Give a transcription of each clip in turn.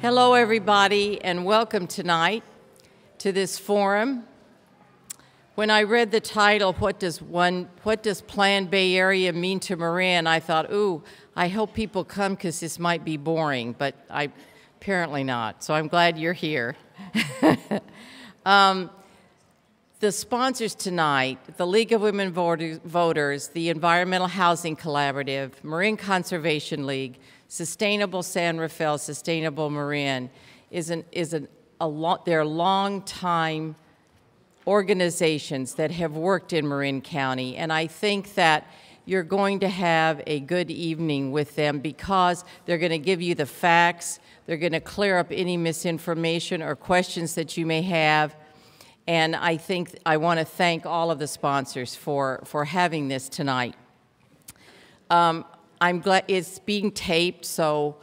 Hello, everybody, and welcome tonight to this forum. When I read the title, what does Planned Bay Area mean to Marin, I thought, ooh, I hope people come because this might be boring, but apparently not, so I'm glad you're here. The sponsors tonight, the League of Women Voters, the Environmental Housing Collaborative, Marin Conservation League, Sustainable San Rafael, Sustainable Marin, they're long-time organizations that have worked in Marin County, and I think that you're going to have a good evening with them because they're going to give you the facts, they're going to clear up any misinformation or questions that you may have, and I want to thank all of the sponsors for having this tonight. I'm glad it's being taped, so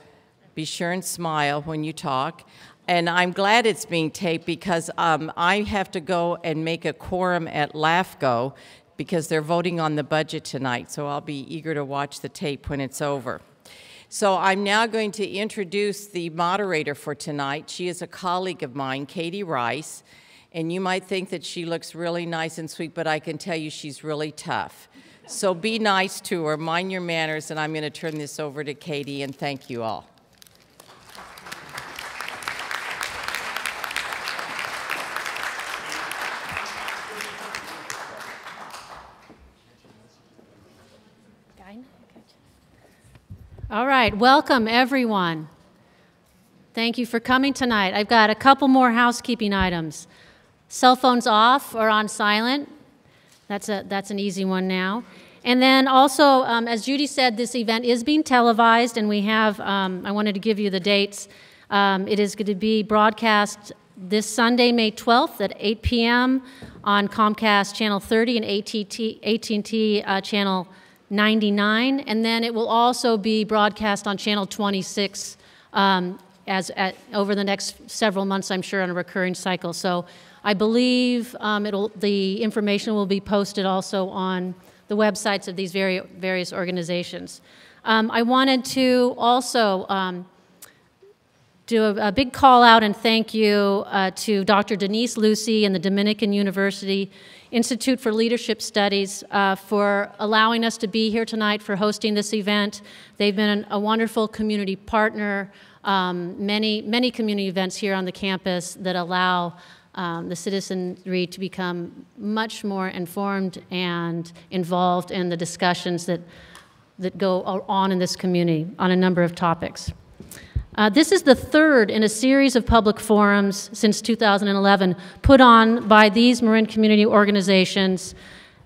be sure and smile when you talk. And I'm glad it's being taped because I have to go and make a quorum at LAFCO because they're voting on the budget tonight, so I'll be eager to watch the tape when it's over. So I'm now going to introduce the moderator for tonight. She is a colleague of mine, Katie Rice, and you might think that she looks really nice and sweet, but I can tell you she's really tough. So be nice to her, mind your manners, and I'm going to turn this over to Katie, and thank you all. All right, welcome everyone. Thank you for coming tonight. I've got a couple more housekeeping items. Cell phones off or on silent. That's an easy one now. And then also, as Judy said, this event is being televised, and we have, I wanted to give you the dates. It is going to be broadcast this Sunday, May 12th at 8 p.m. on Comcast Channel 30 and AT&T Channel 99, and then it will also be broadcast on Channel 26 over the next several months, I'm sure, on a recurring cycle. So I believe the information will be posted also on the websites of these various organizations. I wanted to also do a big call out and thank you to Dr. Denise Lucy and the Dominican University Institute for Leadership Studies for allowing us to be here tonight, for hosting this event. They've been a wonderful community partner, many community events here on the campus that allow the citizenry to become much more informed and involved in the discussions that go on in this community on a number of topics. This is the third in a series of public forums since 2011 put on by these Marin community organizations.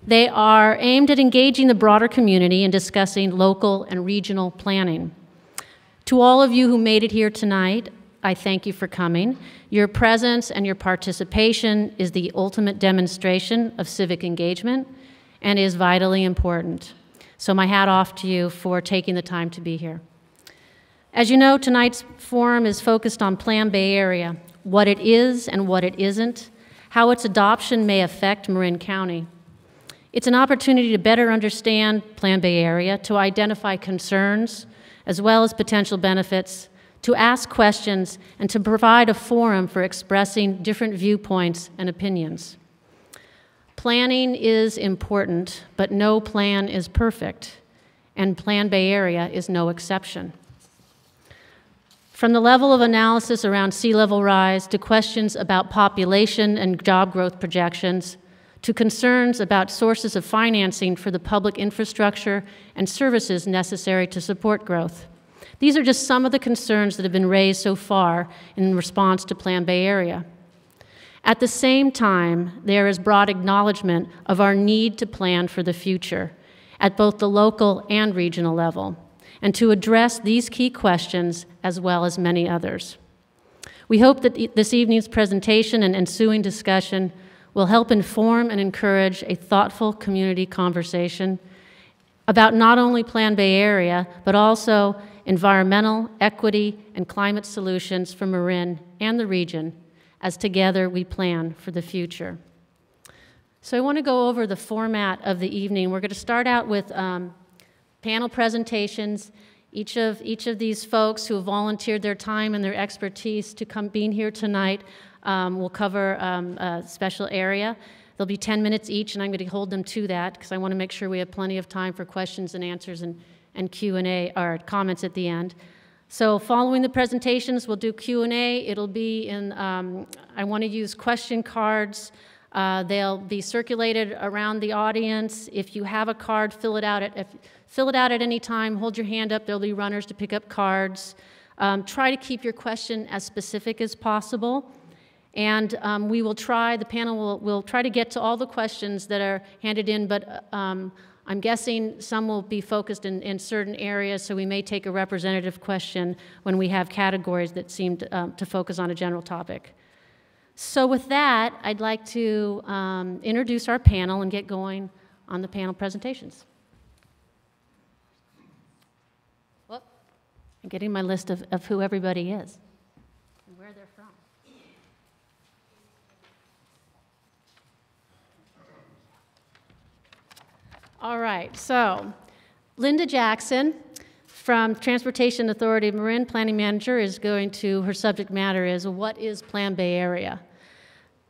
They are aimed at engaging the broader community in discussing local and regional planning. To all of you who made it here tonight, I thank you for coming. Your presence and your participation is the ultimate demonstration of civic engagement and is vitally important. So my hat off to you for taking the time to be here. As you know, tonight's forum is focused on Planned Bay Area, what it is and what it isn't, how its adoption may affect Marin County. It's an opportunity to better understand Planned Bay Area, to identify concerns as well as potential benefits, to ask questions, and to provide a forum for expressing different viewpoints and opinions. Planning is important, but no plan is perfect, and Planned Bay Area is no exception. From the level of analysis around sea level rise to questions about population and job growth projections, to concerns about sources of financing for the public infrastructure and services necessary to support growth. These are just some of the concerns that have been raised so far in response to Planned Bay Area. At the same time, there is broad acknowledgement of our need to plan for the future at both the local and regional level, and to address these key questions as well as many others. We hope that this evening's presentation and ensuing discussion will help inform and encourage a thoughtful community conversation about not only Planned Bay Area, but also environmental, equity, and climate solutions for Marin and the region, as together we plan for the future. So I want to go over the format of the evening. We're going to start out with panel presentations. Each of these folks who have volunteered their time and their expertise to come being here tonight will cover a special area. There'll be 10 minutes each, and I'm going to hold them to that because I want to make sure we have plenty of time for questions and answers and Q&A or comments at the end. So following the presentations, we'll do Q&A. It'll be in, I want to use question cards. They'll be circulated around the audience. If you have a card, fill it out at any time. Hold your hand up. There'll be runners to pick up cards. Try to keep your question as specific as possible. And we will try, the panel will try to get to all the questions that are handed in, but I'm guessing some will be focused in certain areas, so we may take a representative question when we have categories that seem to focus on a general topic. So with that, I'd like to introduce our panel and get going on the panel presentations. Whoop. I'm getting my list of who everybody is and where they're from. All right, so Linda Jackson from Transportation Authority of Marin, Planning Manager, is going to, her subject matter is, what is Plan Bay Area?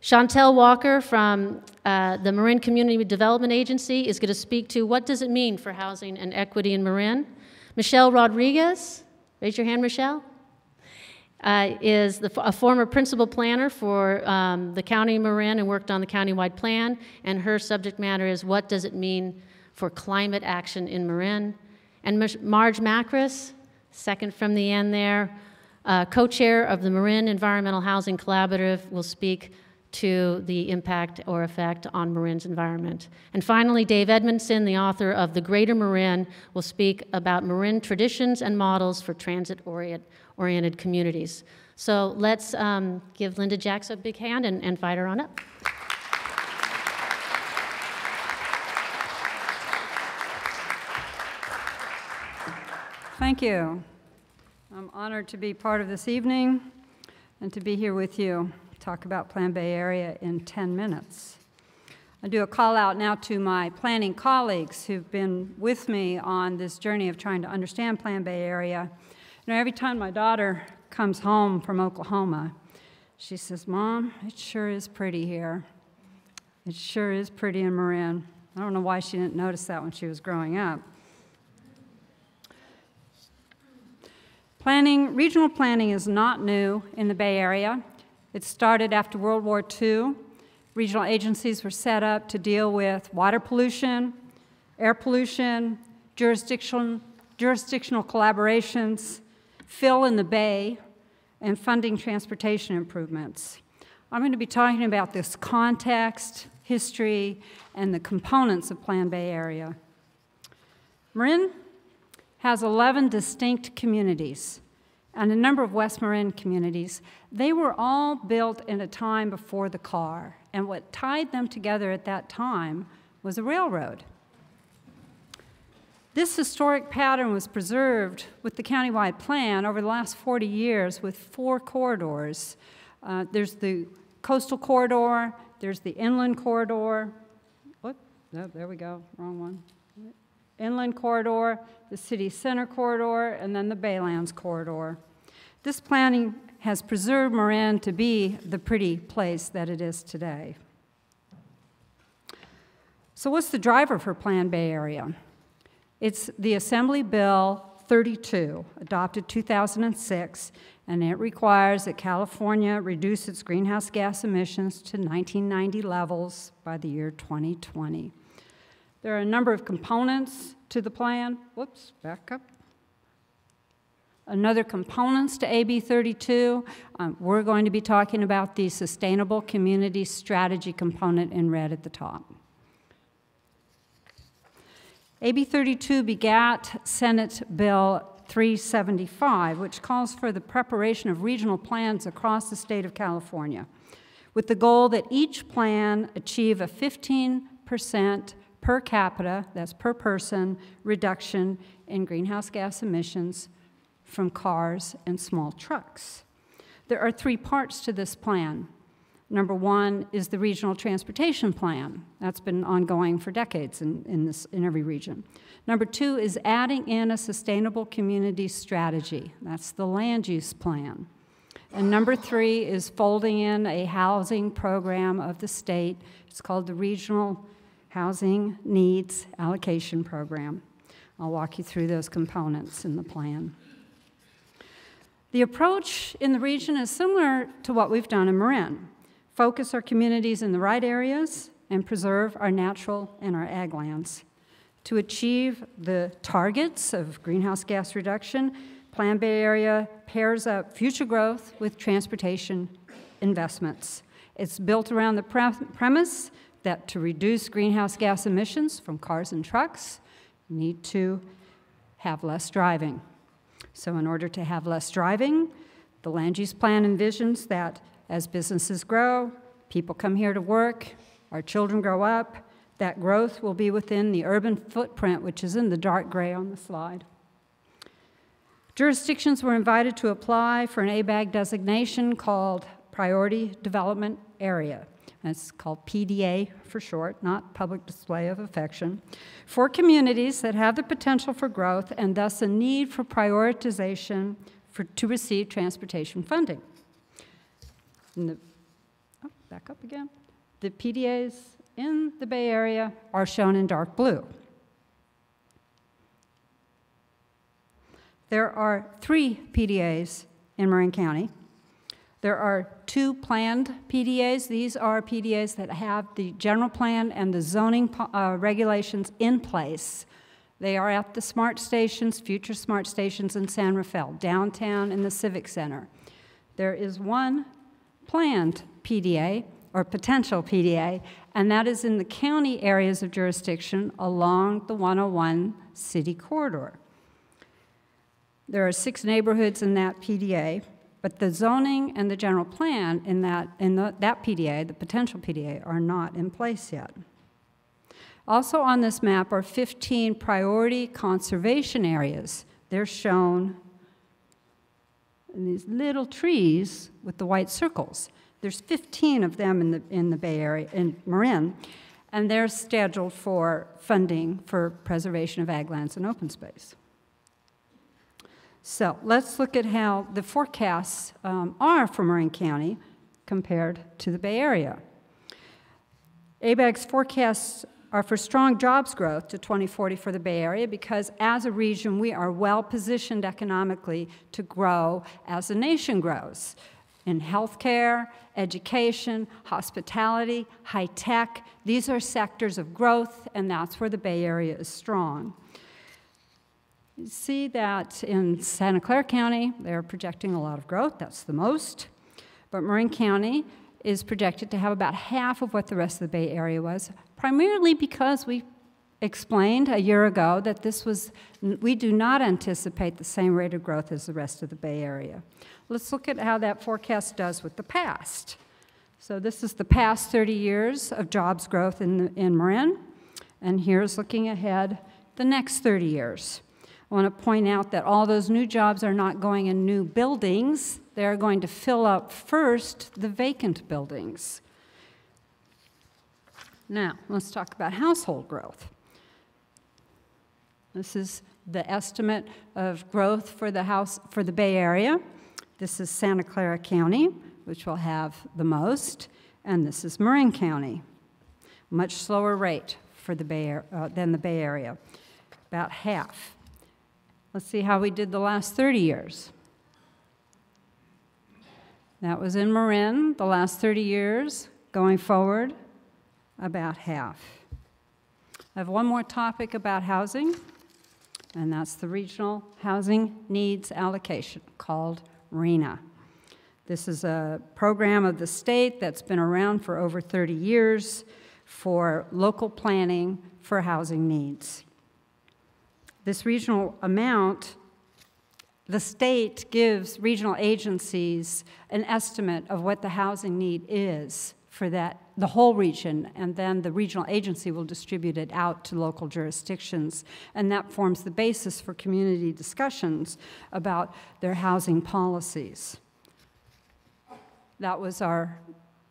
Chantel Walker from the Marin Community Development Agency is going to speak to what does it mean for housing and equity in Marin. Michelle Rodriguez, raise your hand, Michelle, is a former principal planner for the County of Marin and worked on the countywide plan, and her subject matter is what does it mean for climate action in Marin. And Marge Macris, second from the end there, co-chair of the Marin Environmental Housing Collaborative, will speak to the impact or effect on Marin's environment. And finally, Dave Edmondson, the author of The Greater Marin, will speak about Marin traditions and models for transit-oriented communities. So let's give Linda Jackson a big hand and invite her on up. Thank you. I'm honored to be part of this evening and to be here with you, talk about Plan Bay Area in 10 minutes. I do a call out now to my planning colleagues who've been with me on this journey of trying to understand Plan Bay Area. You know, every time my daughter comes home from Oklahoma, she says, "Mom, it sure is pretty here. It sure is pretty in Marin." I don't know why she didn't notice that when she was growing up. Regional planning is not new in the Bay Area. It started after World War II. Regional agencies were set up to deal with water pollution, air pollution, jurisdictional collaborations, fill in the bay, and funding transportation improvements. I'm going to be talking about this context, history, and the components of Plan Bay Area. Marin has 11 distinct communities and a number of West Marin communities. They were all built in a time before the car, and what tied them together at that time was a railroad. This historic pattern was preserved with the countywide plan over the last 40 years with 4 corridors. There's the coastal corridor, there's the inland corridor. Whoop, oh, there we go, wrong one. Inland corridor, the city center corridor, and then the Baylands corridor. This planning has preserved Marin to be the pretty place that it is today. So what's the driver for Plan Bay Area? It's the Assembly Bill 32, adopted 2006, and it requires that California reduce its greenhouse gas emissions to 1990 levels by the year 2020. There are a number of components to the plan. Whoops, back up. Another components to AB 32, we're going to be talking about the Sustainable Community Strategy component in red at the top. AB 32 begat Senate Bill 375, which calls for the preparation of regional plans across the state of California, with the goal that each plan achieve a 15% per capita, that's per person, reduction in greenhouse gas emissions from cars and small trucks. There are 3 parts to this plan. Number one is the Regional Transportation Plan. That's been ongoing for decades in every region. Number two is adding in a sustainable community strategy. That's the Land Use Plan. And number three is folding in a housing program of the state. It's called the Regional Housing Needs Allocation Program. I'll walk you through those components in the plan. The approach in the region is similar to what we've done in Marin. Focus our communities in the right areas and preserve our natural and our ag lands. To achieve the targets of greenhouse gas reduction, Plan Bay Area pairs up future growth with transportation investments. It's built around the premise that to reduce greenhouse gas emissions from cars and trucks, you need to have less driving. So in order to have less driving, the land use plan envisions that as businesses grow, people come here to work, our children grow up, that growth will be within the urban footprint, which is in the dark gray on the slide. Jurisdictions were invited to apply for an ABAG designation called Priority Development Area. It's called PDA for short, not Public Display of Affection, for communities that have the potential for growth and thus a need for prioritization to receive transportation funding. Back up again. The PDAs in the Bay Area are shown in dark blue. There are 3 PDAs in Marin County. There are 2 planned PDAs. These are PDAs that have the general plan and the zoning regulations in place. They are at the smart stations, future smart stations in San Rafael, downtown in the Civic Center. There is 1 planned PDA, or potential PDA, and that is in the county areas of jurisdiction along the 101 city corridor. There are 6 neighborhoods in that PDA, but the zoning and the general plan in that PDA, the potential PDA, are not in place yet. Also on this map are 15 priority conservation areas. They're shown in these little trees with the white circles. There's 15 of them in the Bay Area, in Marin, and they're scheduled for funding for preservation of ag lands and open space. So let's look at how the forecasts are for Marin County compared to the Bay Area. ABAG's forecasts are for strong jobs growth to 2040 for the Bay Area because as a region we are well positioned economically to grow as the nation grows in healthcare, education, hospitality, high tech. These are sectors of growth and that's where the Bay Area is strong. You see that in Santa Clara County, they're projecting a lot of growth, that's the most. But Marin County is projected to have about half of what the rest of the Bay Area was, primarily because we explained a year ago that we do not anticipate the same rate of growth as the rest of the Bay Area. Let's look at how that forecast does with the past. So this is the past 30 years of jobs growth in Marin, and here's looking ahead the next 30 years. I want to point out that all those new jobs are not going in new buildings. They're going to fill up first the vacant buildings. Now, let's talk about household growth. This is the estimate of growth for the Bay Area. This is Santa Clara County, which will have the most, and this is Marin County. Much slower rate for the than the Bay Area, about half. Let's see how we did the last 30 years. That was in Marin, the last 30 years. Going forward, about half. I have one more topic about housing, and that's the Regional Housing Needs Allocation, called RHNA. This is a program of the state that's been around for over 30 years for local planning for housing needs. This regional amount, the state gives regional agencies an estimate of what the housing need is for the whole region, and then the regional agency will distribute it out to local jurisdictions, and that forms the basis for community discussions about their housing policies. That was our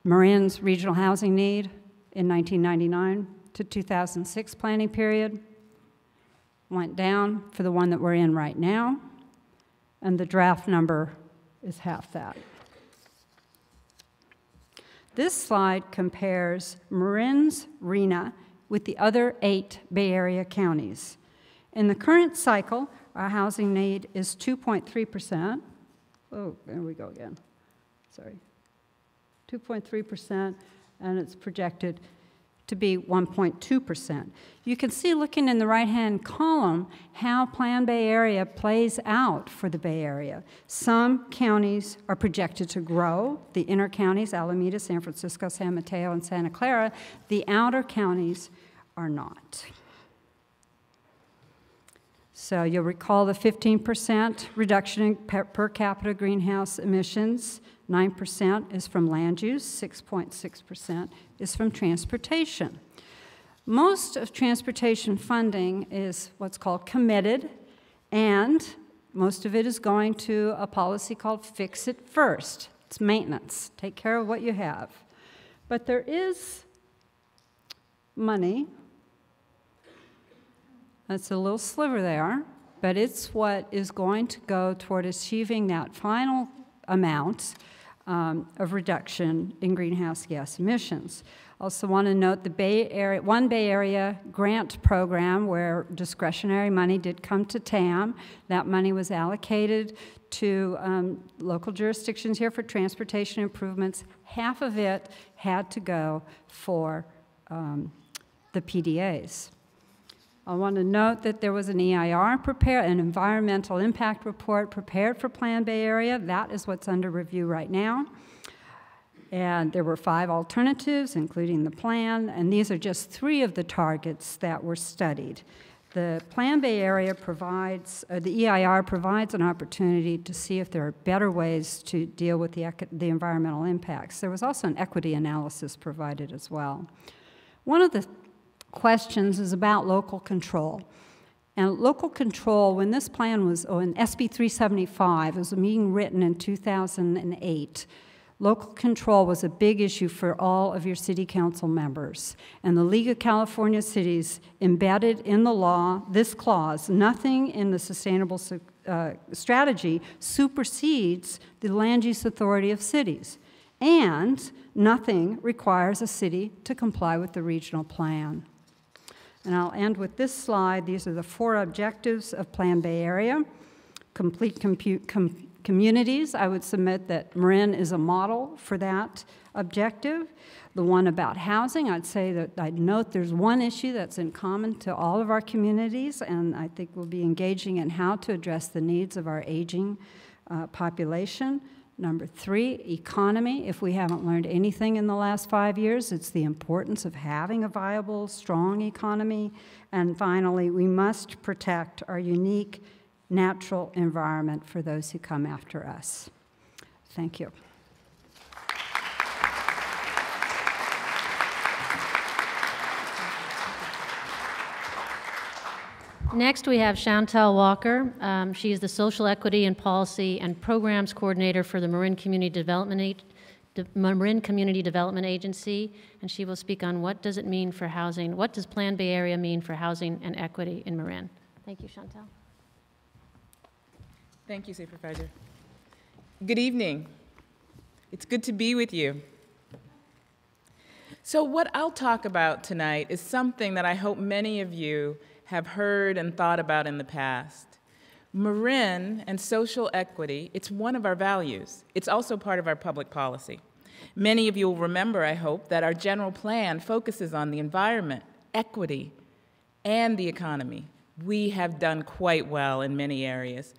Marin's regional housing need in 1999 to 2006 planning period went down for the one that we're in right now, and the draft number is half that. This slide compares Marin's RHNA with the other 8 Bay Area counties. In the current cycle, our housing need is 2.3%. Oh, there we go again. Sorry. 2.3%, and it's projected to be 1.2%. You can see, looking in the right-hand column, how Plan Bay Area plays out for the Bay Area. Some counties are projected to grow. The inner counties, Alameda, San Francisco, San Mateo, and Santa Clara. The outer counties are not. So you'll recall the 15% reduction in per capita greenhouse emissions. 9% is from land use, 6.6% is from transportation. Most of transportation funding is what's called committed, and most of it is going to a policy called Fix It First. It's maintenance. Take care of what you have. But there is money. That's a little sliver there, but it's what is going to go toward achieving that final amount of reduction in greenhouse gas emissions. Also want to note the one Bay Area grant program where discretionary money did come to TAM. That money was allocated to local jurisdictions here for transportation improvements. Half of it had to go for the PDAs. I want to note that there was an EIR prepared, an environmental impact report prepared for Plan Bay Area. That is what's under review right now. And there were 5 alternatives, including the plan, and these are just 3 of the targets that were studied. The Plan Bay Area provides, the EIR provides an opportunity to see if there are better ways to deal with the environmental impacts. There was also an equity analysis provided as well. One of the questions is about local control. And local control, when this plan was, in SB 375, it was being written in 2008, local control was a big issue for all of your city council members. And the League of California Cities embedded in the law this clause: nothing in the sustainable strategy supersedes the land use authority of cities, and nothing requires a city to comply with the regional plan. And I'll end with this slide. These are the 4 objectives of Plan Bay Area. Complete communities. I would submit that Marin is a model for that objective. The one about housing, I'd say that I'd note there's one issue that's in common to all of our communities, and I think we'll be engaging in how to address the needs of our aging population. Number 3, economy. If we haven't learned anything in the last 5 years, it's the importance of having a viable, strong economy. And finally, we must protect our unique natural environment for those who come after us. Thank you. Next, we have Chantel Walker. She is the Social Equity and Policy and Programs Coordinator for the Marin Community Development Agency, and she will speak on what does it mean for housing, what does Plan Bay Area mean for housing and equity in Marin. Thank you, Chantel. Thank you, Supervisor. Good evening. It's good to be with you. So what I'll talk about tonight is something that I hope many of you have heard and thought about in the past. Marin and social equity, it's one of our values. It's also part of our public policy. Many of you will remember, I hope, that our general plan focuses on the environment, equity, and the economy. We have done quite well in many areas.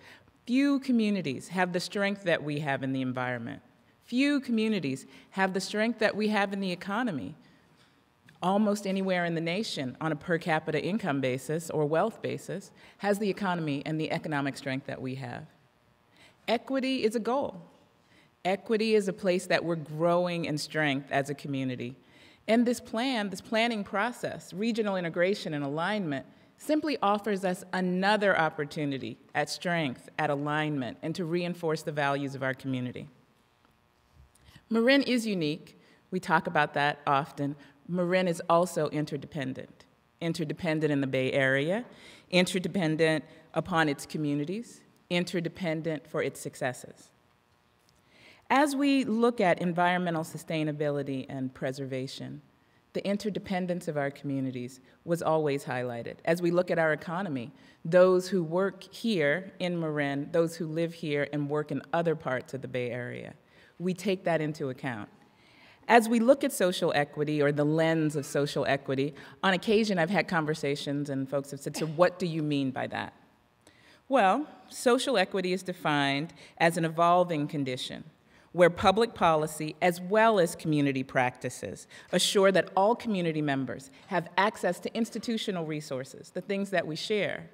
Few communities have the strength that we have in the environment. Few communities have the strength that we have in the economy. Almost anywhere in the nation on a per capita income basis or wealth basis has the economy and the economic strength that we have. Equity is a goal. Equity is a place that we're growing in strength as a community. And this planning process, regional integration and alignment, simply offers us another opportunity at strength, at alignment, and to reinforce the values of our community. Marin is unique. We talk about that often. Marin is also interdependent. Interdependent in the Bay Area, interdependent upon its communities, interdependent for its successes. As we look at environmental sustainability and preservation, the interdependence of our communities was always highlighted. As we look at our economy, those who work here in Marin, those who live here and work in other parts of the Bay Area, we take that into account. As we look at social equity, or the lens of social equity, on occasion I've had conversations and folks have said, so what do you mean by that? Well, social equity is defined as an evolving condition where public policy as well as community practices assure that all community members have access to institutional resources, the things that we share,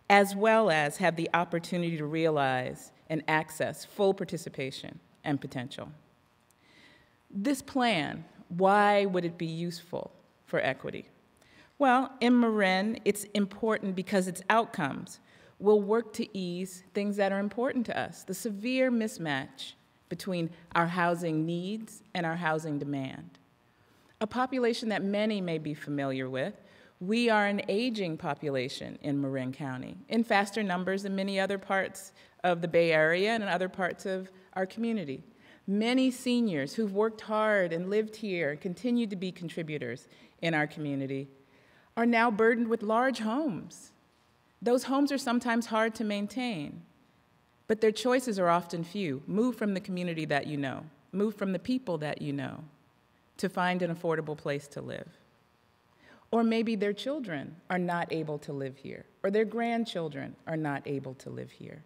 as well as have the opportunity to realize and access full participation and potential. This plan, why would it be useful for equity? Well, in Marin, it's important because its outcomes will work to ease things that are important to us, the severe mismatch between our housing needs and our housing demand. A population that many may be familiar with, we are an aging population in Marin County, in faster numbers than many other parts of the Bay Area and in other parts of our community. Many seniors who've worked hard and lived here and continue to be contributors in our community are now burdened with large homes. Those homes are sometimes hard to maintain, but their choices are often few. Move from the community that you know, move from the people that you know to find an affordable place to live. Or maybe their children are not able to live here, or their grandchildren are not able to live here.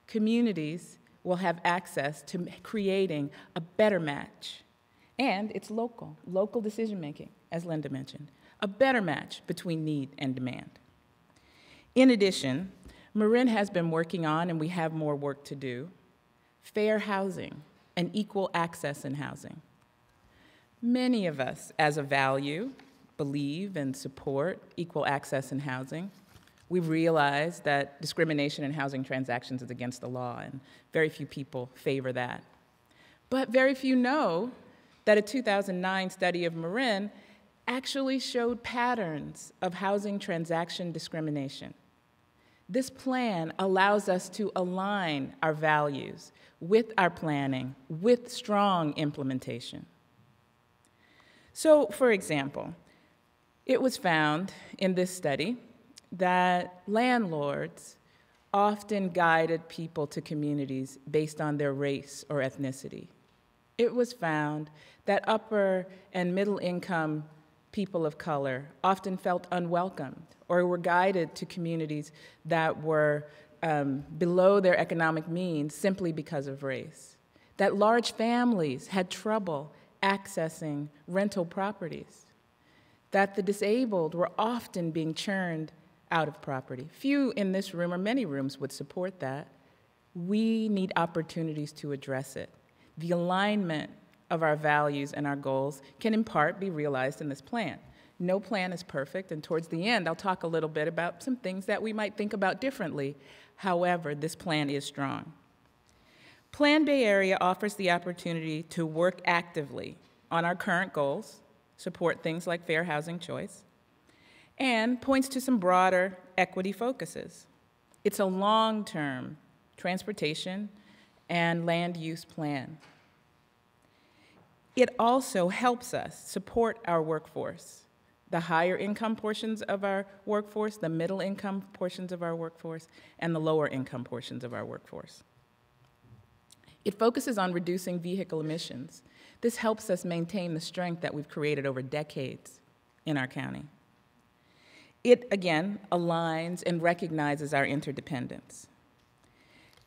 Communities will have access to creating a better match. And it's local decision-making, as Linda mentioned, a better match between need and demand. In addition, Marin has been working on, and we have more work to do, fair housing and equal access in housing. Many of us, as a value, believe and support equal access in housing. We've realized that discrimination in housing transactions is against the law, and very few people favor that. But very few know that a 2009 study of Marin actually showed patterns of housing transaction discrimination. This plan allows us to align our values with our planning, with strong implementation. So, for example, it was found in this study that landlords often guided people to communities based on their race or ethnicity. It was found that upper and middle income people of color often felt unwelcomed or were guided to communities that were below their economic means simply because of race. That large families had trouble accessing rental properties. That the disabled were often being churned out of property. Few in this room, or many rooms, would support that. We need opportunities to address it. The alignment of our values and our goals can in part be realized in this plan. No plan is perfect, and towards the end, I'll talk a little bit about some things that we might think about differently. However, this plan is strong. Plan Bay Area offers the opportunity to work actively on our current goals, support things like fair housing choice, and points to some broader equity focuses. It's a long-term transportation and land use plan. It also helps us support our workforce, the higher income portions of our workforce, the middle income portions of our workforce, and the lower income portions of our workforce. It focuses on reducing vehicle emissions. This helps us maintain the strength that we've created over decades in our county. It, again, aligns and recognizes our interdependence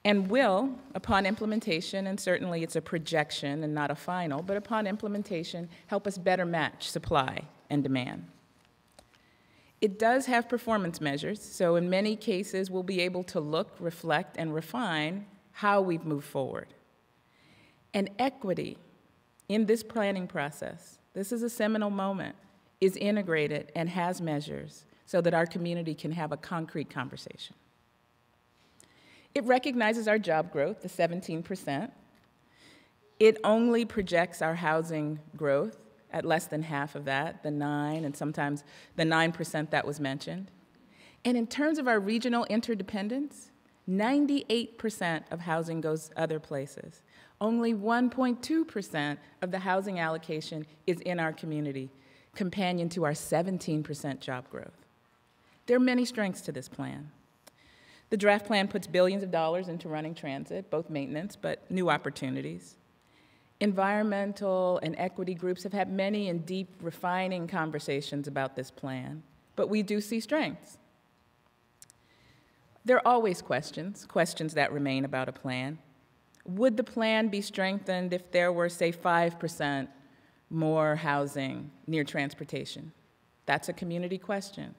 and will, upon implementation, and certainly it's a projection and not a final, but upon implementation, help us better match supply and demand. It does have performance measures, so in many cases we'll be able to look, reflect, and refine how we've moved forward. And equity in this planning process, this is a seminal moment, is integrated and has measures so that our community can have a concrete conversation. It recognizes our job growth, the 17%. It only projects our housing growth at less than half of that, the 9, and sometimes the 9% that was mentioned. And in terms of our regional interdependence, 98% of housing goes other places. Only 1.2% of the housing allocation is in our community, companion to our 17% job growth. There are many strengths to this plan. The draft plan puts billions of dollars into running transit, both maintenance, but new opportunities. Environmental and equity groups have had many and deep, refining conversations about this plan, but we do see strengths. There are always questions that remain about a plan. Would the plan be strengthened if there were, say, 5% more housing near transportation? That's a community question.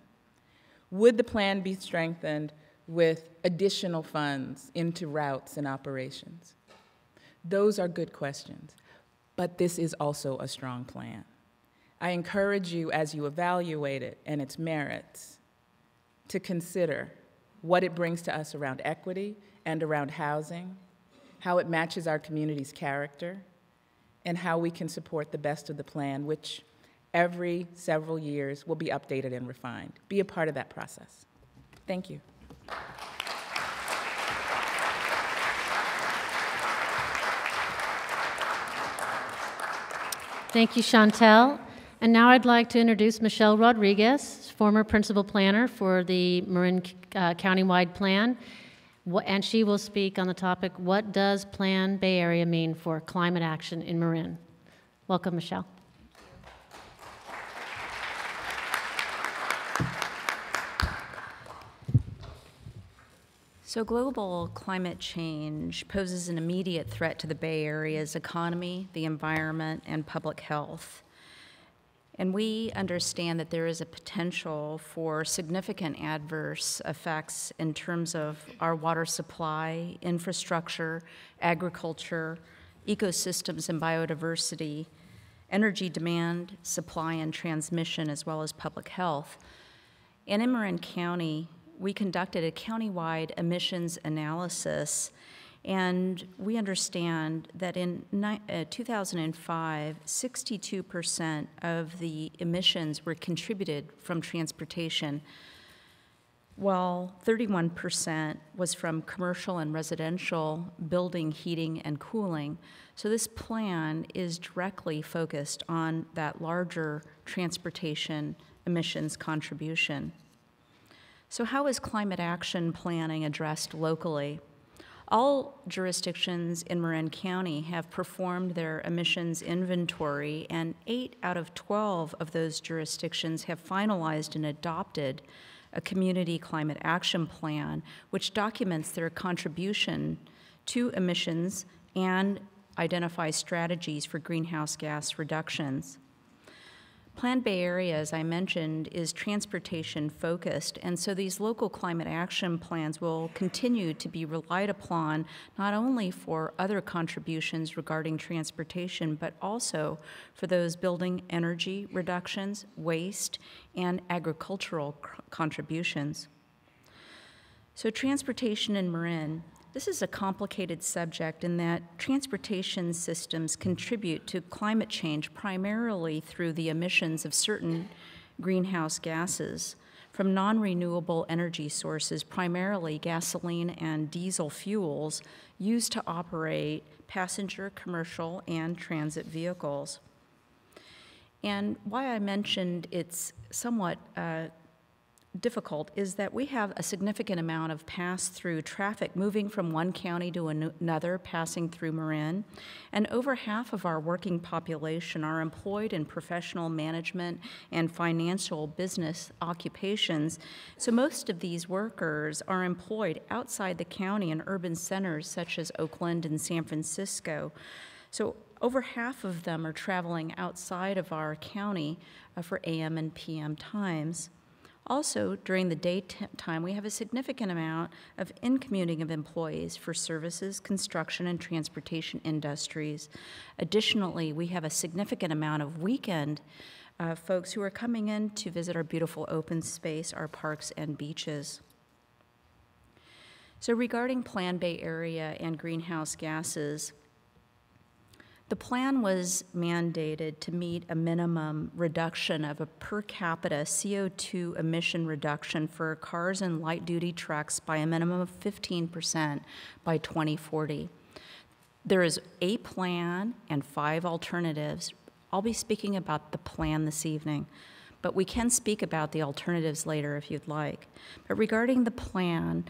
Would the plan be strengthened with additional funds into routes and operations? Those are good questions, but this is also a strong plan. I encourage you, as you evaluate it and its merits, to consider what it brings to us around equity and around housing, how it matches our community's character, and how we can support the best of the plan, which every several years will be updated and refined. Be a part of that process. Thank you. Thank you, Chantel. And now I'd like to introduce Michelle Rodriguez, former principal planner for the Marin Countywide Plan, and she will speak on the topic, what does Plan Bay Area mean for climate action in Marin? Welcome, Michelle. So global climate change poses an immediate threat to the Bay Area's economy, the environment, and public health. And we understand that there is a potential for significant adverse effects in terms of our water supply, infrastructure, agriculture, ecosystems and biodiversity, energy demand, supply and transmission, as well as public health. And in Marin County, we conducted a countywide emissions analysis, and we understand that in 2005, 62% of the emissions were contributed from transportation, while 31% was from commercial and residential building, heating, and cooling. So this plan is directly focused on that larger transportation emissions contribution. So how is climate action planning addressed locally? All jurisdictions in Marin County have performed their emissions inventory, and 8 out of 12 of those jurisdictions have finalized and adopted a community climate action plan, which documents their contribution to emissions and identifies strategies for greenhouse gas reductions. Plan Bay Area, as I mentioned, is transportation focused, and so these local climate action plans will continue to be relied upon not only for other contributions regarding transportation, but also for those building energy reductions, waste, and agricultural contributions. So transportation in Marin. This is a complicated subject in that transportation systems contribute to climate change primarily through the emissions of certain greenhouse gases from non-renewable energy sources, primarily gasoline and diesel fuels used to operate passenger, commercial, and transit vehicles. And why I mentioned it's somewhat difficult is that we have a significant amount of pass-through traffic moving from one county to another, passing through Marin, and over half of our working population are employed in professional management and financial business occupations. So most of these workers are employed outside the county in urban centers such as Oakland and San Francisco. So over half of them are traveling outside of our county for AM and PM times. Also, during the daytime, we have a significant amount of in-commuting of employees for services, construction, and transportation industries. Additionally, we have a significant amount of weekend folks who are coming in to visit our beautiful open space, our parks, and beaches. So regarding Plan Bay Area and greenhouse gases, The plan was mandated to meet a minimum reduction of a per capita CO2 emission reduction for cars and light-duty trucks by a minimum of 15% by 2040. There is a plan and 5 alternatives. I'll be speaking about the plan this evening, but we can speak about the alternatives later if you'd like. But regarding the plan,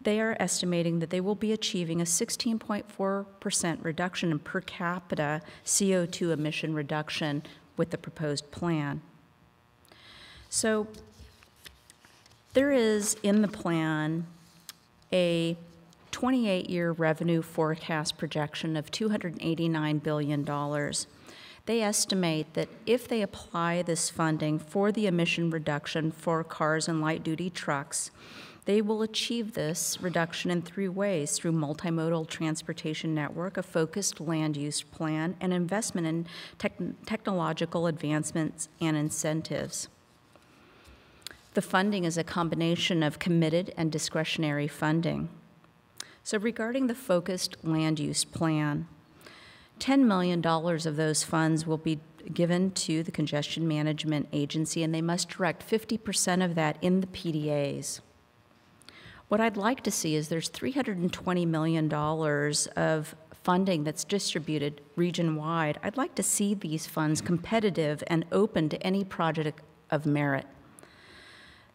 they are estimating that they will be achieving a 16.4% reduction in per capita CO2 emission reduction with the proposed plan. So there is in the plan a 28-year revenue forecast projection of $289 billion. They estimate that if they apply this funding for the emission reduction for cars and light-duty trucks, they will achieve this reduction in 3 ways: through multimodal transportation network, a focused land use plan, and investment in technological advancements and incentives. The funding is a combination of committed and discretionary funding. So regarding the focused land use plan, $10 million of those funds will be given to the Congestion Management Agency, and they must direct 50% of that in the PDAs. What I'd like to see is there's $320 million of funding that's distributed region-wide. I'd like to see these funds competitive and open to any project of merit.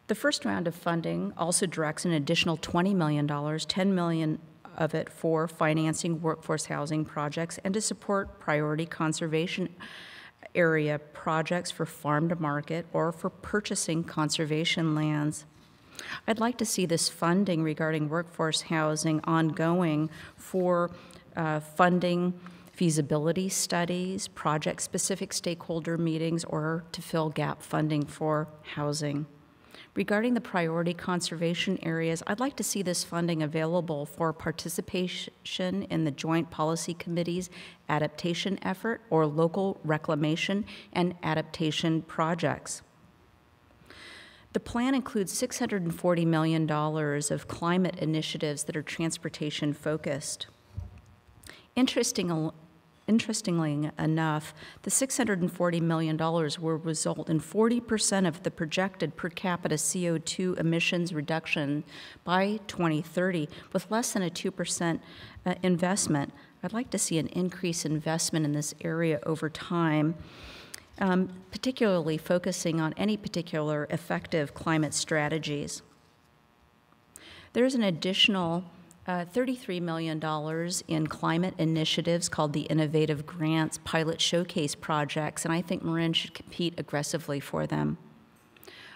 The first round of funding also directs an additional $20 million, $10 million of it for financing workforce housing projects and to support priority conservation area projects for farm to market or for purchasing conservation lands. I'd like to see this funding regarding workforce housing ongoing for funding feasibility studies, project-specific stakeholder meetings, or to fill gap funding for housing. Regarding the priority conservation areas, I'd like to see this funding available for participation in the Joint Policy Committee's adaptation effort or local reclamation and adaptation projects. The plan includes $640 million of climate initiatives that are transportation focused. Interestingly enough, the $640 million will result in 40% of the projected per capita CO2 emissions reduction by 2030 with less than a 2% investment. I'd like to see an increased investment in this area over time, particularly focusing on any particular effective climate strategies. There's an additional $33 million in climate initiatives called the Innovative Grants Pilot Showcase projects, and I think Marin should compete aggressively for them.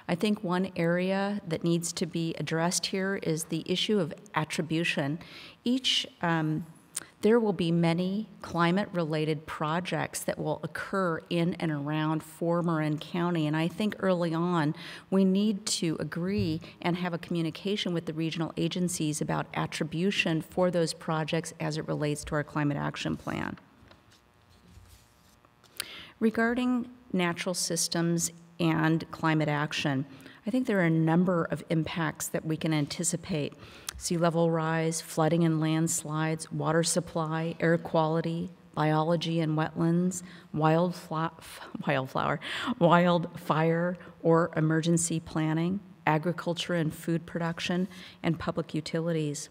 I think one area that needs to be addressed here is the issue of attribution. There will be many climate-related projects that will occur in and around Marin County, and I think early on we need to agree and have a communication with the regional agencies about attribution for those projects as it relates to our climate action plan. Regarding natural systems and climate action, I think there are a number of impacts that we can anticipate: sea level rise, flooding and landslides, water supply, air quality, biology and wetlands, wildfire or emergency planning, agriculture and food production, and public utilities.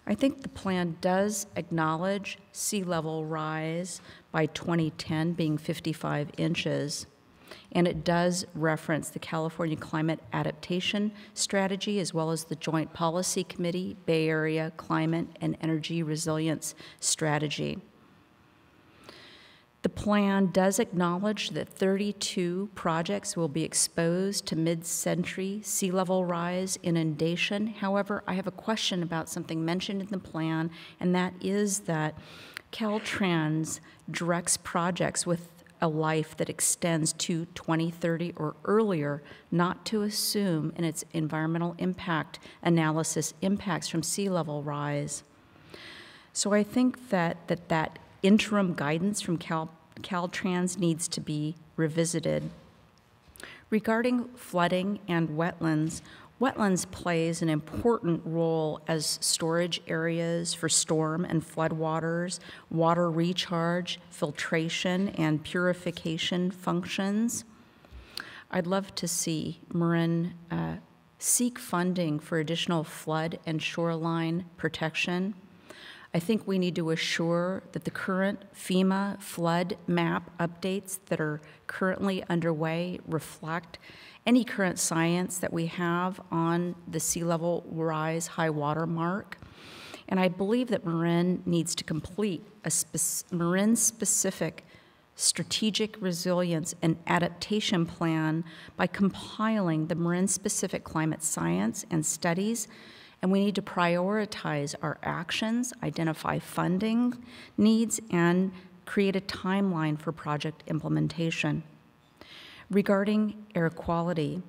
I think the plan does acknowledge sea level rise by 2010 being 55 inches. And it does reference the California Climate Adaptation Strategy as well as the Joint Policy Committee, Bay Area Climate and Energy Resilience Strategy. The plan does acknowledge that 32 projects will be exposed to mid-century sea level rise inundation. However, I have a question about something mentioned in the plan, and that is that Caltrans directs projects with a life that extends to 2030 or earlier, not to assume in its environmental impact analysis impacts from sea level rise. So I think that interim guidance from Caltrans needs to be revisited. Regarding flooding and wetlands, Wetlands plays an important role as storage areas for storm and floodwaters, water recharge, filtration, and purification functions. I'd love to see Marin seek funding for additional flood and shoreline protection. I think we need to assure that the current FEMA flood map updates that are currently underway reflect any current science that we have on the sea level rise high water mark. And I believe that Marin needs to complete a Marin-specific strategic resilience and adaptation plan by compiling the Marin-specific climate science and studies, and we need to prioritize our actions, identify funding needs, and create a timeline for project implementation. Regarding air quality,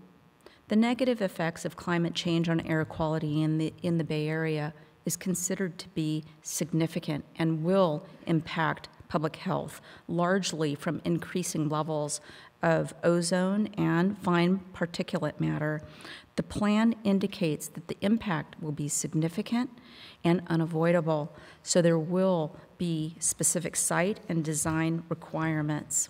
the negative effects of climate change on air quality in the Bay Area is considered to be significant and will impact public health, largely from increasing levels of ozone and fine particulate matter. The plan indicates that the impact will be significant and unavoidable, so there will be specific site and design requirements.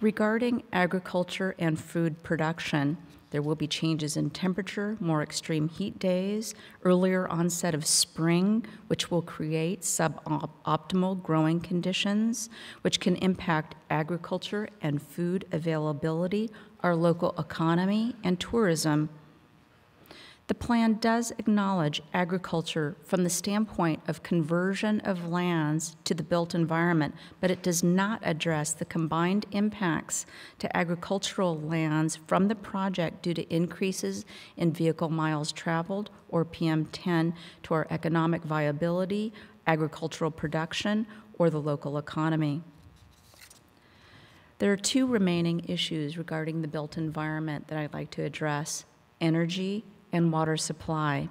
Regarding agriculture and food production, there will be changes in temperature, more extreme heat days, earlier onset of spring, which will create suboptimal growing conditions, which can impact agriculture and food availability, our local economy, and tourism. The plan does acknowledge agriculture from the standpoint of conversion of lands to the built environment, but it does not address the combined impacts to agricultural lands from the project due to increases in vehicle miles traveled, or PM10, to our economic viability, agricultural production, or the local economy. There are two remaining issues regarding the built environment that I'd like to address: energy and water supply.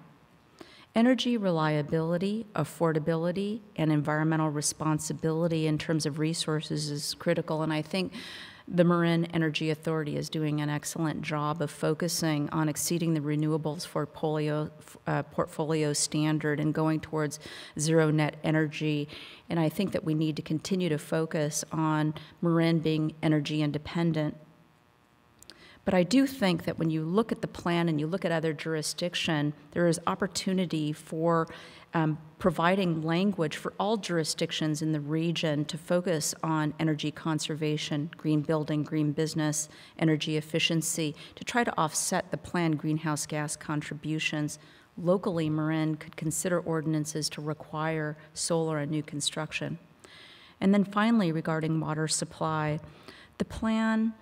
Energy reliability, affordability, and environmental responsibility in terms of resources is critical, and I think the Marin Energy Authority is doing an excellent job of focusing on exceeding the renewables portfolio standard and going towards zero net energy. And I think that we need to continue to focus on Marin being energy independent. But I do think that when you look at the plan and you look at other jurisdiction, there is opportunity for providing language for all jurisdictions in the region to focus on energy conservation, green building, green business, energy efficiency, to try to offset the planned greenhouse gas contributions. Locally, Marin could consider ordinances to require solar and new construction. And then finally, regarding water supply, the plan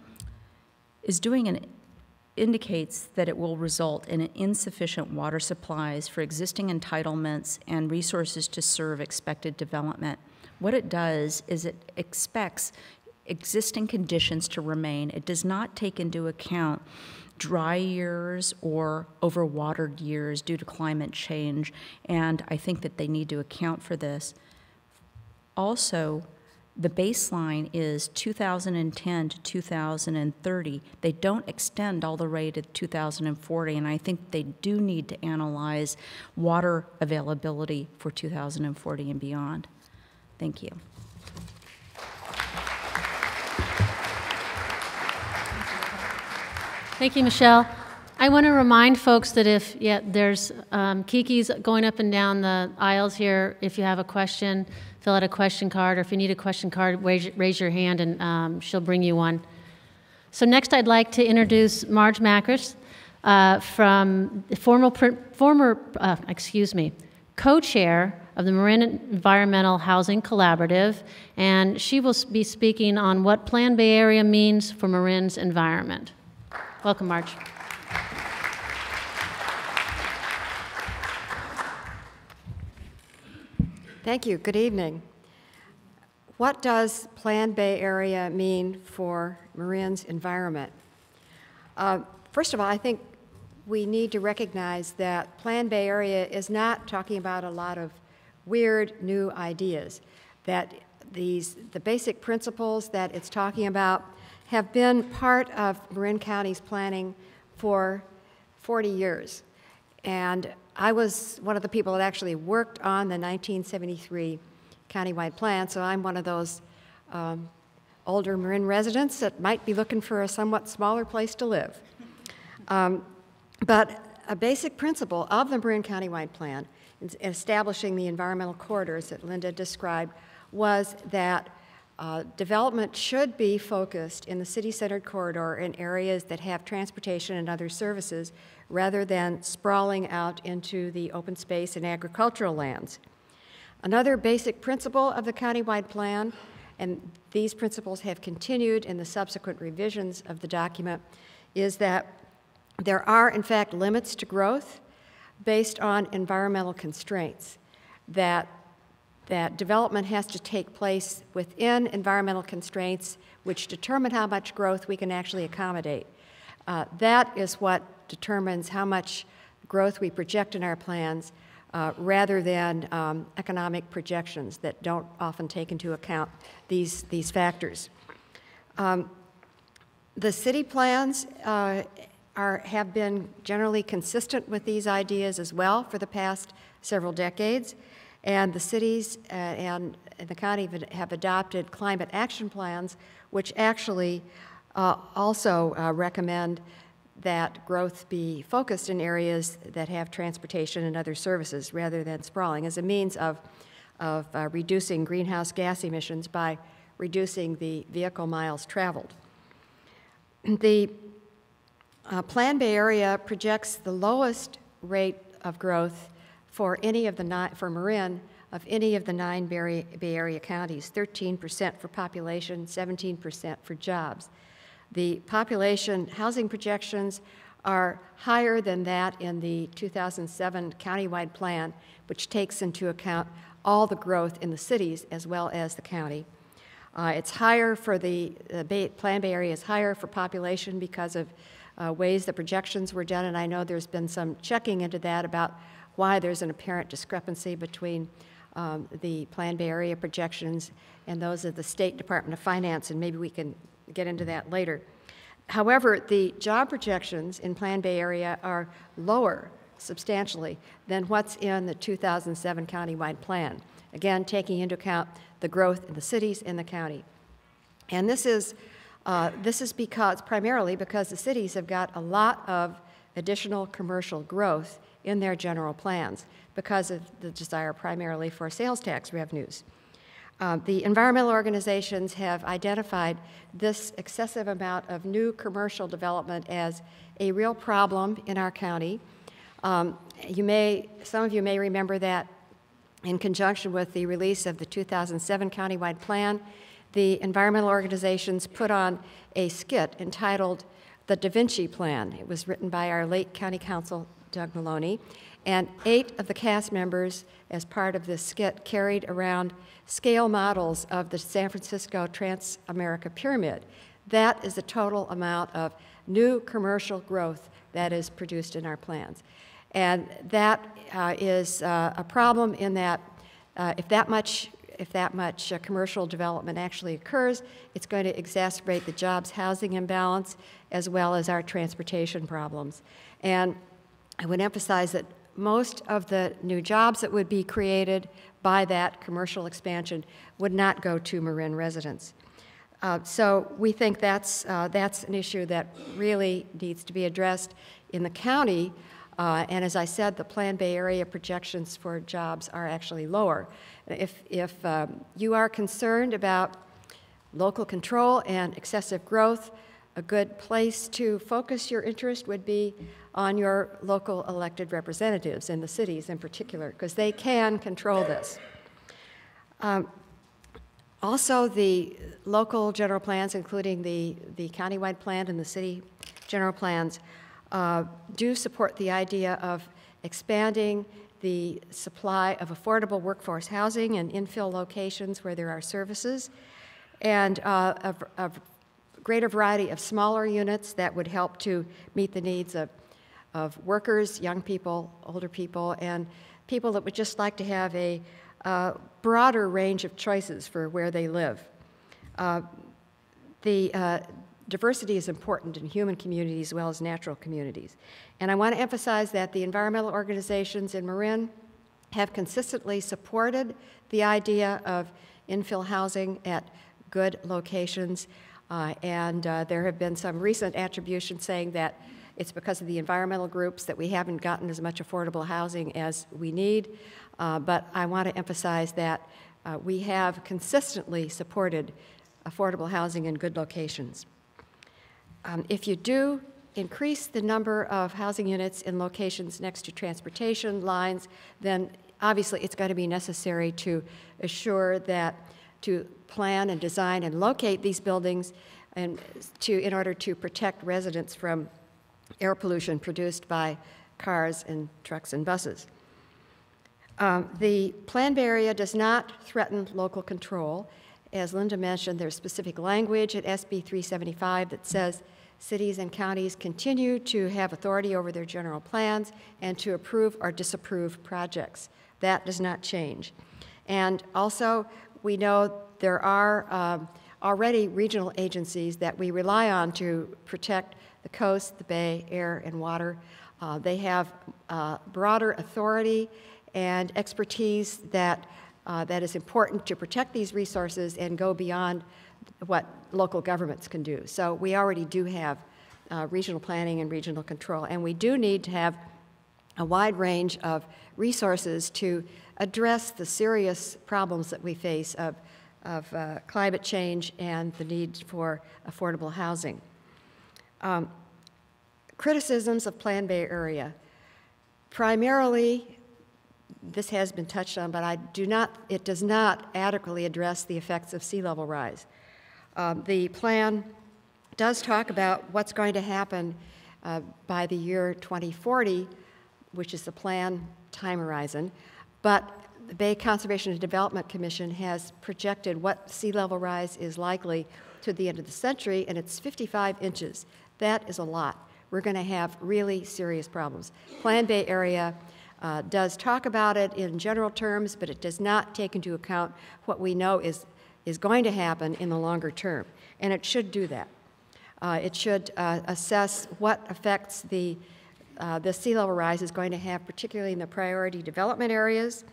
indicates that it will result in insufficient water supplies for existing entitlements and resources to serve expected development. What it does is it expects existing conditions to remain. It does not take into account dry years or overwatered years due to climate change, and I think that they need to account for this. Also, the baseline is 2010 to 2030. They don't extend all the way to 2040, and I think they do need to analyze water availability for 2040 and beyond. Thank you. Thank you, Michelle. I want to remind folks that if there's Kiki's going up and down the aisles here. If you have a question, fill out a question card, or if you need a question card, raise your hand and she'll bring you one. So next I'd like to introduce Marge Macris, from co-chair of the Marin Environmental Housing Collaborative, and she will be speaking on what Plan Bay Area means for Marin's environment. Welcome, Marge. Thank you. Good evening. What does Plan Bay Area mean for Marin's environment? First of all, I think we need to recognize that Plan Bay Area is not talking about a lot of weird new ideas, that the basic principles that it's talking about have been part of Marin County's planning for 40 years. And I was one of the people that actually worked on the 1973 countywide plan, so I'm one of those older Marin residents that might be looking for a somewhat smaller place to live. But a basic principle of the Marin countywide plan in establishing the environmental corridors that Linda described was that development should be focused in the city-centered corridor in areas that have transportation and other services rather than sprawling out into the open space and agricultural lands. Another basic principle of the countywide plan, and these principles have continued in the subsequent revisions of the document, is that there are, in fact, limits to growth based on environmental constraints, that development has to take place within environmental constraints which determine how much growth we can actually accommodate. That is what determines how much growth we project in our plans rather than economic projections that don't often take into account these factors. The city plans have been generally consistent with these ideas as well for the past several decades, and the cities and the county have adopted climate action plans, which actually also recommend that growth be focused in areas that have transportation and other services rather than sprawling as a means of reducing greenhouse gas emissions by reducing the vehicle miles traveled. The Plan Bay Area projects the lowest rate of growth for for Marin of any of the 9 Bay Area counties, 13% for population, 17% for jobs. The population housing projections are higher than that in the 2007 countywide plan, which takes into account all the growth in the cities as well as the county. It's higher for Plan Bay Area is higher for population because of ways the projections were done, and I know there's been some checking into that about why there's an apparent discrepancy between the Plan Bay Area projections and those of the State Department of Finance, and maybe we can get into that later. However, the job projections in Plan Bay Area are lower substantially than what's in the 2007 countywide plan, again, taking into account the growth in the cities and the county. And this is primarily because the cities have got a lot of additional commercial growth in their general plans because of the desire primarily for sales tax revenues. The environmental organizations have identified this excessive amount of new commercial development as a real problem in our county. Some of you may remember that in conjunction with the release of the 2007 countywide plan, the environmental organizations put on a skit entitled The Da Vinci Plan. It was written by our late county council, Doug Maloney, and 8 of the cast members, as part of this skit, carried around scale models of the San Francisco Trans-America Pyramid. That is the total amount of new commercial growth that is produced in our plans. And that is a problem in that if that much commercial development actually occurs, it's going to exacerbate the jobs housing imbalance as well as our transportation problems. And I would emphasize that most of the new jobs that would be created by that commercial expansion would not go to Marin residents. So we think that's an issue that really needs to be addressed in the county. And as I said, the Plan Bay Area projections for jobs are actually lower. If you are concerned about local control and excessive growth, a good place to focus your interest would be on your local elected representatives in the cities in particular, because they can control this. Also, the local general plans, including the countywide plan and the city general plans, do support the idea of expanding the supply of affordable workforce housing in infill locations where there are services, and a greater variety of smaller units that would help to meet the needs of workers, young people, older people, and people that would just like to have a broader range of choices for where they live. The diversity is important in human communities as well as natural communities. And I want to emphasize that the environmental organizations in Marin have consistently supported the idea of infill housing at good locations, and there have been some recent attributions saying that it's because of the environmental groups that we haven't gotten as much affordable housing as we need, but I want to emphasize that we have consistently supported affordable housing in good locations. If you do increase the number of housing units in locations next to transportation lines, then obviously it's going to be necessary to assure that to plan and design and locate these buildings and in order to protect residents from air pollution produced by cars and trucks and buses. The Plan Bay area does not threaten local control. As Linda mentioned, there's specific language at SB 375 that says cities and counties continue to have authority over their general plans and to approve or disapprove projects. That does not change. And also, we know there are already regional agencies that we rely on to protect the coast, the bay, air, and water. They have broader authority and expertise that is important to protect these resources and go beyond what local governments can do. So we already do have regional planning and regional control, and we do need to have a wide range of resources to address the serious problems that we face of climate change and the need for affordable housing. Criticisms of Plan Bay area. Primarily, this has been touched on, but it does not adequately address the effects of sea level rise. The plan does talk about what's going to happen by the year 2040, which is the plan time horizon, but the Bay Conservation and Development Commission has projected what sea level rise is likely to the end of the century, and it's 55 inches. That is a lot. We're going to have really serious problems. Plan Bay area does talk about it in general terms, but it does not take into account what we know is going to happen in the longer term, and it should do that. It should assess what effects the sea level rise is going to have, particularly in the priority development areas.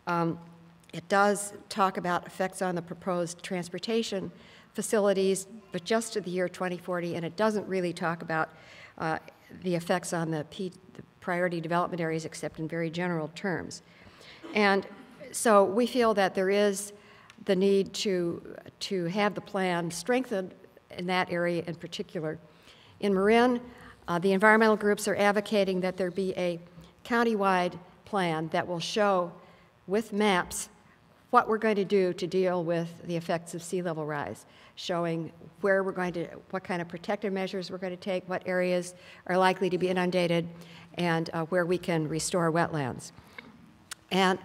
It does talk about effects on the proposed transportation facilities, but just to the year 2040, and it doesn't really talk about the effects on the priority development areas except in very general terms. And so we feel that there is the need to have the plan strengthened in that area in particular. In Marin, the environmental groups are advocating that there be a countywide plan that will show with maps what we're going to do to deal with the effects of sea level rise, showing where we're going to, what kind of protective measures we're going to take, what areas are likely to be inundated, and where we can restore wetlands. And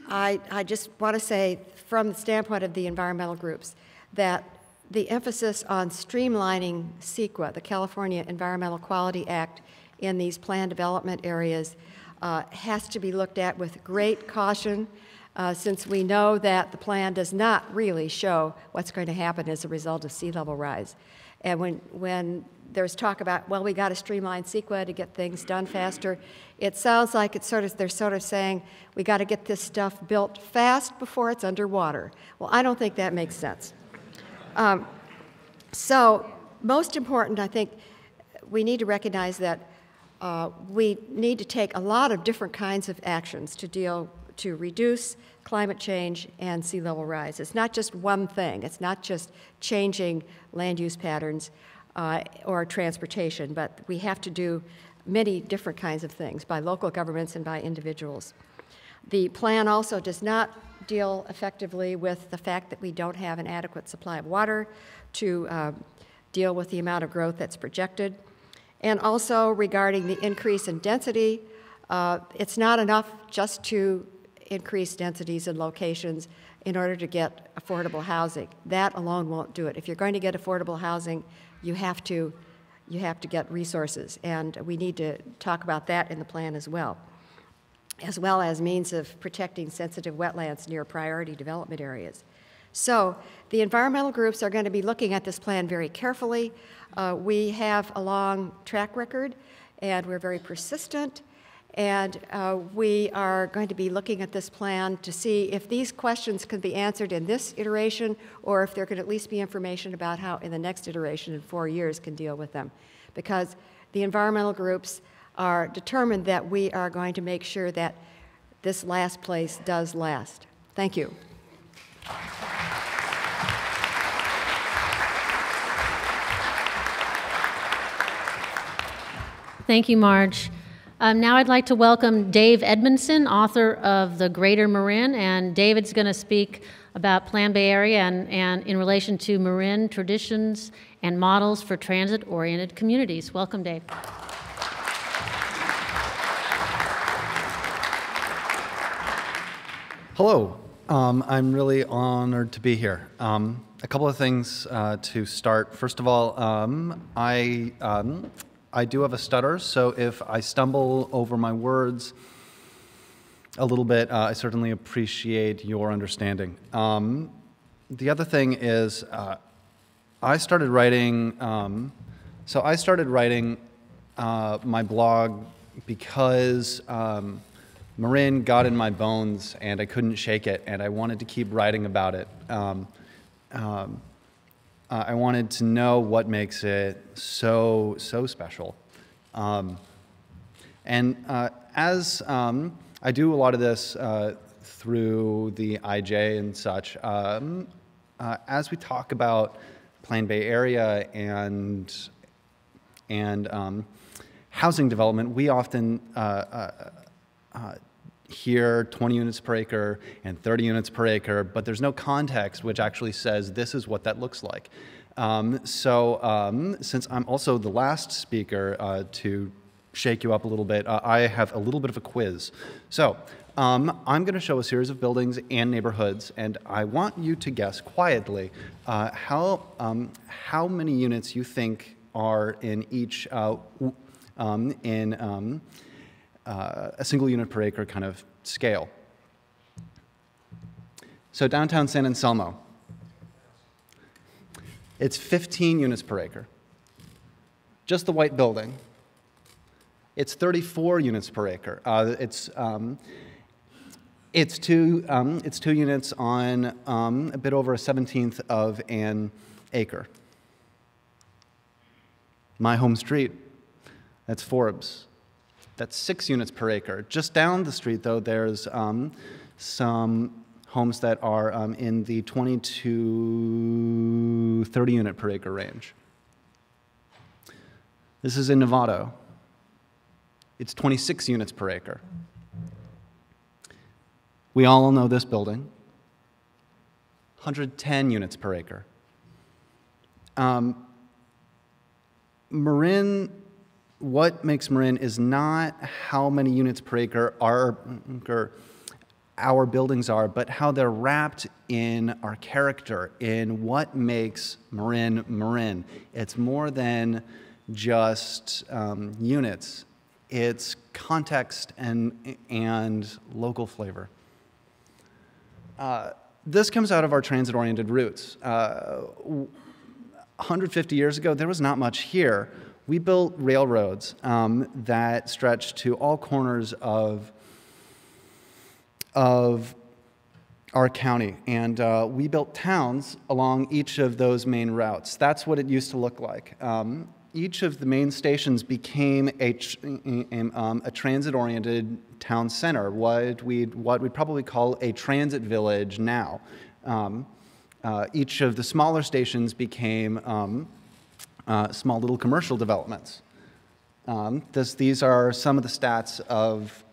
I just want to say, from the standpoint of the environmental groups, that the emphasis on streamlining CEQA, the California Environmental Quality Act, in these planned development areas has to be looked at with great caution, since we know that the plan does not really show what's going to happen as a result of sea level rise. And when there's talk about, well, we got to streamline CEQA to get things done faster, it sounds like they're sort of saying we got to get this stuff built fast before it's underwater. Well, I don't think that makes sense. So most important, I think, we need to recognize that we need to take a lot of different kinds of actions to reduce climate change and sea level rise. It's not just one thing. It's not just changing land use patterns or transportation, but we have to do many different kinds of things by local governments and by individuals. The plan also does not deal effectively with the fact that we don't have an adequate supply of water to deal with the amount of growth that's projected. And also regarding the increase in density, it's not enough just to increase densities in locations in order to get affordable housing. That alone won't do it. If you're going to get affordable housing, you have to get resources, and we need to talk about that in the plan as well as means of protecting sensitive wetlands near priority development areas. So the environmental groups are going to be looking at this plan very carefully. We have a long track record, and we're very persistent, and we are going to be looking at this plan to see if these questions can be answered in this iteration, or if there could at least be information about how in the next iteration in 4 years can deal with them. Because the environmental groups are determined that we are going to make sure that this last place does last. Thank you. Thank you, Marge. Now I'd like to welcome Dave Edmondson, author of The Greater Marin, and David's going to speak about Plan Bay Area and in relation to Marin traditions and models for transit-oriented communities. Welcome, Dave. Hello. I'm really honored to be here. A couple of things to start. First of all, I do have a stutter, so if I stumble over my words a little bit, I certainly appreciate your understanding. The other thing is, I started writing my blog because Marin got in my bones and I couldn't shake it, and I wanted to keep writing about it. I wanted to know what makes it so special. As I do a lot of this through the IJ and such, as we talk about Plan Bay Area and housing development, we often here 20 units per acre and 30 units per acre, but there's no context which actually says this is what that looks like. Since I'm also the last speaker to shake you up a little bit, I have a little bit of a quiz. So I'm going to show a series of buildings and neighborhoods, and I want you to guess quietly how many units you think are in each a single unit per acre kind of scale. So downtown San Anselmo, it's 15 units per acre. Just the white building, it's 34 units per acre. It's two units on a bit over a 17th of an acre. My home street, that's Forbes. That's 6 units per acre. Just down the street, though, there's some homes that are in the 20 to 30 unit per acre range. This is in Novato. It's 26 units per acre. We all know this building, 110 units per acre. Marin, what makes Marin is not how many units per acre our buildings are, but how they're wrapped in our character, in what makes Marin Marin. It's more than just units. It's context and local flavor. This comes out of our transit-oriented roots. 150 years ago, there was not much here. We built railroads that stretched to all corners of our county, and we built towns along each of those main routes. That's what it used to look like. Each of the main stations became a transit-oriented town center, what we'd probably call a transit village now. Each of the smaller stations became small little commercial developments. These are some of the stats of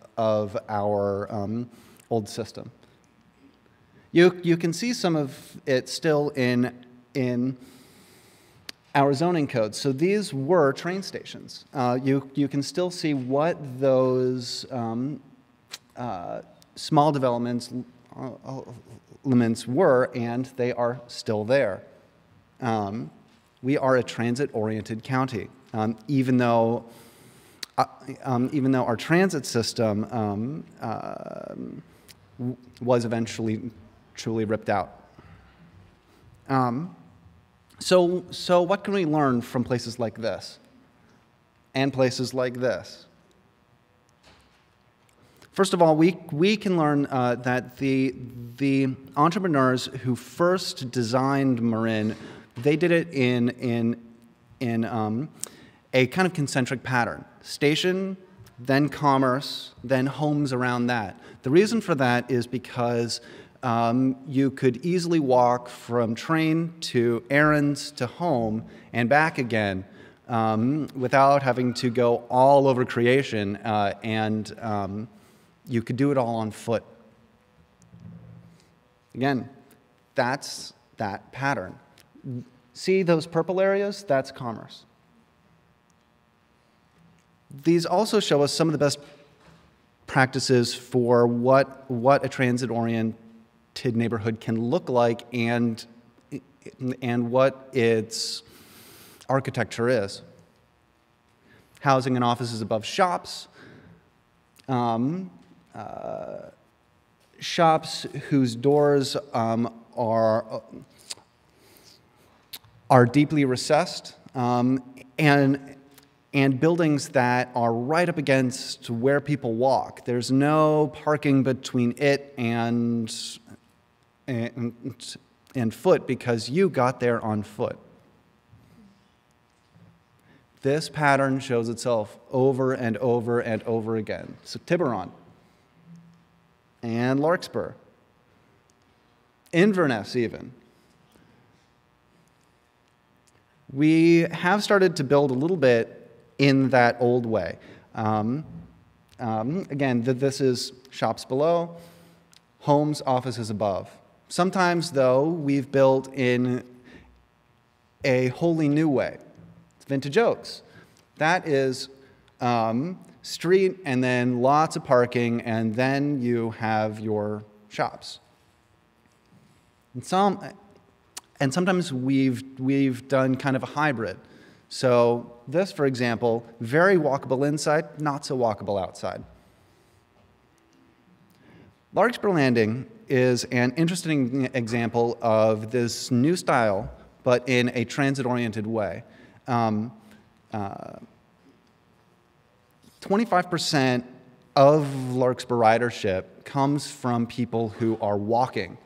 our old system. You can see some of it still in our zoning code. So these were train stations. You can still see what those small developments were, and they are still there. We are a transit-oriented county, even though our transit system was eventually truly ripped out. So what can we learn from places like this and places like this? First of all, we can learn that the entrepreneurs who first designed Marin, they did it in a kind of concentric pattern. Station, then commerce, then homes around that. The reason for that is because you could easily walk from train to errands to home and back again without having to go all over creation, and you could do it all on foot. Again, that's that pattern. See those purple areas? That's commerce. These also show us some of the best practices for what a transit-oriented neighborhood can look like and what its architecture is. Housing and offices above shops. Shops whose doors are deeply recessed, and buildings that are right up against where people walk. There's no parking between it and foot because you got there on foot. This pattern shows itself over and over and over again. So Tiburon and Larkspur, Inverness even. We have started to build a little bit in that old way. Again, this is shops below, homes, offices above. Sometimes, though, we've built in a wholly new way. It's vintage oaks. That is street and then lots of parking, and then you have your shops. And sometimes we've done kind of a hybrid. So this, for example, very walkable inside, not so walkable outside. Larkspur Landing is an interesting example of this new style, but in a transit-oriented way. 25% of Larkspur ridership comes from people who are walking.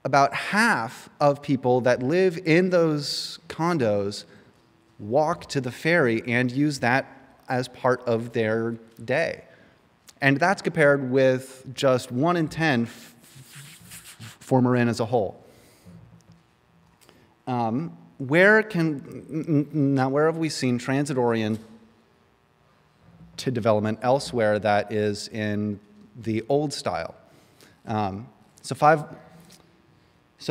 About half of people that live in those condos walk to the ferry and use that as part of their day. And that's compared with just 1 in 10 for Marin as a whole. Where have we seen transit-oriented development elsewhere that is in the old style? So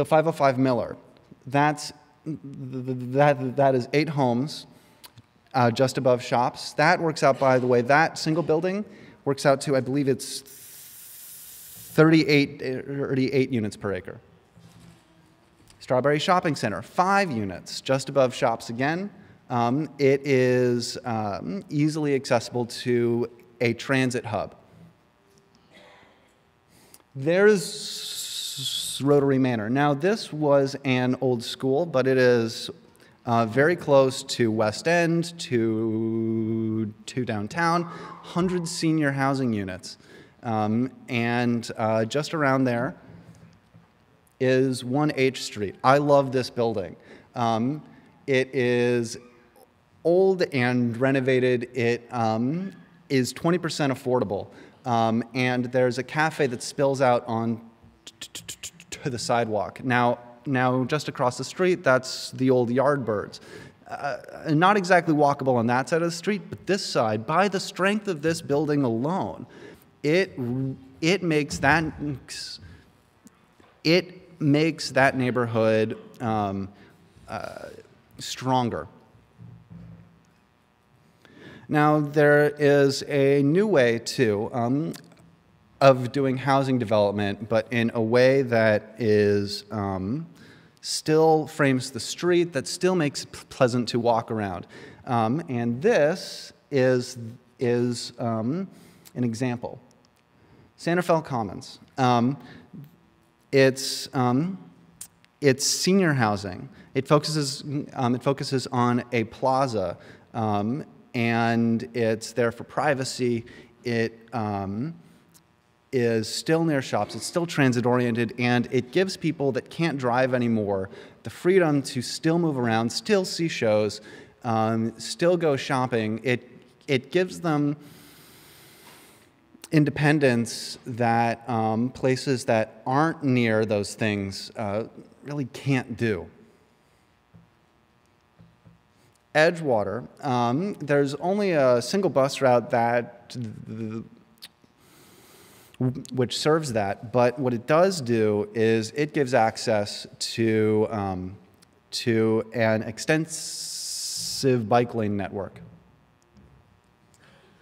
505 Miller, that is 8 homes just above shops. That works out, by the way, that single building works out to, I believe it's 38 units per acre. Strawberry Shopping Center, 5 units just above shops again. It is easily accessible to a transit hub. There's Rotary Manor. Now, this was an old school, but it is very close to West End, to downtown, 100 senior housing units. And just around there is 1H Street. I love this building. It is old and renovated. It is 20% affordable. And there's a cafe that spills out on to the sidewalk. Now, just across the street, that's the old Yardbirds. Not exactly walkable on that side of the street, but this side, by the strength of this building alone, it makes that neighborhood stronger. Now, there is a new way, too, of doing housing development, but in a way that is still frames the street, that still makes it pleasant to walk around. And this is an example. Rafael Commons. it's senior housing. It focuses on a plaza, and it's there for privacy. It is still near shops. It's still transit-oriented, and it gives people that can't drive anymore the freedom to still move around, still see shows, still go shopping. It gives them independence that places that aren't near those things really can't do. Edgewater, there's only a single bus route which serves that, but what it does do is it gives access to an extensive bike lane network.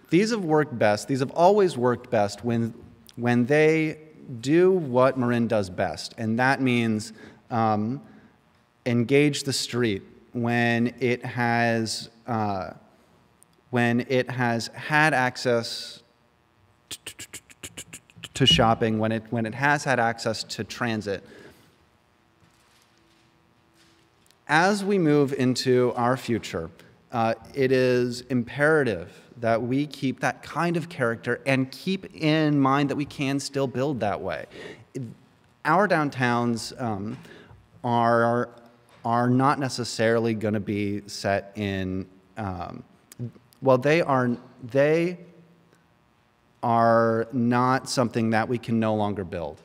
These have worked best. These have always worked best when they do what Marin does best, and that means engage the street when it has had access to shopping, when it has had access to transit. As we move into our future, it is imperative that we keep that kind of character and keep in mind that we can still build that way. Our downtowns are not necessarily going to be set in, well, they are not something that we can no longer build.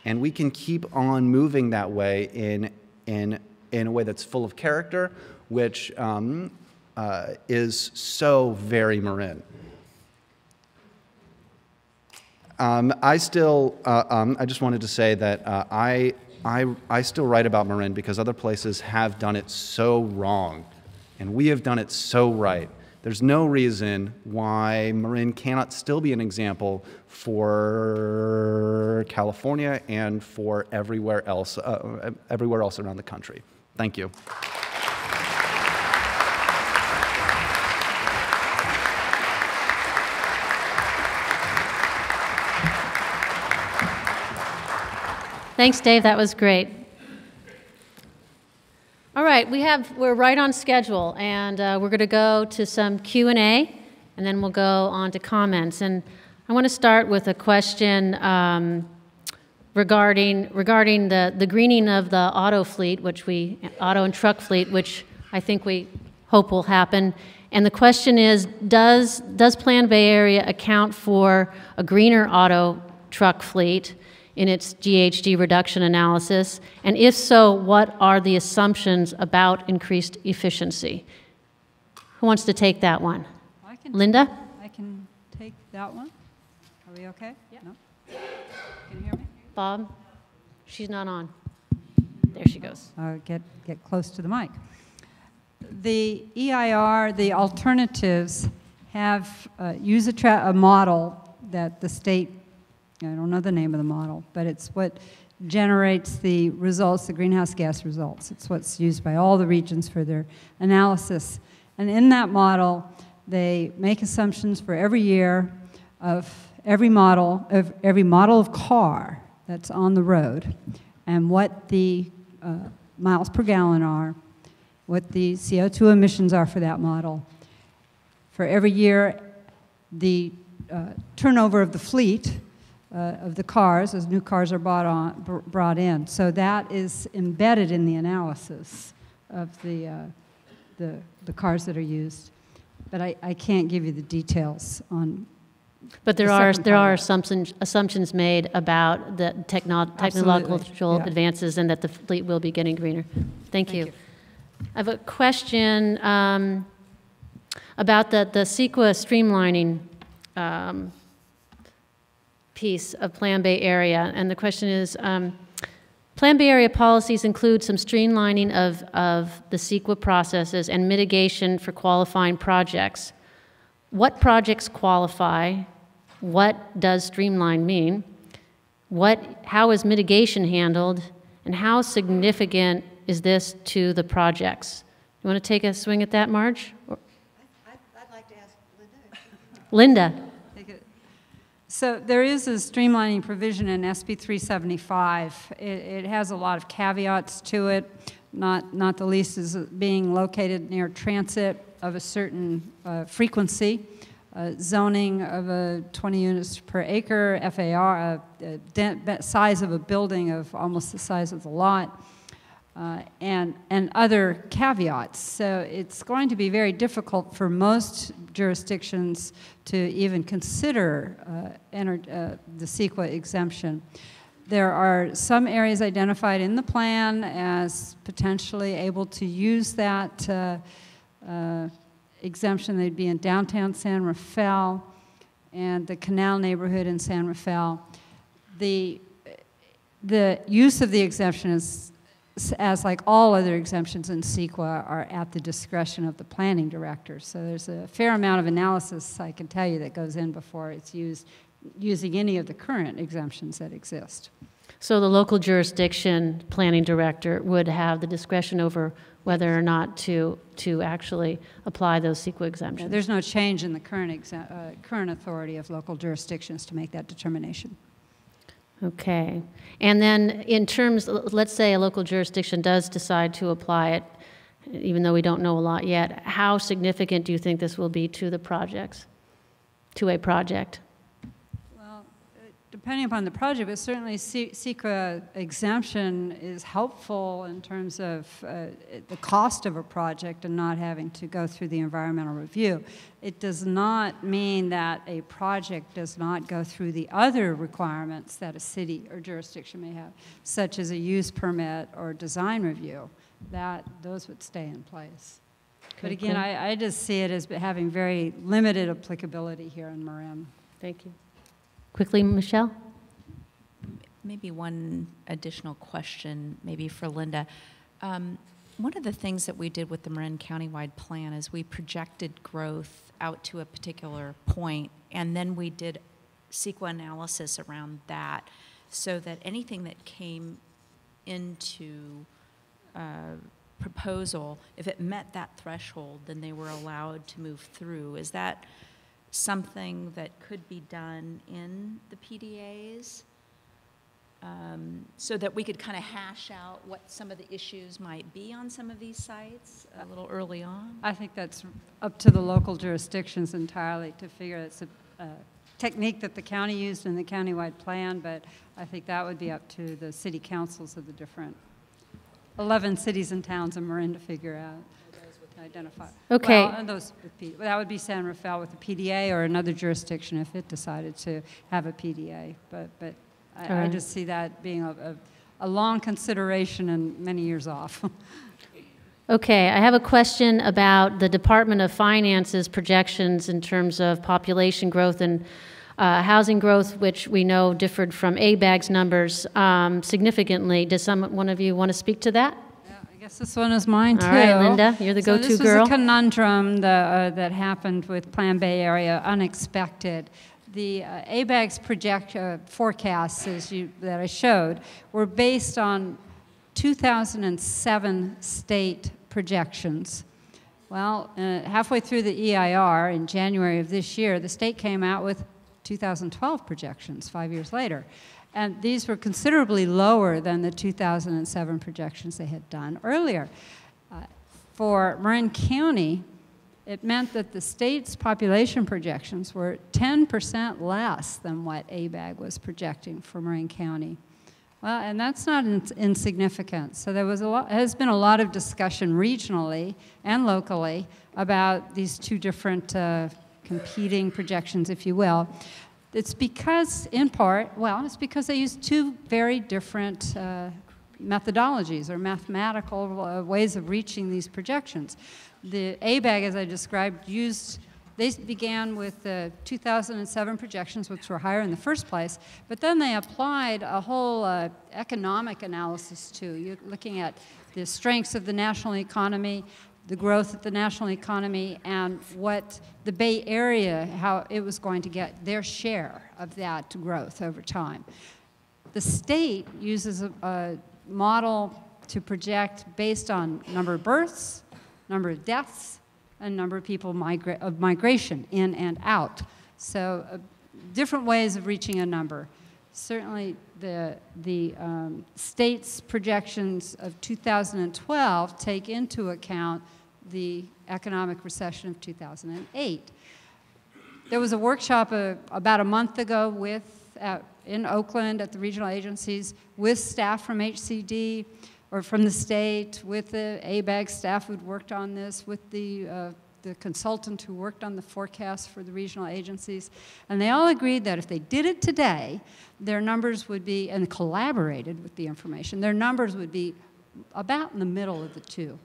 And we can keep on moving that way in a way that's full of character, which is so very Marin. I just wanted to say that I still write about Marin because other places have done it so wrong, and we have done it so right. There's no reason why Marin cannot still be an example for California and for everywhere else around the country. Thank you. Thanks, Dave. That was great. All right, we're right on schedule, and we're going to go to some Q&A, and then we'll go on to comments. And I want to start with a question regarding the greening of the auto fleet, auto and truck fleet, which I think we hope will happen. And the question is, does Plan Bay Area account for a greener auto truck fleet in its GHG reduction analysis? And if so, what are the assumptions about increased efficiency? Who wants to take that one? Linda? I can take that one. Are we okay? Yeah. No? Can you hear me? Bob? She's not on. There she goes. Get close to the mic. The EIR, the alternatives, have used a model that the state, I don't know the name of the model, but it's what generates the results, the greenhouse gas results. It's what's used by all the regions for their analysis. And in that model, they make assumptions for every year of every model of car that's on the road, and what the miles per gallon are, what the CO2 emissions are for that model. For every year, the turnover of the fleet of the cars as new cars are brought in. So that is embedded in the analysis of the cars that are used. But I can't give you the details on. But there are assumptions made about the technological advances and that the fleet will be getting greener. Thank you. I have a question about the CEQA streamlining piece of Plan Bay Area, and the question is, Plan Bay Area policies include some streamlining of the CEQA processes and mitigation for qualifying projects. What projects qualify? What does streamline mean? How is mitigation handled? And how significant is this to the projects? You want to take a swing at that, Marge? I'd like to ask Linda. Linda. So there is a streamlining provision in SB 375. It has a lot of caveats to it, not the least is being located near transit of a certain frequency, zoning of 20 units per acre, FAR, size of a building of almost the size of the lot, and other caveats. So it's going to be very difficult for most jurisdictions to even consider the CEQA exemption. There are some areas identified in the plan as potentially able to use that exemption. They'd be in downtown San Rafael and the Canal neighborhood in San Rafael. The use of the exemption is, as like all other exemptions in CEQA, are at the discretion of the planning director. So there's a fair amount of analysis, I can tell you, that goes in before it's using any of the current exemptions that exist. So the local jurisdiction planning director would have the discretion over whether or not to actually apply those CEQA exemptions. Yeah, there's no change in the current authority of local jurisdictions to make that determination. Okay. And then in terms, let's say a local jurisdiction does decide to apply it, even though we don't know a lot yet, how significant do you think this will be to the projects, to a project? Well, depending upon the project, but certainly CEQA exemption is helpful in terms of the cost of a project and not having to go through the environmental review. It does not mean that a project does not go through the other requirements that a city or jurisdiction may have, such as a use permit or design review, that those would stay in place. Okay, but again, I just see it as having very limited applicability here in Marin. Thank you. Quickly, Michelle? Maybe one additional question, maybe for Linda. One of the things that we did with the Marin Countywide Plan is we projected growth out to a particular point, and then we did CEQA analysis around that, so that anything that came into proposal, if it met that threshold, then they were allowed to move through. Is that something that could be done in the PDAs? So that we could kind of hash out what some of the issues might be on some of these sites a little early on? I think that's up to the local jurisdictions entirely to figure. It's a technique that the county used in the countywide plan, but I think that would be up to the city councils of the different 11 cities and towns in Marin to figure out. Identify. Okay. Well, and those with that would be San Rafael with a PDA, or another jurisdiction if it decided to have a PDA. But I just see that being a long consideration and many years off. Okay, I have a question about the Department of Finance's projections in terms of population growth and housing growth, which we know differed from ABAG's numbers significantly. Does one of you want to speak to that? I guess this one is mine too. All right, Linda, you're the go-to girl. This was a conundrum that happened with Plan Bay Area, unexpected. The ABAG's forecasts that I showed were based on 2007 state projections. Well, halfway through the EIR in January of this year, the state came out with 2012 projections 5 years later. And these were considerably lower than the 2007 projections they had done earlier. For Marin County, it meant that the state's population projections were 10% less than what ABAG was projecting for Marin County. Well, and that's not insignificant. So there has been a lot of discussion regionally and locally about these two different competing projections, if you will. It's because, in part, it's because they use two very different methodologies or mathematical ways of reaching these projections. The ABAG, as I described, they began with the 2007 projections, which were higher in the first place, but then they applied a whole economic analysis too. You're looking at the strengths of the national economy, the growth of the national economy, and what the Bay Area, how it was going to get their share of that growth over time. The state uses a model to project based on number of births, number of deaths, and number of people of migration in and out. So different ways of reaching a number. Certainly, the state's projections of 2012 take into account the economic recession of 2008. There was a workshop about a month ago in Oakland at the regional agencies with staff from HCD or from the state, with the ABAG staff who'd worked on this, with the consultant who worked on the forecast for the regional agencies. And they all agreed that if they did it today, their numbers would be, and collaborated with the information, their numbers would be about in the middle of the two.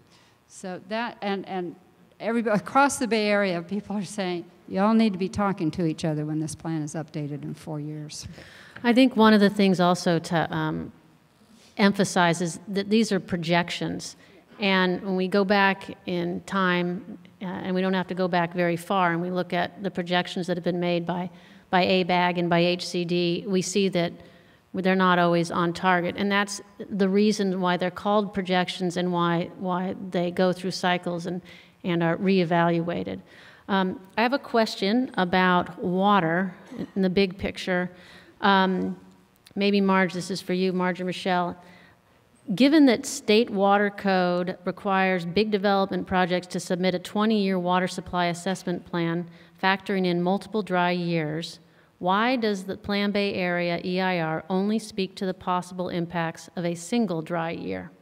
So that, and everybody across the Bay Area, people are saying, you all need to be talking to each other when this plan is updated in 4 years. I think one of the things also to emphasize is that these are projections. And when we go back in time, and we don't have to go back very far, and we look at the projections that have been made by ABAG and by HCD, we see that they're not always on target. And that's the reason why they're called projections and why they go through cycles and are reevaluated. I have a question about water in the big picture. Maybe Marge, this is for you, Marge and Michelle. Given that state water code requires big development projects to submit a 20-year water supply assessment plan factoring in multiple dry years, why does the Plan Bay Area EIR only speak to the possible impacts of a single dry year?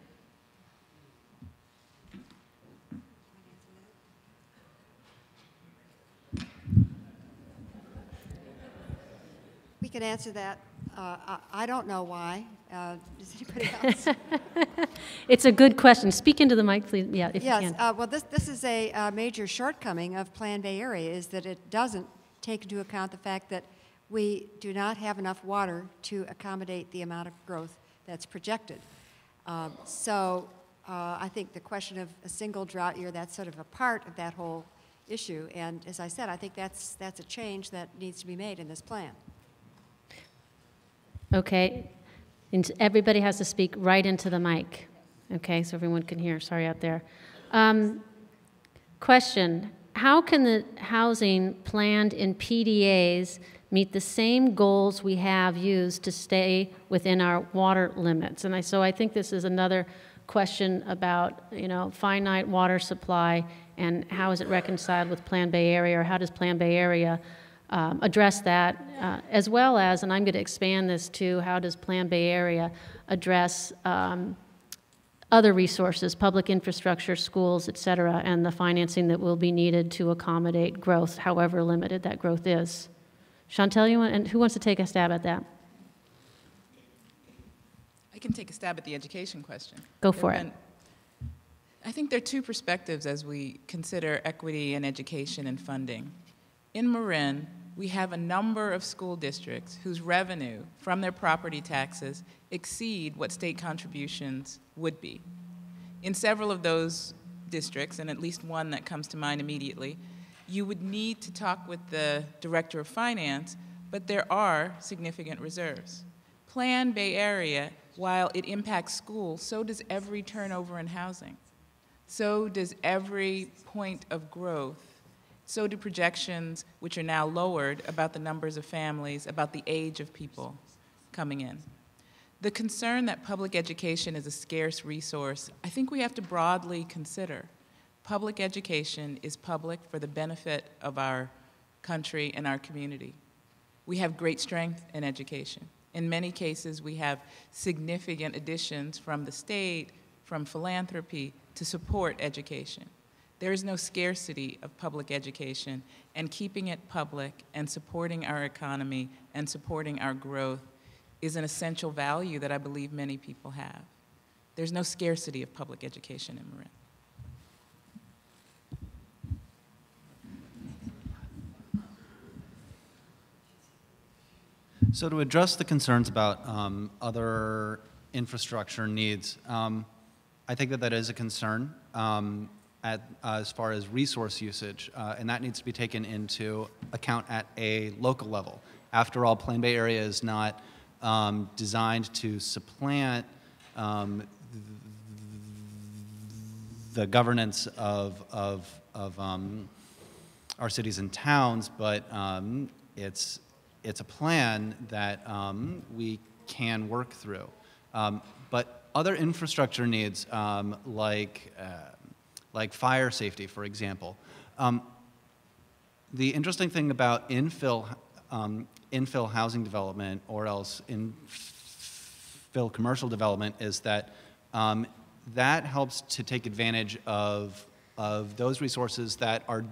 We can answer that. I don't know why. Does anybody else? It's a good question. Speak into the mic, please. Yeah, if yes, you can. well, this is a major shortcoming of Plan Bay Area, is that it doesn't take into account the fact that we do not have enough water to accommodate the amount of growth that's projected. So I think the question of a single drought year, that's sort of a part of that whole issue. And as I said, I think that's a change that needs to be made in this plan. Okay. And everybody has to speak right into the mic. Okay, so everyone can hear. Sorry out there. Question. How can the housing planned in PDAs meet the same goals we have used to stay within our water limits? And so I think this is another question about, finite water supply and how is it reconciled with Plan Bay Area, or how does Plan Bay Area address that, as well as, and I'm going to expand this to, how does Plan Bay Area address other resources, public infrastructure, schools, et cetera, and the financing that will be needed to accommodate growth, however limited that growth is. Chantel, and who wants to take a stab at that? I can take a stab at the education question. Go for it. I think there are two perspectives as we consider equity in education and funding. In Marin, we have a number of school districts whose revenue from their property taxes exceed what state contributions would be. In several of those districts, and at least one that comes to mind immediately, you would need to talk with the director of finance, but there are significant reserves. Plan Bay Area, while it impacts schools, so does every turnover in housing. So does every point of growth. So do projections, which are now lowered, about the numbers of families, about the age of people coming in. The concern that public education is a scarce resource, I think we have to broadly consider. Public education is public for the benefit of our country and our community. We have great strength in education. In many cases, we have significant additions from the state, from philanthropy, to support education. There is no scarcity of public education, and keeping it public and supporting our economy and supporting our growth is an essential value that I believe many people have. There's no scarcity of public education in Marin. So to address the concerns about other infrastructure needs, I think that is a concern as far as resource usage, and that needs to be taken into account at a local level. After all, Plan Bay Area is not designed to supplant the governance of our cities and towns, but it's it's a plan that we can work through. But other infrastructure needs, like fire safety, for example. The interesting thing about infill housing development, or else infill commercial development, is that that helps to take advantage of those resources that are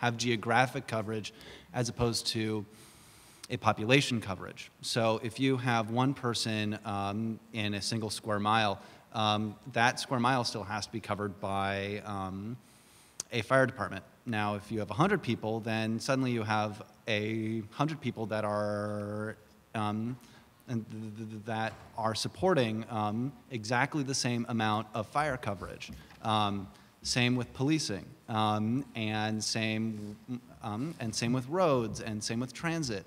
have geographic coverage as opposed to a population coverage. So if you have one person in a single square mile, that square mile still has to be covered by a fire department. Now, if you have 100 people, then suddenly you have 100 people that are that are supporting exactly the same amount of fire coverage. Same with policing, and same with roads, and same with transit.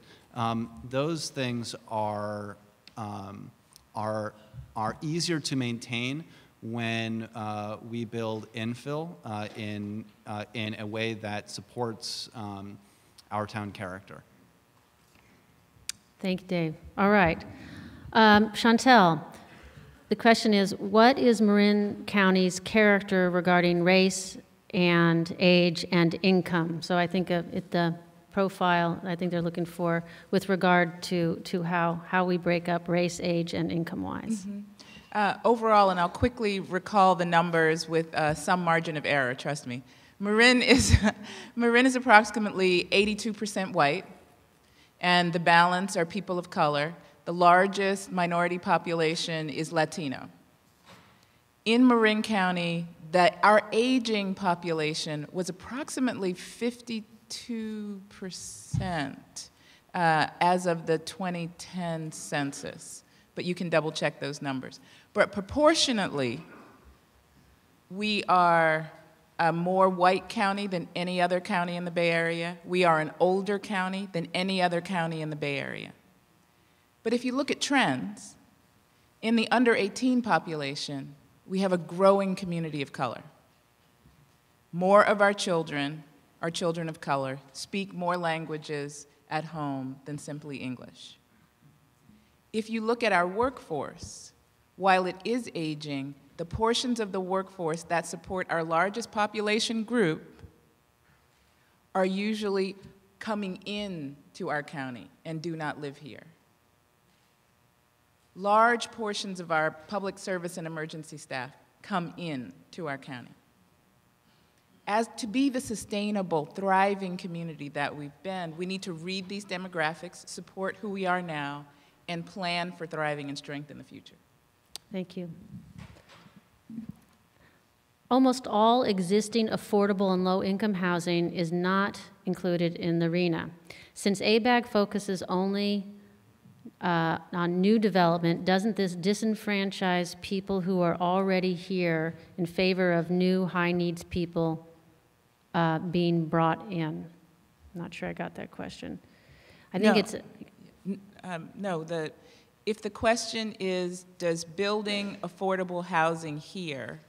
Those things are easier to maintain when we build infill in a way that supports our town character. Thank you, Dave. All right. Chantel, the question is, what is Marin County's character regarding race and age and income? So I think the profile, I think they're looking for with regard to how we break up race, age, and income-wise. Mm-hmm. Overall, and I'll quickly recall the numbers with some margin of error, trust me. Marin is approximately 82% white, and the balance are people of color. The largest minority population is Latino. In Marin County, our aging population was approximately 52% as of the 2010 census, but you can double check those numbers. But proportionately, we are a more white county than any other county in the Bay Area. We are an older county than any other county in the Bay Area. But if you look at trends, in the under 18 population, we have a growing community of color. More of our children are children of color, speak more languages at home than simply English. If you look at our workforce, while it is aging, the portions of the workforce that support our largest population group are usually coming in to our county and do not live here. Large portions of our public service and emergency staff come in to our county. As to be the sustainable, thriving community that we've been, we need to read these demographics, support who we are now, and plan for thriving and strength in the future. Thank you. Almost all existing affordable and low-income housing is not included in the RHNA. Since ABAG focuses only on new development, doesn't this disenfranchise people who are already here in favor of new high-needs people being brought in? I'm not sure I got that question. I think it's... No, if the question is, does building affordable housing here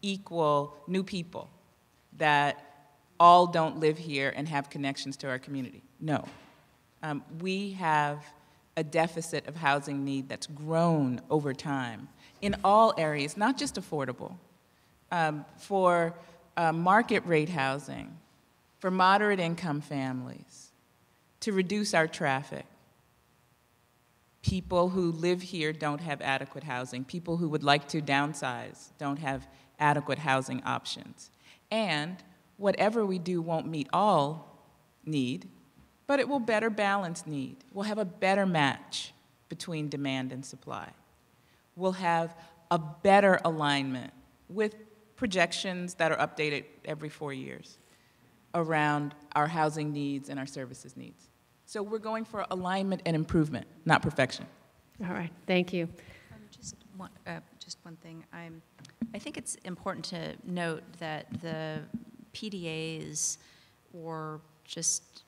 equal new people that all don't live here and have connections to our community? No. We have a deficit of housing need that's grown over time in all areas, not just affordable. For market rate housing, for moderate income families, to reduce our traffic. People who live here don't have adequate housing. People who would like to downsize don't have adequate housing options. And whatever we do won't meet all need, but it will better balance need. We'll have a better match between demand and supply. We'll have a better alignment with projections that are updated every 4 years around our housing needs and our services needs. So we're going for alignment and improvement, not perfection. All right, thank you. Just one thing. I think it's important to note that the PDAs or just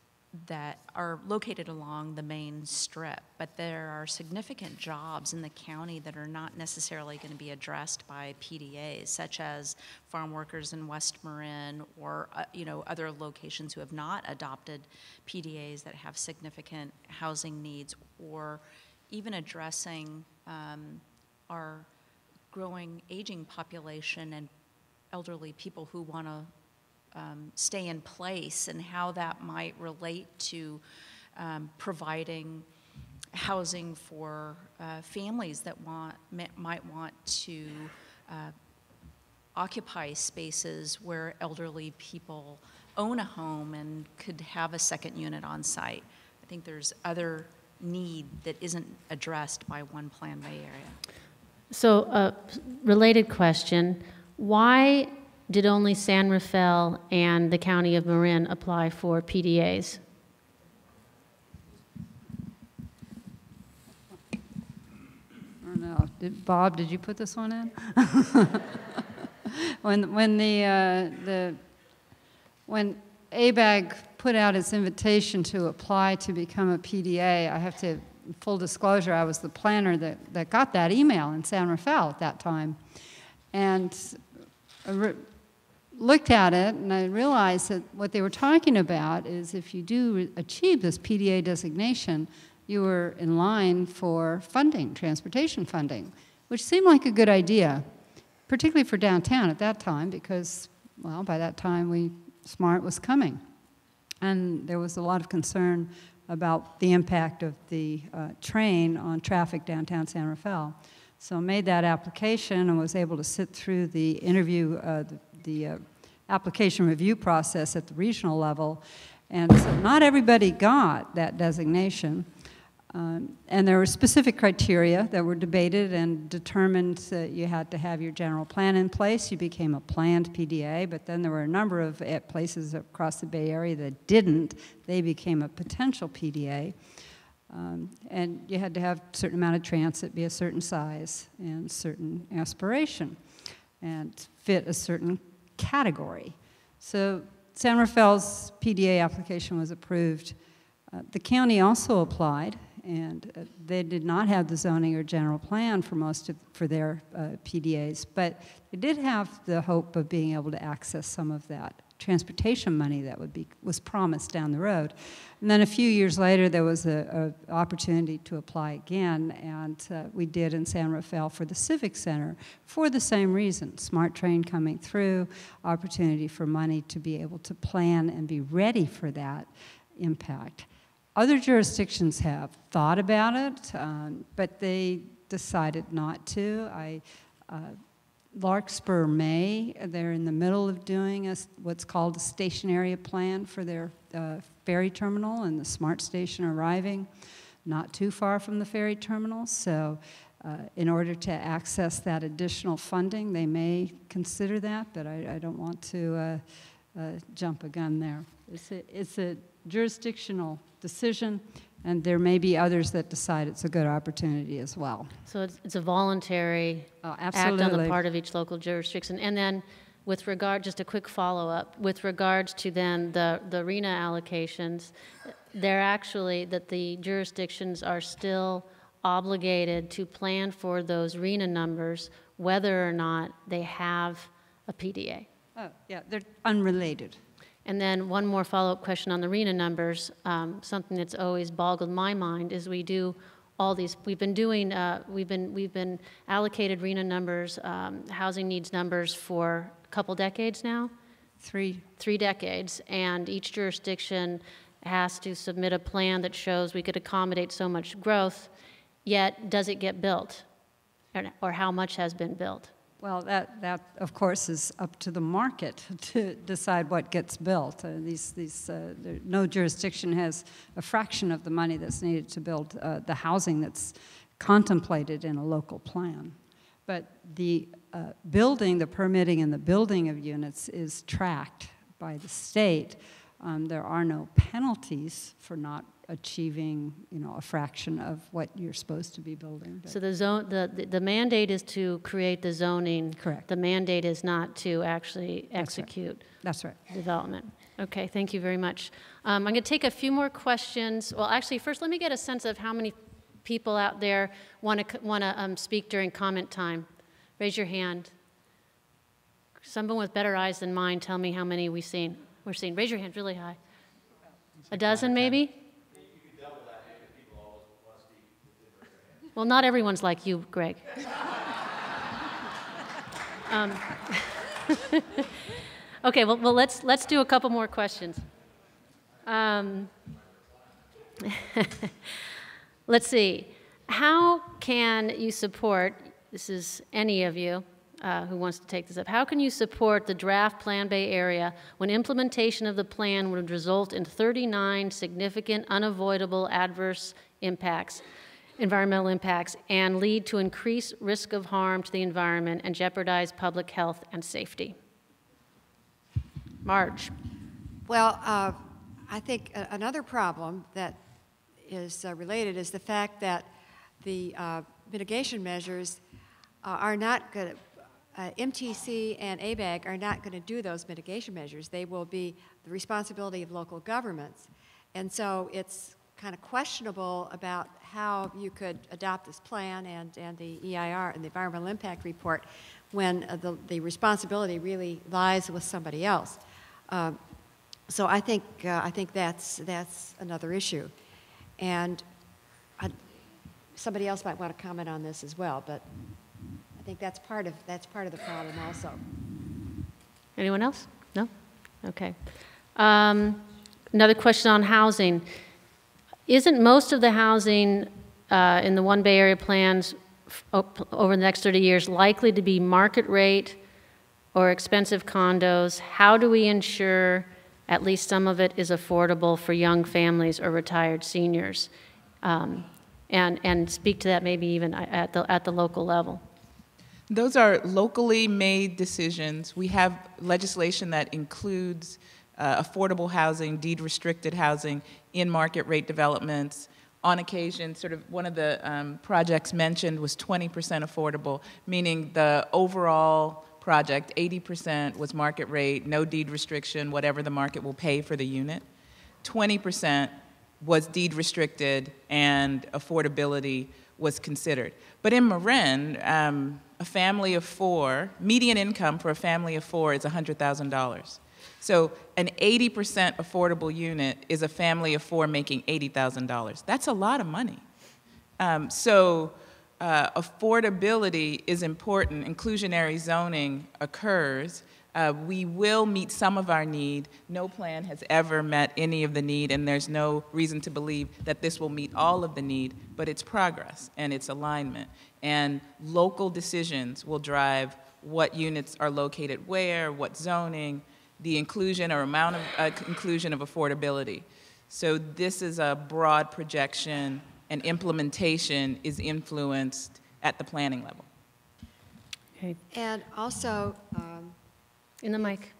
that are located along the main strip, but there are significant jobs in the county that are not necessarily going to be addressed by PDAs, such as farm workers in West Marin or other locations who have not adopted PDAs that have significant housing needs, or even addressing our growing aging population and elderly people who want to stay in place, and how that might relate to providing housing for families that might want to occupy spaces where elderly people own a home and could have a second unit on site. I think there's other need that isn't addressed by one Plan Bay area. So a related question, why did only San Rafael and the County of Marin apply for PDAs? I don't know. Bob, did you put this one in? When ABAG put out its invitation to apply to become a PDA, I have to, full disclosure, I was the planner that got that email in San Rafael at that time. And I looked at it and I realized that what they were talking about is if you do achieve this PDA designation, you were in line for funding, transportation funding, which seemed like a good idea, particularly for downtown at that time because, well, by that time SMART was coming. And there was a lot of concern about the impact of the train on traffic downtown San Rafael. So I made that application and was able to sit through the interview, the application review process at the regional level. And so not everybody got that designation. And there were specific criteria that were debated and determined that you had to have your general plan in place. You became a planned PDA, but then there were a number of places across the Bay Area that didn't. They became a potential PDA. And you had to have a certain amount of transit, be a certain size, and certain aspiration, and fit a certain category. So San Rafael's PDA application was approved. The county also applied, and they did not have the zoning or general plan for their PDAs, but they did have the hope of being able to access some of that transportation money that was promised down the road. And then a few years later, there was an opportunity to apply again, and we did in San Rafael for the Civic Center for the same reason. SMART train coming through, opportunity for money to be able to plan and be ready for that impact. Other jurisdictions have thought about it, but they decided not to. Larkspur may, they're in the middle of doing what's called a station area plan for their ferry terminal and the SMART station arriving not too far from the ferry terminal. So in order to access that additional funding, they may consider that, but I don't want to jump a gun there. It's a jurisdictional decision, and there may be others that decide it's a good opportunity as well. So it's a voluntary act on the part of each local jurisdiction. And then with regard, just a quick follow-up, with regards to then the RHNA allocations, they're actually, that the jurisdictions are still obligated to plan for those RHNA numbers whether or not they have a PDA. Oh, yeah, they're unrelated. And then one more follow-up question on the RHNA numbers. Something that's always boggled my mind is we do all these. We've been allocated RHNA numbers, housing needs numbers for a couple decades now. Three decades, and each jurisdiction has to submit a plan that shows we could accommodate so much growth. Yet, does it get built, or how much has been built? Well, that of course is up to the market to decide what gets built. No jurisdiction has a fraction of the money that's needed to build the housing that's contemplated in a local plan. But the building, the permitting and the building of units is tracked by the state. There are no penalties for not achieving, a fraction of what you're supposed to be building. So the mandate is to create the zoning. Correct. The mandate is not to actually execute. That's right. Development. Okay, thank you very much. I'm going to take a few more questions. Well, actually, first let me get a sense of how many people out there want to speak during comment time. Raise your hand. Someone with better eyes than mine, tell me how many we're seeing. Raise your hand really high. A dozen, maybe? You could double that if people always want to speak. Well, not everyone's like you, Greg. Okay, well, let's do a couple more questions. Let's see. How can you support, this is any of you who wants to take this up, how can you support the draft Plan Bay Area when implementation of the plan would result in 39 significant unavoidable adverse impacts, environmental impacts, and lead to increased risk of harm to the environment and jeopardize public health and safety? Marge. Well, I think another problem that is related is the fact that the mitigation measures are not going to, MTC and ABAG are not going to do those mitigation measures. They will be the responsibility of local governments. And so it's kind of questionable about how you could adopt this plan and the EIR and the Environmental Impact Report when the responsibility really lies with somebody else. So I think that's another issue, and somebody else might want to comment on this as well. But I think that's part of the problem also. Anyone else? No? Okay. Another question on housing. Isn't most of the housing in the One Bay Area plans over the next 30 years likely to be market rate or expensive condos? How do we ensure at least some of it is affordable for young families or retired seniors? And speak to that maybe even at the local level. Those are locally made decisions. We have legislation that includes affordable housing, deed-restricted housing in market rate developments. On occasion, sort of one of the projects mentioned was 20% affordable, meaning the overall project, 80% was market rate, no deed restriction, whatever the market will pay for the unit. 20% was deed restricted and affordability was considered. But in Marin, a family of four, median income for a family of four is $100,000. So an 80% affordable unit is a family of four making $80,000. That's a lot of money. Affordability is important. Inclusionary zoning occurs. We will meet some of our need. No plan has ever met any of the need, and there's no reason to believe that this will meet all of the need, but it's progress and it's alignment. And local decisions will drive what units are located where, what zoning, the inclusion or amount of inclusion of affordability. So this is a broad projection, and implementation is influenced at the planning level. Okay. And also, in the mic.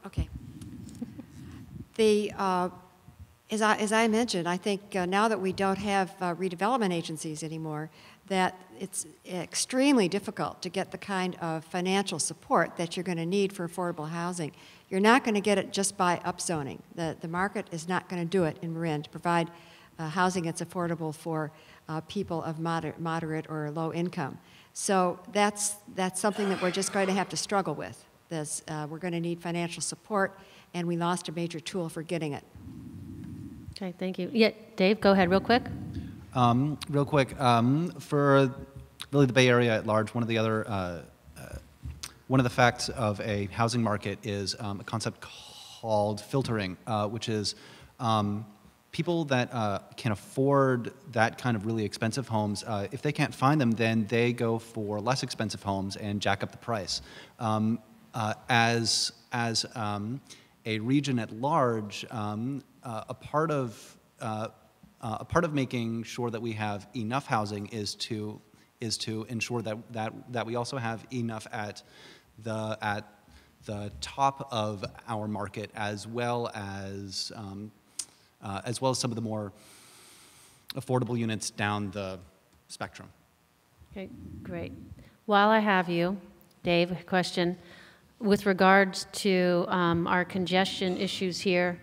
Okay. As I mentioned, I think now that we don't have redevelopment agencies anymore, that it's extremely difficult to get the kind of financial support that you're going to need for affordable housing. You're not going to get it just by upzoning. The market is not going to do it in Marin to provide housing that's affordable for people of moderate or low income. So that's something that we're just going to have to struggle with. We're going to need financial support, and we lost a major tool for getting it. Okay, thank you. Yeah, Dave, go ahead real quick. For really the Bay Area at large, one of the facts of a housing market is a concept called filtering, which is people that can afford that kind of really expensive homes, if they can't find them, then they go for less expensive homes and jack up the price. As a region at large, a part of making sure that we have enough housing is to ensure that we also have enough at the top of our market, as well as some of the more affordable units down the spectrum. Okay, great. While I have you, Dave, a question. with regards to our congestion issues here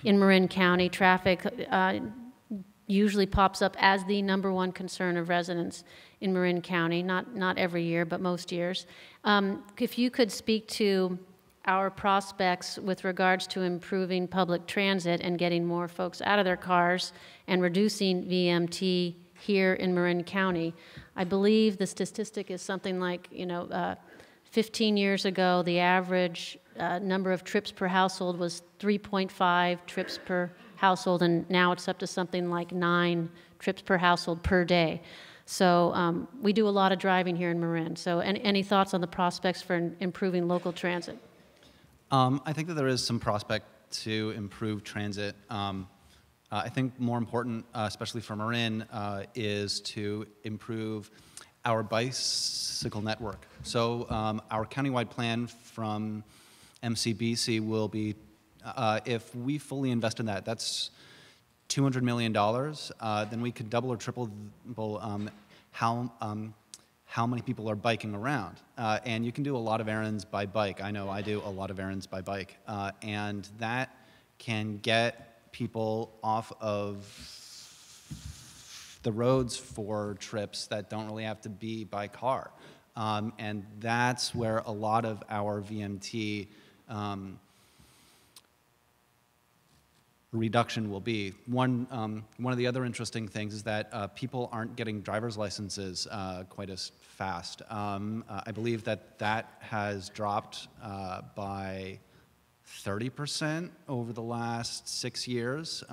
in Marin County. Traffic usually pops up as the #1 concern of residents in Marin County, not every year, but most years. If you could speak to our prospects with regards to improving public transit and getting more folks out of their cars and reducing VMT here in Marin County. I believe the statistic is something like, 15 years ago, the average number of trips per household was 3.5 trips per household, and now it's up to something like 9 trips per household per day. So we do a lot of driving here in Marin. So any thoughts on the prospects for improving local transit? I think that there is some prospect to improve transit. I think more important, especially for Marin, is to improve our bicycle network. So our countywide plan from MCBC will be, if we fully invest in that, that's $200 million. Then we could double or triple how many people are biking around. And you can do a lot of errands by bike. I know I do a lot of errands by bike. And that can get people off of the roads for trips that don't really have to be by car. And that's where a lot of our VMT reduction will be. One of the other interesting things is that people aren't getting driver's licenses quite as fast. I believe that has dropped by 30% over the last 6 years.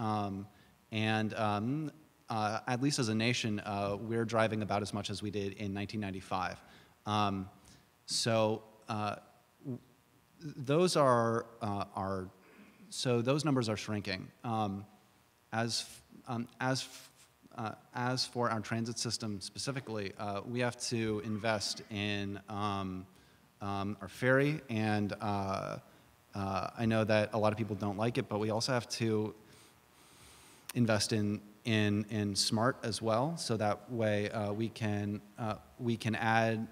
At least as a nation, we're driving about as much as we did in 1995. Those those numbers are shrinking. As for our transit system specifically, we have to invest in our ferry, and I know that a lot of people don't like it, but we also have to invest in SMART as well, so that way we can add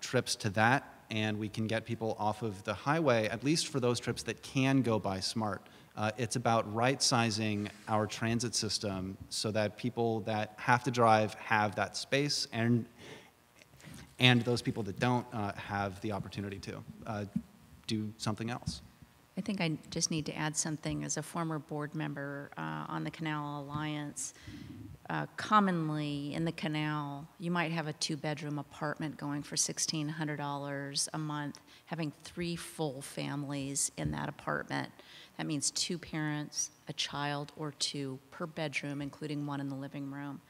trips to that, and we can get people off of the highway, at least for those trips that can go by SMART. It's about right-sizing our transit system so that people that have to drive have that space, and those people that don't have the opportunity to do something else. I think I just need to add something as a former board member on the Canal Alliance. Commonly in the canal, you might have a 2-bedroom apartment going for $1,600 a month, having 3 full families in that apartment. That means 2 parents, a child or 2 per bedroom, including 1 in the living room.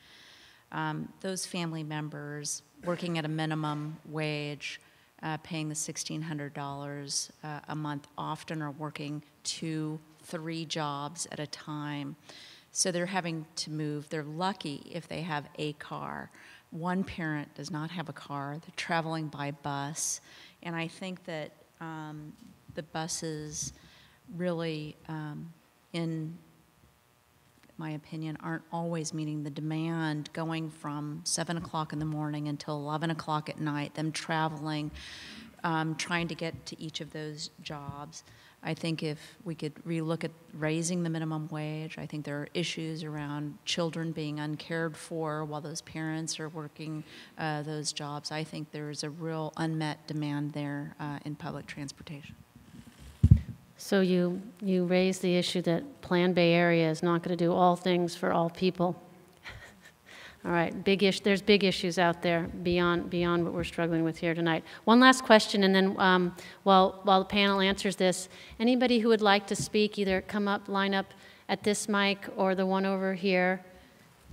Those family members working at a minimum wage, paying the $1,600 a month, often are working 2, 3 jobs at a time. So they're having to move. They're lucky if they have a car. One parent does not have a car. They're traveling by bus. And I think that the buses really, in my opinion, aren't always meeting the demand, going from 7 o'clock in the morning until 11 o'clock at night, them traveling, trying to get to each of those jobs. I think if we could relook at raising the minimum wage, I think there are issues around children being uncared for while those parents are working those jobs. I think there's a real unmet demand there in public transportation. So you raised the issue that Plan Bay Area is not going to do all things for all people. All right, there's big issues out there beyond what we're struggling with here tonight. One last question, and then while the panel answers this, anybody who would like to speak, either come up, line up at this mic or the one over here,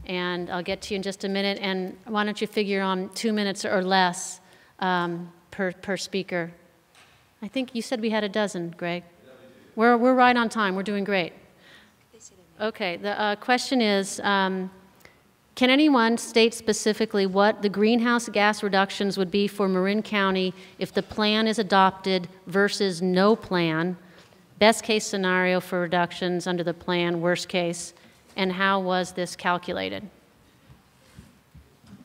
and I'll get to you in just a minute. And why don't you figure on 2 minutes or less per speaker? I think you said we had a dozen, Greg. We're right on time. We're doing great. Okay, the question is, can anyone state specifically what the greenhouse gas reductions would be for Marin County if the plan is adopted versus no plan? Best case scenario for reductions under the plan, worst case, and how was this calculated?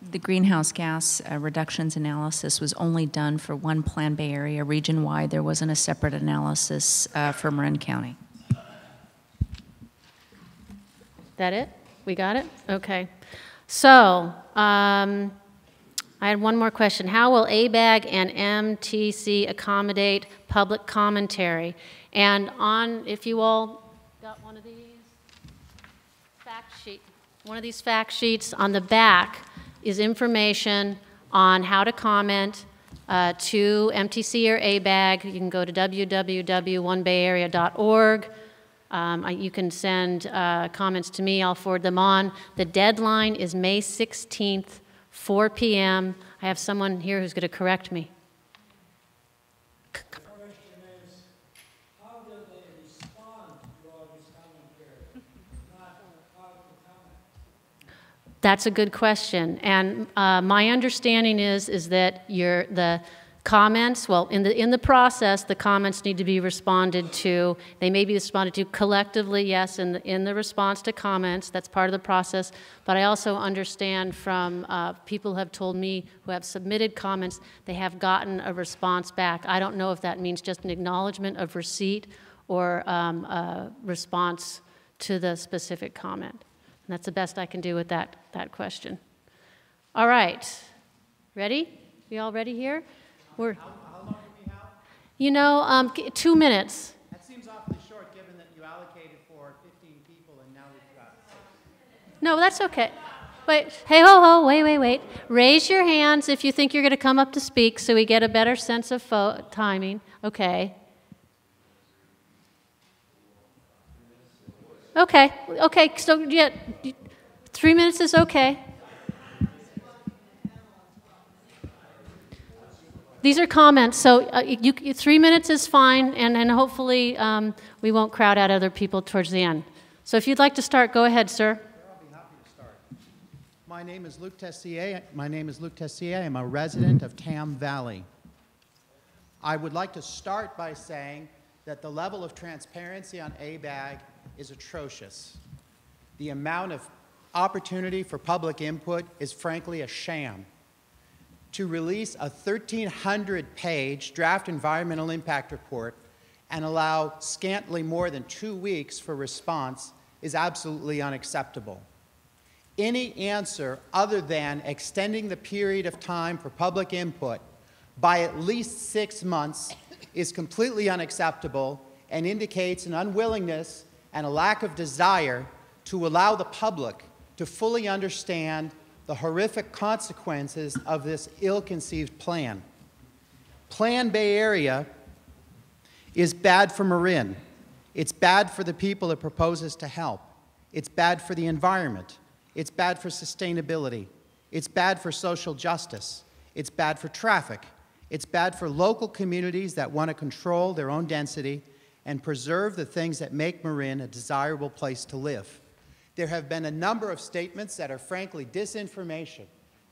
The greenhouse gas reductions analysis was only done for one Plan Bay Area region-wide. There wasn't a separate analysis for Marin County. That it? We got it? Okay. So, I had one more question. How will ABAG and MTC accommodate public commentary? And if you all got one of these fact sheets, on the back is information on how to comment to MTC or ABAG. You can go to www.onebayarea.org. You can send comments to me. I'll forward them on. The deadline is May 16th, 4 p.m. I have someone here who's going to correct me. The question is, how do they respond to all this commentary? Not how to comment. That's a good question. And my understanding is that the comments, well, in the process, the comments need to be responded to. They may be responded to collectively, yes, in the response to comments. That's part of the process. But I also understand from people who have told me who have submitted comments, they have gotten a response back. I don't know if that means just an acknowledgement of receipt or a response to the specific comment. And that's the best I can do with that question. All right. Ready? We all ready here? How long do we have? You know, 2 minutes. That seems awfully short, given that you allocated for 15 people and now we've got 6. No, that's okay. Wait, hey, ho, wait. Raise your hands if you think you're going to come up to speak so we get a better sense of timing. Okay. Okay, so yeah, 3 minutes is okay. These are comments, so 3 minutes is fine, and hopefully we won't crowd out other people towards the end. So if you'd like to start, go ahead, sir. I'll be happy to start. My name is Luc Tessier. I'm a resident of Tam Valley. I would like to start by saying that the level of transparency on ABAG is atrocious. The amount of opportunity for public input is frankly a sham. To release a 1,300-page draft environmental impact report and allow scantily more than 2 weeks for response is absolutely unacceptable. Any answer other than extending the period of time for public input by at least 6 months is completely unacceptable and indicates an unwillingness and a lack of desire to allow the public to fully understand the horrific consequences of this ill-conceived plan. Plan Bay Area is bad for Marin. It's bad for the people it proposes to help. It's bad for the environment. It's bad for sustainability. It's bad for social justice. It's bad for traffic. It's bad for local communities that want to control their own density and preserve the things that make Marin a desirable place to live. There have been a number of statements that are frankly disinformation,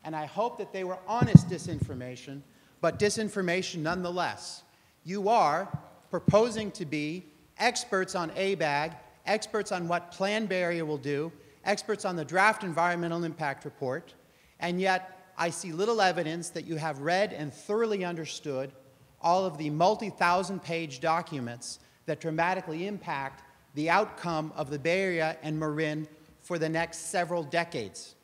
and I hope that they were honest disinformation, but disinformation nonetheless. You are proposing to be experts on ABAG, experts on what Plan Bay Area will do, experts on the draft environmental impact report, and yet I see little evidence that you have read and thoroughly understood all of the multi-thousand-page documents that dramatically impact the outcome of the Bay Area and Marin for the next several decades.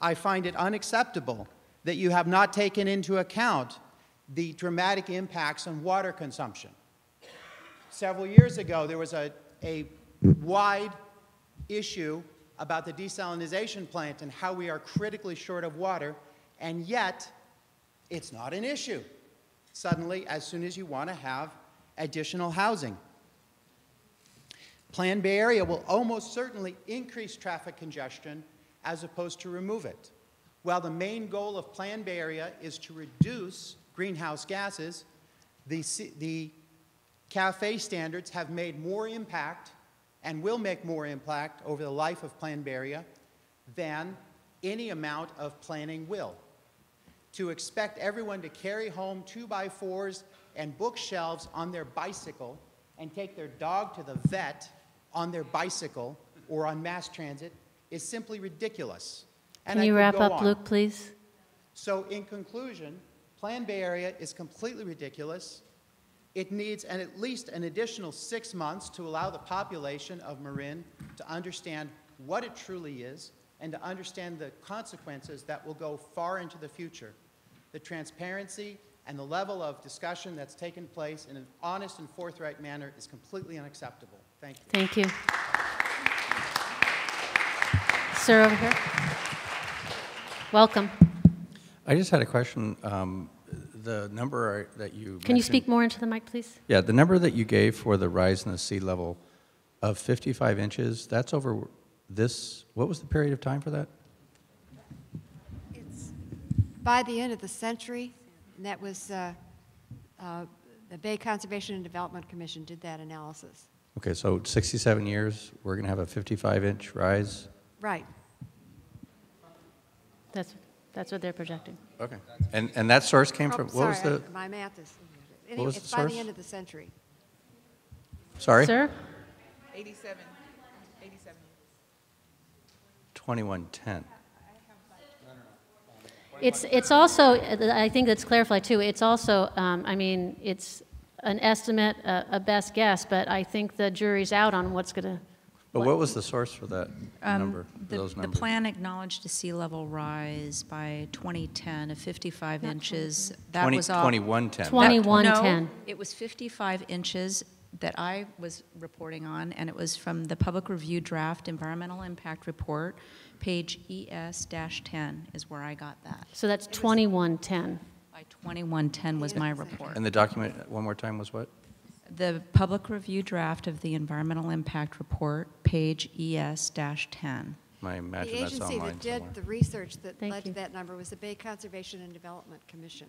I find it unacceptable that you have not taken into account the dramatic impacts on water consumption. Several years ago, there was a wide issue about the desalination plant and how we are critically short of water, and yet it's not an issue suddenly as soon as you want to have additional housing. Plan Bay Area will almost certainly increase traffic congestion as opposed to remove it. While the main goal of Plan Bay Area is to reduce greenhouse gases, the CAFE standards have made more impact and will make more impact over the life of Plan Bay Area than any amount of planning will. To expect everyone to carry home 2x4s and bookshelves on their bicycle and take their dog to the vet on their bicycle or on mass transit is simply ridiculous. And Can you wrap up, Luke, please? So in conclusion, Plan Bay Area is completely ridiculous. It needs at least an additional 6 months to allow the population of Marin to understand what it truly is and to understand the consequences that will go far into the future. The transparency and the level of discussion that's taken place in an honest and forthright manner is completely unacceptable. Thank you. Thank you. Sir, over here. Welcome. I just had a question. The number that you mentioned, Can you speak more into the mic, please? Yeah, the number that you gave for the rise in the sea level of 55 inches, that's over this, what was the period of time for that? It's by the end of the century, and that was the Bay Conservation and Development Commission did that analysis. Okay, so 67 years, we're going to have a 55-inch rise? Right. That's what they're projecting. Okay. And that source came from, what was sorry, the? my math is, What was it's the by source? the end of the century. Sorry? Sir? 87. 2110. It's also, I think that's clarified too, it's also, I mean, it's an estimate, a best guess, but I think the jury's out on what's going to. But what was the source for that number, those The numbers? plan acknowledged a sea level rise by 2010 of 55 inches. That was all. 2110. 2110. No, it was 55 inches that I was reporting on, and it was from the Public Review Draft Environmental Impact Report, page ES-10 is where I got that. So that's 2110. By 2110 was my report. And the document, one more time, was what? The Public Review Draft of the Environmental Impact Report, page ES-10. I imagine The that's agency online that did somewhere. the research that Thank led to you. that number was the Bay Conservation and Development Commission.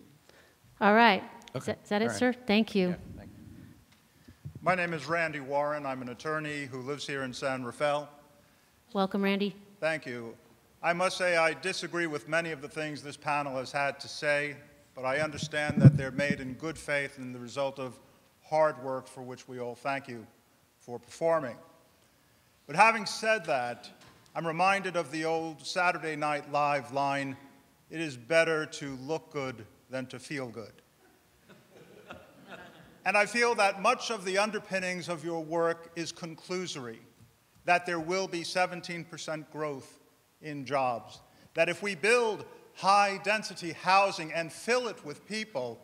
All right. Okay. Is that it, All right. sir? Thank you. Yeah, thank you. My name is Randy Warren. I'm an attorney who lives here in San Rafael. Welcome, Randy. Thank you. I must say I disagree with many of the things this panel has had to say, but I understand that they're made in good faith and the result of hard work for which we all thank you for performing. But having said that, I'm reminded of the old Saturday Night Live line, "It is better to look good than to feel good." And I feel that much of the underpinnings of your work is conclusory, that there will be 17% growth in jobs, that if we build high-density housing and fill it with people,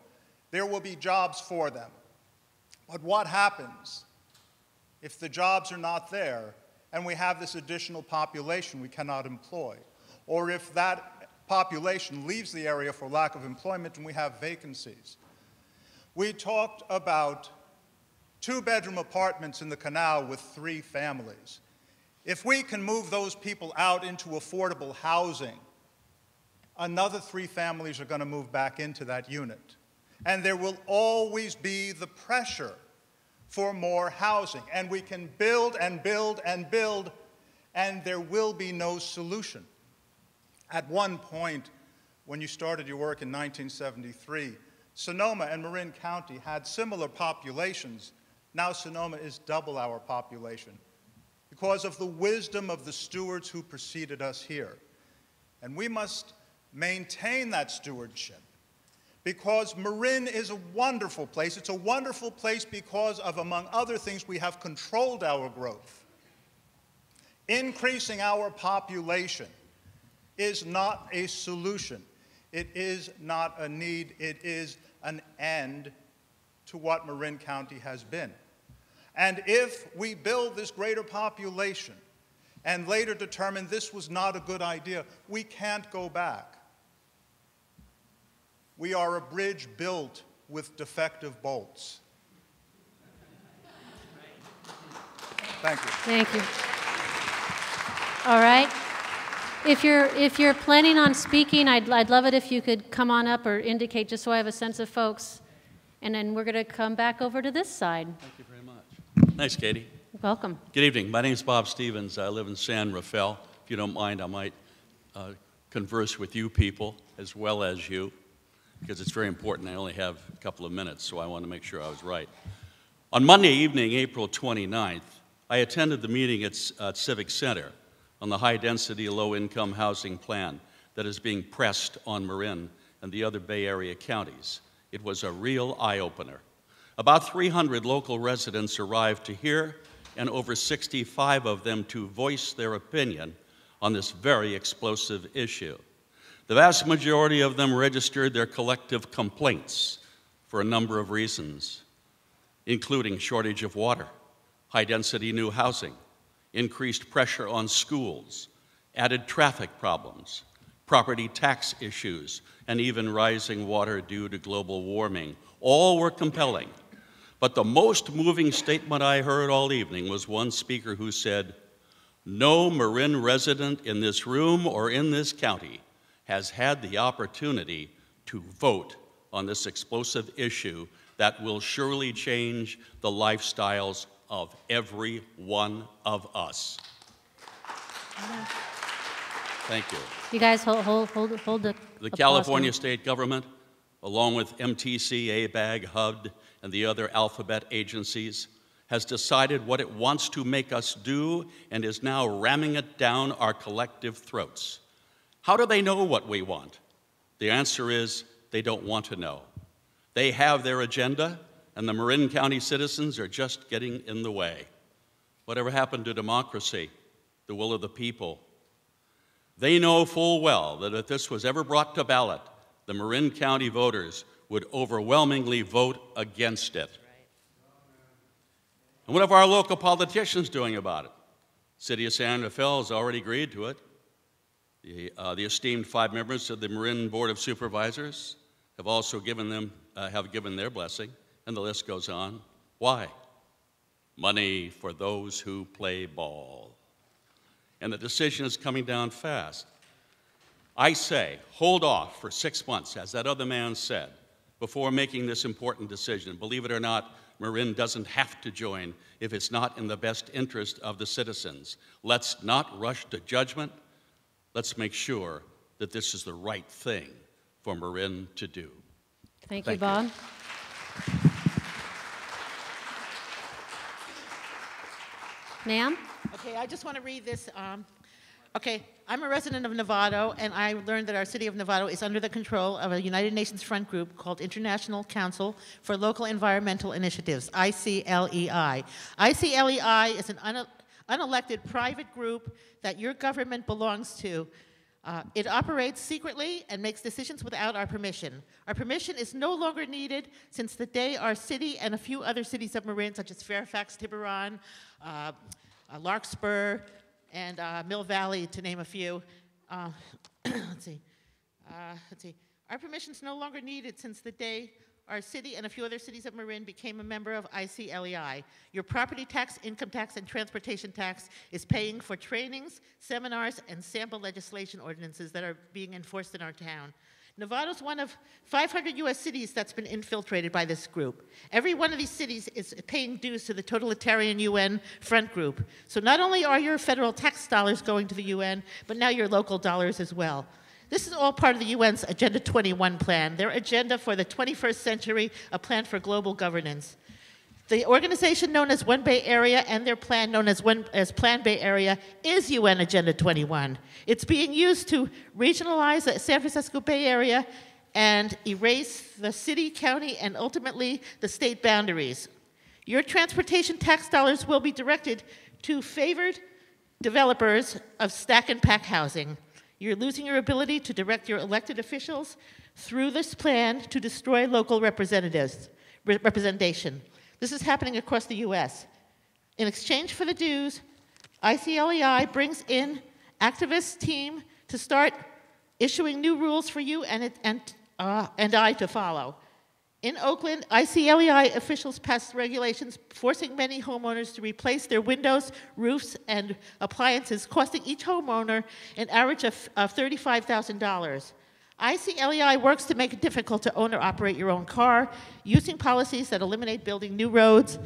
there will be jobs for them. But what happens if the jobs are not there and we have this additional population we cannot employ? Or if that population leaves the area for lack of employment and we have vacancies? We talked about 2-bedroom apartments in the canal with 3 families. If we can move those people out into affordable housing, another 3 families are going to move back into that unit. And there will always be the pressure for more housing. And we can build and build and build, and there will be no solution. At one point, when you started your work in 1973, Sonoma and Marin County had similar populations. Now Sonoma is double our population because of the wisdom of the stewards who preceded us here. And we must maintain that stewardship because Marin is a wonderful place. It's a wonderful place because of, among other things, we have controlled our growth. Increasing our population is not a solution. It is not a need. It is an end to what Marin County has been. And if we build this greater population and later determine this was not a good idea, we can't go back. We are a bridge built with defective bolts. Thank you. Thank you. All right. If you're planning on speaking, I'd love it if you could come on up or indicate just so I have a sense of folks. And then we're going to come back over to this side. Thank you very much. Thanks, Katie. Welcome. Good evening. My name is Bob Stevens. I live in San Rafael. If you don't mind, I might converse with you people as well as you, because it's very important. I only have a couple of minutes, so I want to make sure I was right. On Monday evening, April 29th, I attended the meeting at Civic Center on the high-density, low-income housing plan that is being pressed on Marin and the other Bay Area counties. It was a real eye-opener. About 300 local residents arrived to hear, and over 65 of them to voice their opinion on this very explosive issue. The vast majority of them registered their collective complaints for a number of reasons, including shortage of water, high-density new housing, increased pressure on schools, added traffic problems, property tax issues, and even rising water due to global warming. All were compelling. But the most moving statement I heard all evening was one speaker who said, "No Marin resident in this room or in this county has had the opportunity to vote on this explosive issue that will surely change the lifestyles of every one of us." Thank you. You guys hold the California state government, along with MTC, ABAG, HUD, and the other alphabet agencies, has decided what it wants to make us do and is now ramming it down our collective throats. How do they know what we want? The answer is they don't want to know. They have their agenda, and the Marin County citizens are just getting in the way. Whatever happened to democracy, the will of the people? They know full well that if this was ever brought to ballot, the Marin County voters would overwhelmingly vote against it. And what are our local politicians doing about it? City of San Rafael has already agreed to it. The esteemed 5 members of the Marin Board of Supervisors have also given their blessing, and the list goes on. Why? Money for those who play ball. And the decision is coming down fast. I say, hold off for 6 months, as that other man said, before making this important decision. Believe it or not, Marin doesn't have to join if it's not in the best interest of the citizens. Let's not rush to judgment. Let's make sure that this is the right thing for Marin to do. Thank you, Bob. Ma'am? Okay, I just want to read this. Okay, I'm a resident of Novato, and I learned that our city of Novato is under the control of a United Nations front group called International Council for Local Environmental Initiatives, ICLEI. ICLEI is an unelected private group that your government belongs to. It operates secretly and makes decisions without our permission. Our permission is no longer needed since the day our city and a few other cities of Marin, such as Fairfax, Tiburon, Larkspur, and Mill Valley, to name a few. Let's see. Our permission is no longer needed since the day our city and a few other cities of Marin became a member of ICLEI. Your property tax, income tax, and transportation tax is paying for trainings, seminars, and sample legislation ordinances that are being enforced in our town. Nevada's one of 500 U.S. cities that's been infiltrated by this group. Every one of these cities is paying dues to the totalitarian UN front group. So not only are your federal tax dollars going to the UN, but now your local dollars as well. This is all part of the UN's Agenda 21 plan, their agenda for the 21st century, a plan for global governance. The organization known as One Bay Area and their plan known as Plan Bay Area is UN Agenda 21. It's being used to regionalize the San Francisco Bay Area and erase the city, county, and ultimately the state boundaries. Your transportation tax dollars will be directed to favored developers of stack and pack housing. You're losing your ability to direct your elected officials through this plan to destroy local representation. This is happening across the U.S. In exchange for the dues, ICLEI brings in activist team to start issuing new rules for you and I to follow. In Oakland, ICLEI officials passed regulations forcing many homeowners to replace their windows, roofs, and appliances, costing each homeowner an average of $35,000. ICLEI works to make it difficult to own or operate your own car, using policies that eliminate building new roads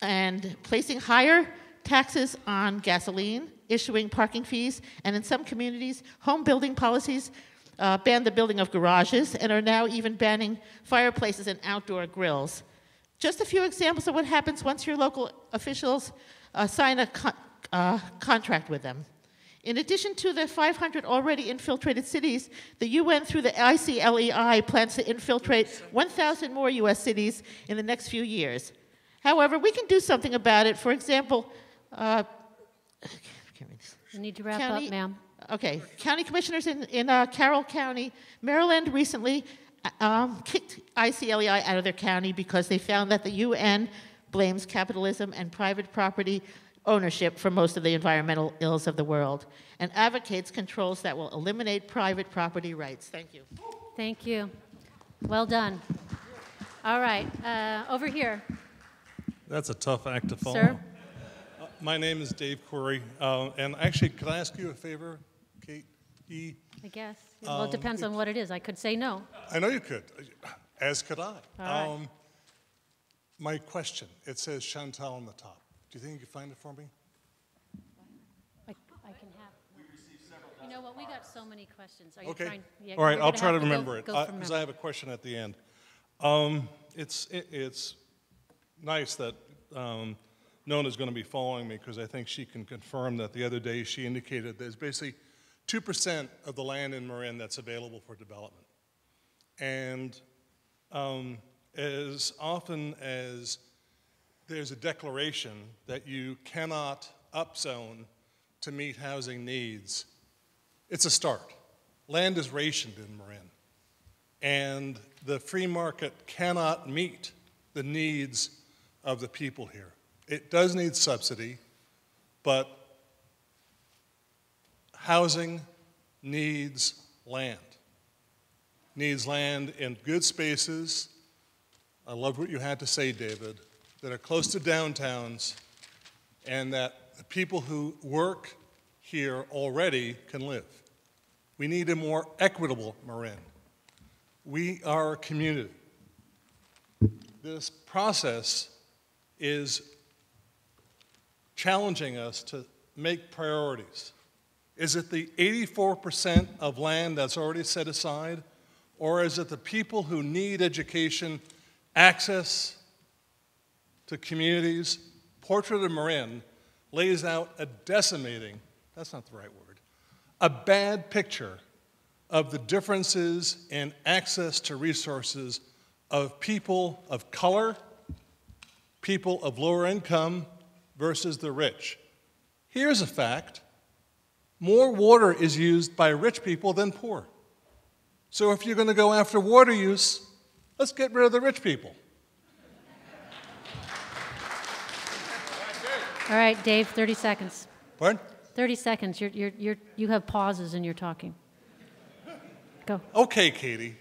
and placing higher taxes on gasoline, issuing parking fees, and in some communities, home building policies ban the building of garages and are now even banning fireplaces and outdoor grills. Just a few examples of what happens once your local officials sign a contract with them. In addition to the 500 already infiltrated cities, the UN through the ICLEI plans to infiltrate 1,000 more US cities in the next few years. However, we can do something about it. For example, You need to wrap up, ma'am. Okay. County commissioners in Carroll County, Maryland recently kicked ICLEI out of their county because they found that the UN blames capitalism and private property ownership for most of the environmental ills of the world and advocates controls that will eliminate private property rights. Thank you. Thank you. Well done. All right, over here. That's a tough act to follow. Sir? My name is Dave Corey, and actually, could I ask you a favor, Kate? I guess. Well, it depends on what it is. I could say no. I know you could, as could I. All right. My question, it says Chantal on the top. Do you think you can find it for me? I can have. You know what? We got so many questions. Are you Okay. trying? Yeah, all right, you're I'll gonna try to have remember go, it, go from because memory. I have a question at the end. It's nice that Nona's going to be following me, because I think she can confirm that the other day she indicated there's basically 2% of the land in Marin that's available for development. And as often as there's a declaration that you cannot upzone to meet housing needs, it's a start. Land is rationed in Marin, and the free market cannot meet the needs of the people here. It does need subsidy, but housing needs land. Needs land in good spaces. I loved what you had to say, David, that are close to downtowns, and that the people who work here already can live. We need a more equitable Marin. We are a community. This process is challenging us to make priorities. Is it the 84% of land that's already set aside, or is it the people who need education, access to communities? Portrait of Marin lays out a decimating, that's not the right word, a bad picture of the differences in access to resources of people of color, people of lower income versus the rich. Here's a fact: more water is used by rich people than poor. So if you're going to go after water use, let's get rid of the rich people. All right, Dave, 30 seconds. Pardon? 30 seconds. You have pauses in your talking. Go. Okay, Katie.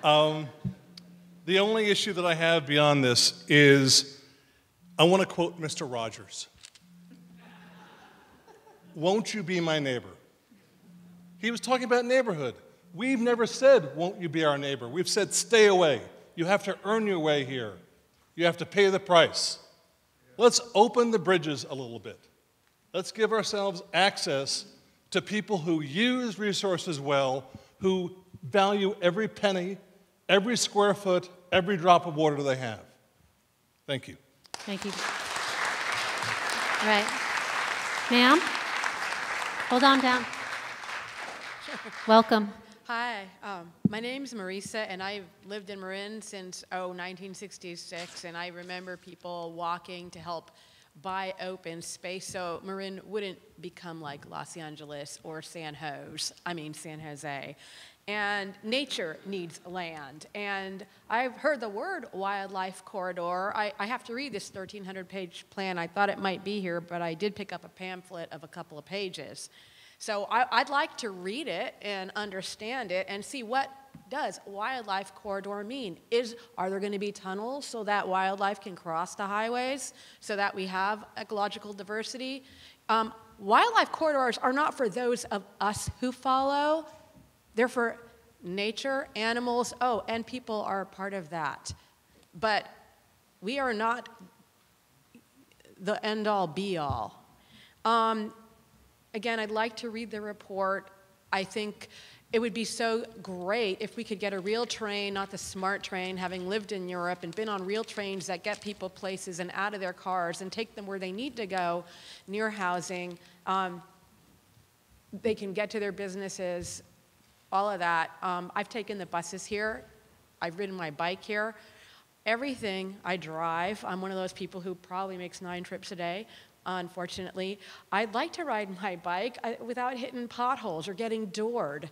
The only issue that I have beyond this is I want to quote Mr. Rogers. Won't you be my neighbor? He was talking about neighborhood. We've never said, won't you be our neighbor? We've said, stay away. You have to earn your way here. You have to pay the price. Let's open the bridges a little bit. Let's give ourselves access to people who use resources well, who value every penny, every square foot, every drop of water they have. Thank you. Thank you. All right. Ma'am, hold on down. Welcome. Hi, my name's Marisa, and I've lived in Marin since 1966, and I remember people walking to help buy open space so Marin wouldn't become like Los Angeles or San Jose. And nature needs land. And I've heard the word wildlife corridor. I have to read this 1,300-page plan. I thought it might be here, but I did pick up a pamphlet of a couple of pages. So I'd like to read it and understand it and see what does wildlife corridor mean. Are there going to be tunnels so that wildlife can cross the highways so that we have ecological diversity? Wildlife corridors are not for those of us who follow. They're for nature, animals, and people are a part of that. But we are not the end-all, be-all. Again, I'd like to read the report. I think it would be so great if we could get a real train, not the smart train, having lived in Europe and been on real trains that get people places and out of their cars and take them where they need to go, near housing. they can get to their businesses, all of that. I've taken the buses here. I've ridden my bike here. Everything I drive, I'm one of those people who probably makes 9 trips a day, unfortunately. I'd like to ride my bike without hitting potholes or getting doored.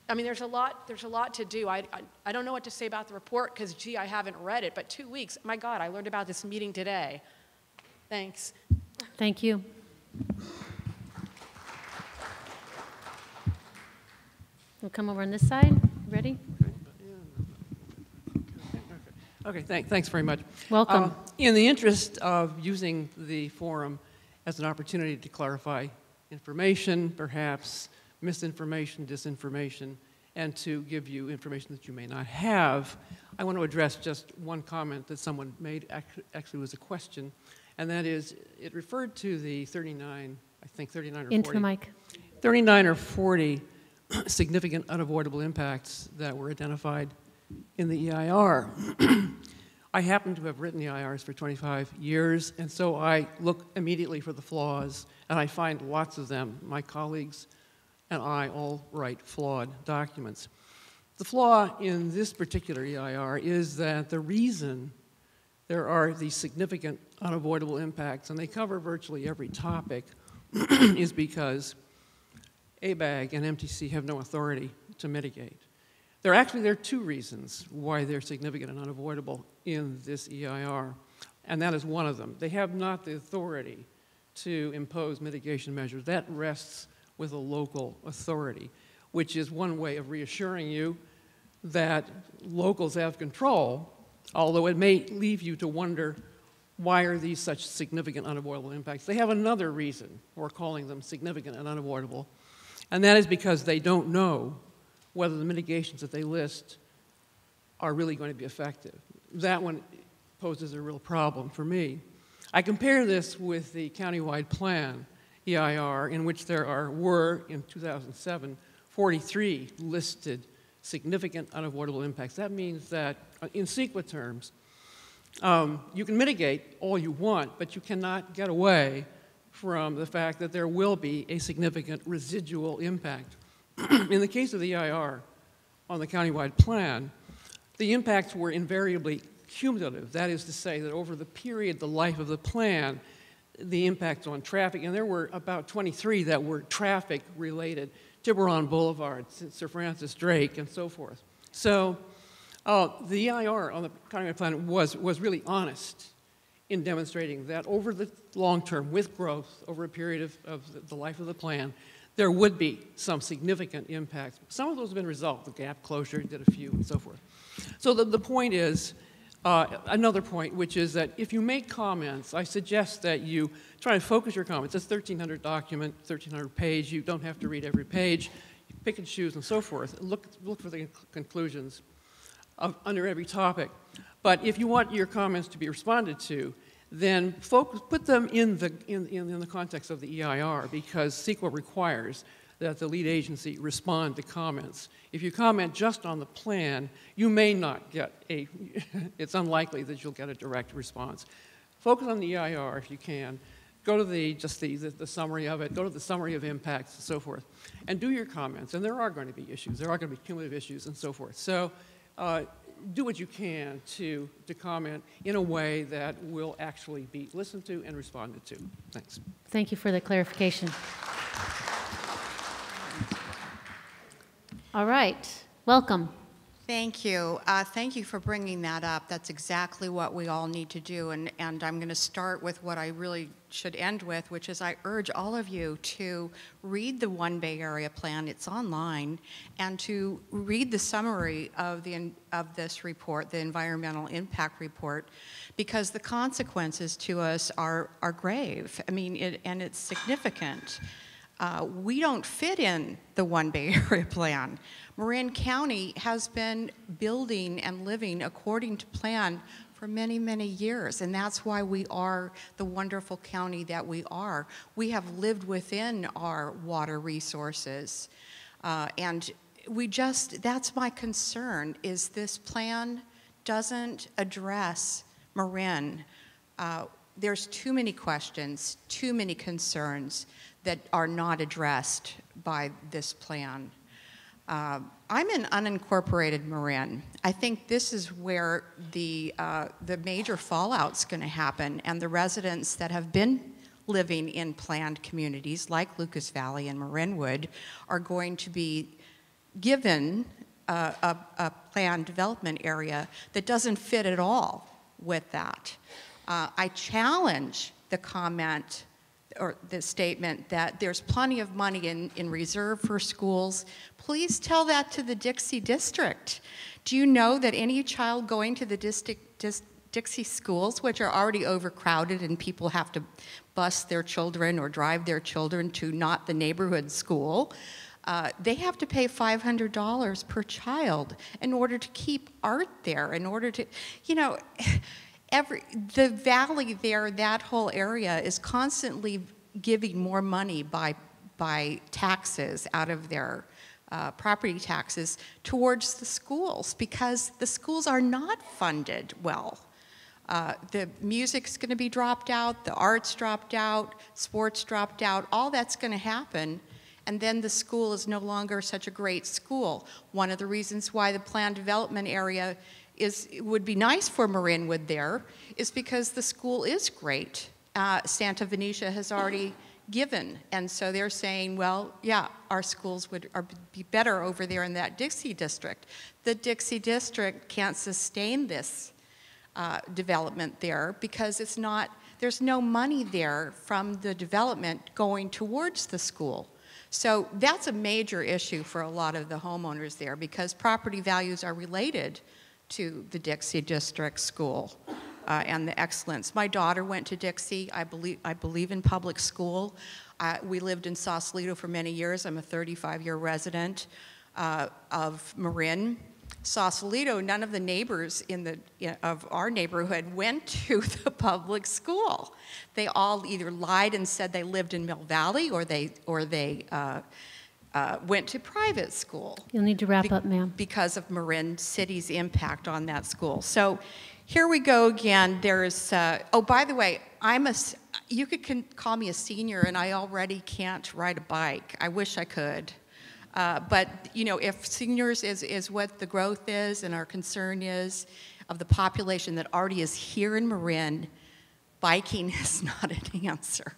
I mean, there's a lot to do. I don't know what to say about the report because, gee, I haven't read it, but 2 weeks, my God, I learned about this meeting today. Thanks. Thank you. We'll come over on this side. Ready? Okay, thanks very much. Welcome. In the interest of using the forum as an opportunity to clarify information, perhaps misinformation, disinformation, and to give you information that you may not have, I want to address just one comment that someone made, actually was a question, and that is, it referred to the 39, I think 39 or 40. Into the mic. 39 or 40 significant unavoidable impacts that were identified in the EIR. I happen to have written the EIRs for 25 years, and so I look immediately for the flaws, and I find lots of them. My colleagues and I all write flawed documents. The flaw in this particular EIR is that the reason there are these significant unavoidable impacts, and they cover virtually every topic, is because ABAG and MTC have no authority to mitigate. There are 2 reasons why they're significant and unavoidable in this EIR, and that is one of them. They have not the authority to impose mitigation measures. That rests with a local authority, which is one way of reassuring you that locals have control, although it may leave you to wonder, why are these such significant unavoidable impacts? They have another reason for calling them significant and unavoidable, and that is because they don't know whether the mitigations that they list are really going to be effective. That one poses a real problem for me. I compare this with the countywide plan, EIR, in which there were, in 2007, 43 listed significant unavoidable impacts. That means that, in CEQA terms, you can mitigate all you want, but you cannot get away from the fact that there will be a significant residual impact. In the case of the EIR on the countywide plan, the impacts were invariably cumulative. That is to say that over the period, the life of the plan, the impacts on traffic, and there were about 23 that were traffic related, Tiburon Boulevard, Sir Francis Drake, and so forth. So the EIR on the countywide plan was really honest in demonstrating that over the long term, with growth, over a period of the life of the plan, there would be some significant impacts. Some of those have been resolved. The gap closure did a few and so forth. So the point is, another point, which is that if you make comments, I suggest that you try to focus your comments. It's a 1,300 document, 1,300 page. You don't have to read every page. You pick and choose and so forth. Look for the conclusions under every topic. But if you want your comments to be responded to, then put them in the context of the EIR, because CEQA requires that the lead agency respond to comments. If you comment just on the plan, you may not get it's unlikely that you'll get a direct response. Focus on the EIR if you can. Go to the summary of it, go to the summary of impacts and so forth, and do your comments. And there are going to be issues. There are going to be cumulative issues and so forth. So do what you can to comment in a way that will actually be listened to and responded to. Thanks. Thank you for the clarification. All right, welcome. Thank you. Thank you for bringing that up. That's exactly what we all need to do. And I'm going to start with what I really should end with, which is I urge all of you to read the One Bay Area Plan. It's online. And to read the summary of this report, the Environmental Impact Report, because the consequences to us are grave. I mean, and it's significant. We don't fit in the One Bay Area Plan. Marin County has been building and living according to plan for many, many years, and that's why we are the wonderful county that we are. We have lived within our water resources, and that's my concern, is this plan doesn't address Marin. there's too many questions, too many concerns that are not addressed by this plan. I'm in unincorporated Marin. I think this is where the major fallout's going to happen, and the residents that have been living in planned communities like Lucas Valley and Marinwood are going to be given a planned development area that doesn't fit at all with that. I challenge the comment or the statement that there's plenty of money in reserve for schools. Please tell that to the Dixie District. Do you know that any child going to the Dixie schools, which are already overcrowded and people have to bus their children or drive their children to not the neighborhood school, they have to pay $500 per child in order to keep art there, in order to, you know, the valley there, that whole area is constantly giving more money by taxes out of their property taxes towards the schools because the schools are not funded well. The music's going to be dropped out, the arts dropped out, sports dropped out, all that's going to happen, and then the school is no longer such a great school. One of the reasons why the planned development area would be nice for Marinwood there is because the school is great. Santa Venetia has already given, and so they're saying, well, yeah, our schools would be better over there in that Dixie District. The Dixie District can't sustain this development there because there's no money there from the development going towards the school. So that's a major issue for a lot of the homeowners there because property values are related to the Dixie District School and the excellence. My daughter went to Dixie. I believe in public school. We lived in Sausalito for many years. I'm a 35-year resident of Marin. Sausalito, none of the neighbors of our neighborhood went to the public school. They all either lied and said they lived in Mill Valley or they went to private school. You'll need to wrap up, ma'am. Because of Marin City's impact on that school. So here we go again. There's, oh, by the way, you could call me a senior and I already can't ride a bike. I wish I could. But, you know, if seniors is what the growth is and our concern is of the population that already is here in Marin, biking is not an answer.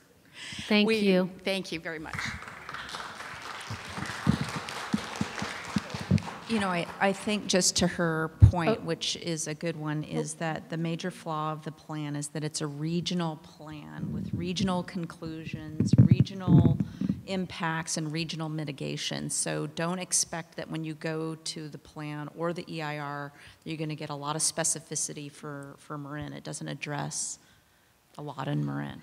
Thank you. Thank you very much. You know, I think just to her point, which is a good one, is that the major flaw of the plan is that it's a regional plan with regional conclusions, regional impacts, and regional mitigation. So don't expect that when you go to the plan or the EIR, you're going to get a lot of specificity for Marin. It doesn't address a lot in Marin.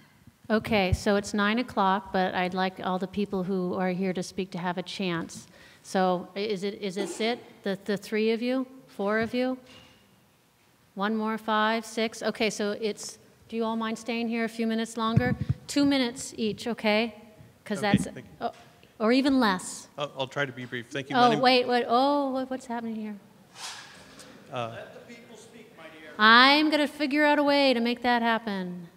Okay, so it's 9 o'clock, but I'd like all the people who are here to speak to have a chance. So is this it? The three of you? Four of you? One more, 5, 6? Okay, so do you all mind staying here a few minutes longer? 2 minutes each, okay? Because okay, that's, or even less. I'll try to be brief. Thank you. Oh, what's happening here? Let the people speak, my dear. I'm going to figure out a way to make that happen.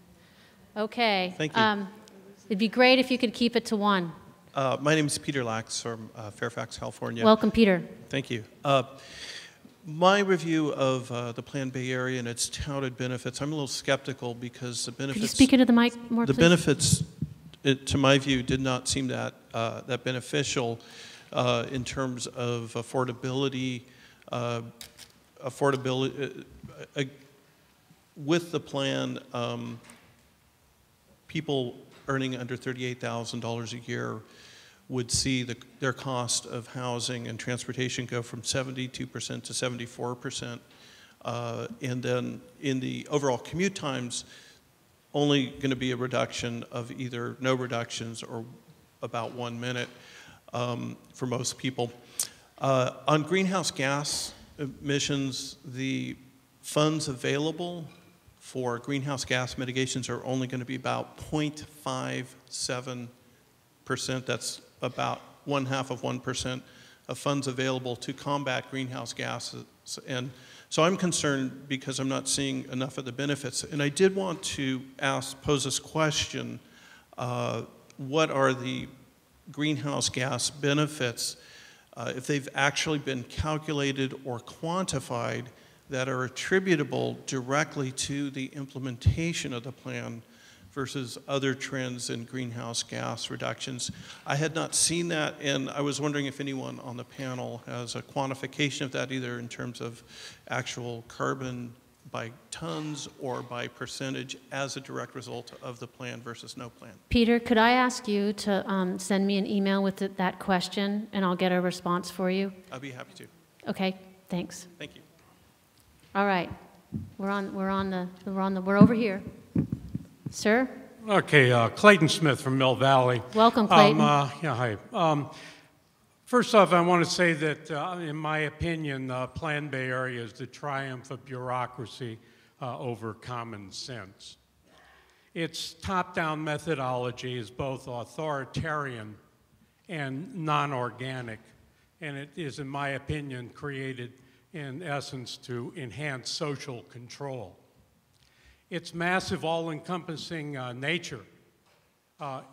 Okay. Thank you. It'd be great if you could keep it to 1. My name is Peter Lax from Fairfax, California. Welcome, Peter. Thank you. My review of the Planned Bay Area and its touted benefits, I'm a little skeptical because the benefits... Could you speak into the mic more, please? The benefits, to my view, did not seem that beneficial in terms of affordability. With the plan, people earning under $38,000 a year would see their cost of housing and transportation go from 72% to 74%. And then in the overall commute times, only going to be a reduction of either no reductions or about 1 minute for most people. On greenhouse gas emissions, the funds available for greenhouse gas mitigations are only going to be about 0.57%. That's about 1/2 of 1% of funds available to combat greenhouse gases. And so I'm concerned because I'm not seeing enough of the benefits. And I did want to pose this question, what are the greenhouse gas benefits, if they've actually been calculated or quantified, that are attributable directly to the implementation of the plan versus other trends in greenhouse gas reductions. I had not seen that, and I was wondering if anyone on the panel has a quantification of that, either in terms of actual carbon by tons or by percentage as a direct result of the plan versus no plan. Peter, could I ask you to send me an email with that question, and I'll get a response for you? I'll be happy to. Okay, thanks. Thank you. All right, we're over here. Sir? Okay, Clayton Smith from Mill Valley. Welcome, Clayton. Yeah, hi. First off, I want to say that, in my opinion, Plan Bay Area is the triumph of bureaucracy over common sense. Its top-down methodology is both authoritarian and non-organic, and it is, in my opinion, created in essence to enhance social control. Its massive, all-encompassing nature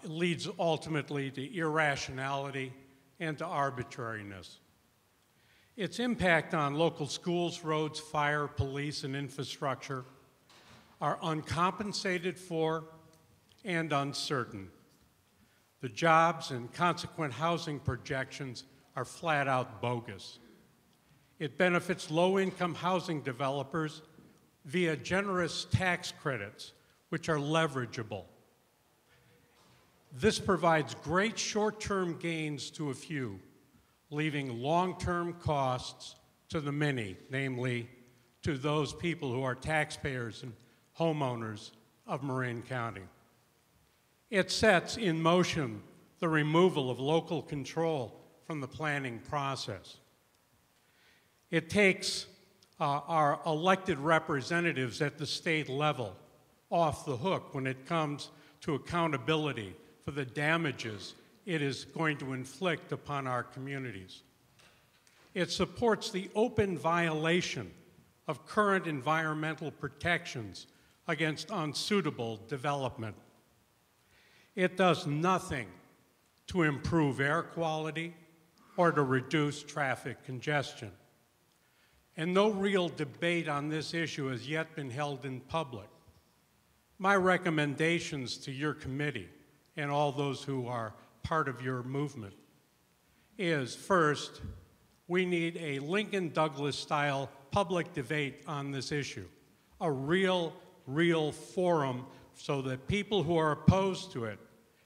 leads ultimately to irrationality and to arbitrariness. Its impact on local schools, roads, fire, police, and infrastructure are uncompensated for and uncertain. The jobs and consequent housing projections are flat out bogus. It benefits low-income housing developers via generous tax credits, which are leverageable. This provides great short-term gains to a few, leaving long-term costs to the many, namely to those people who are taxpayers and homeowners of Marin County. It sets in motion the removal of local control from the planning process. It takes our elected representatives at the state level off the hook when it comes to accountability for the damages it is going to inflict upon our communities. It supports the open violation of current environmental protections against unsuitable development. It does nothing to improve air quality or to reduce traffic congestion. And no real debate on this issue has yet been held in public. My recommendations to your committee and all those who are part of your movement is, first, we need a Lincoln-Douglas-style public debate on this issue, a real forum so that people who are opposed to it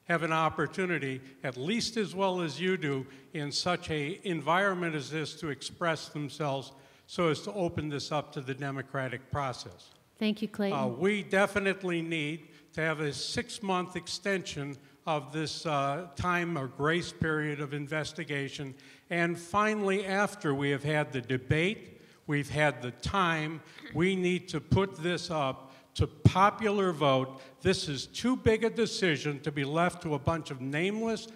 have an opportunity, at least as well as you do, in such an environment as this to express themselves so as to open this up to the democratic process. Thank you, Clayton. We definitely need to have a 6-month extension of this time or grace period of investigation. And finally, after we have had the debate, we've had the time, we need to put this up to popular vote. This is too big a decision to be left to a bunch of nameless,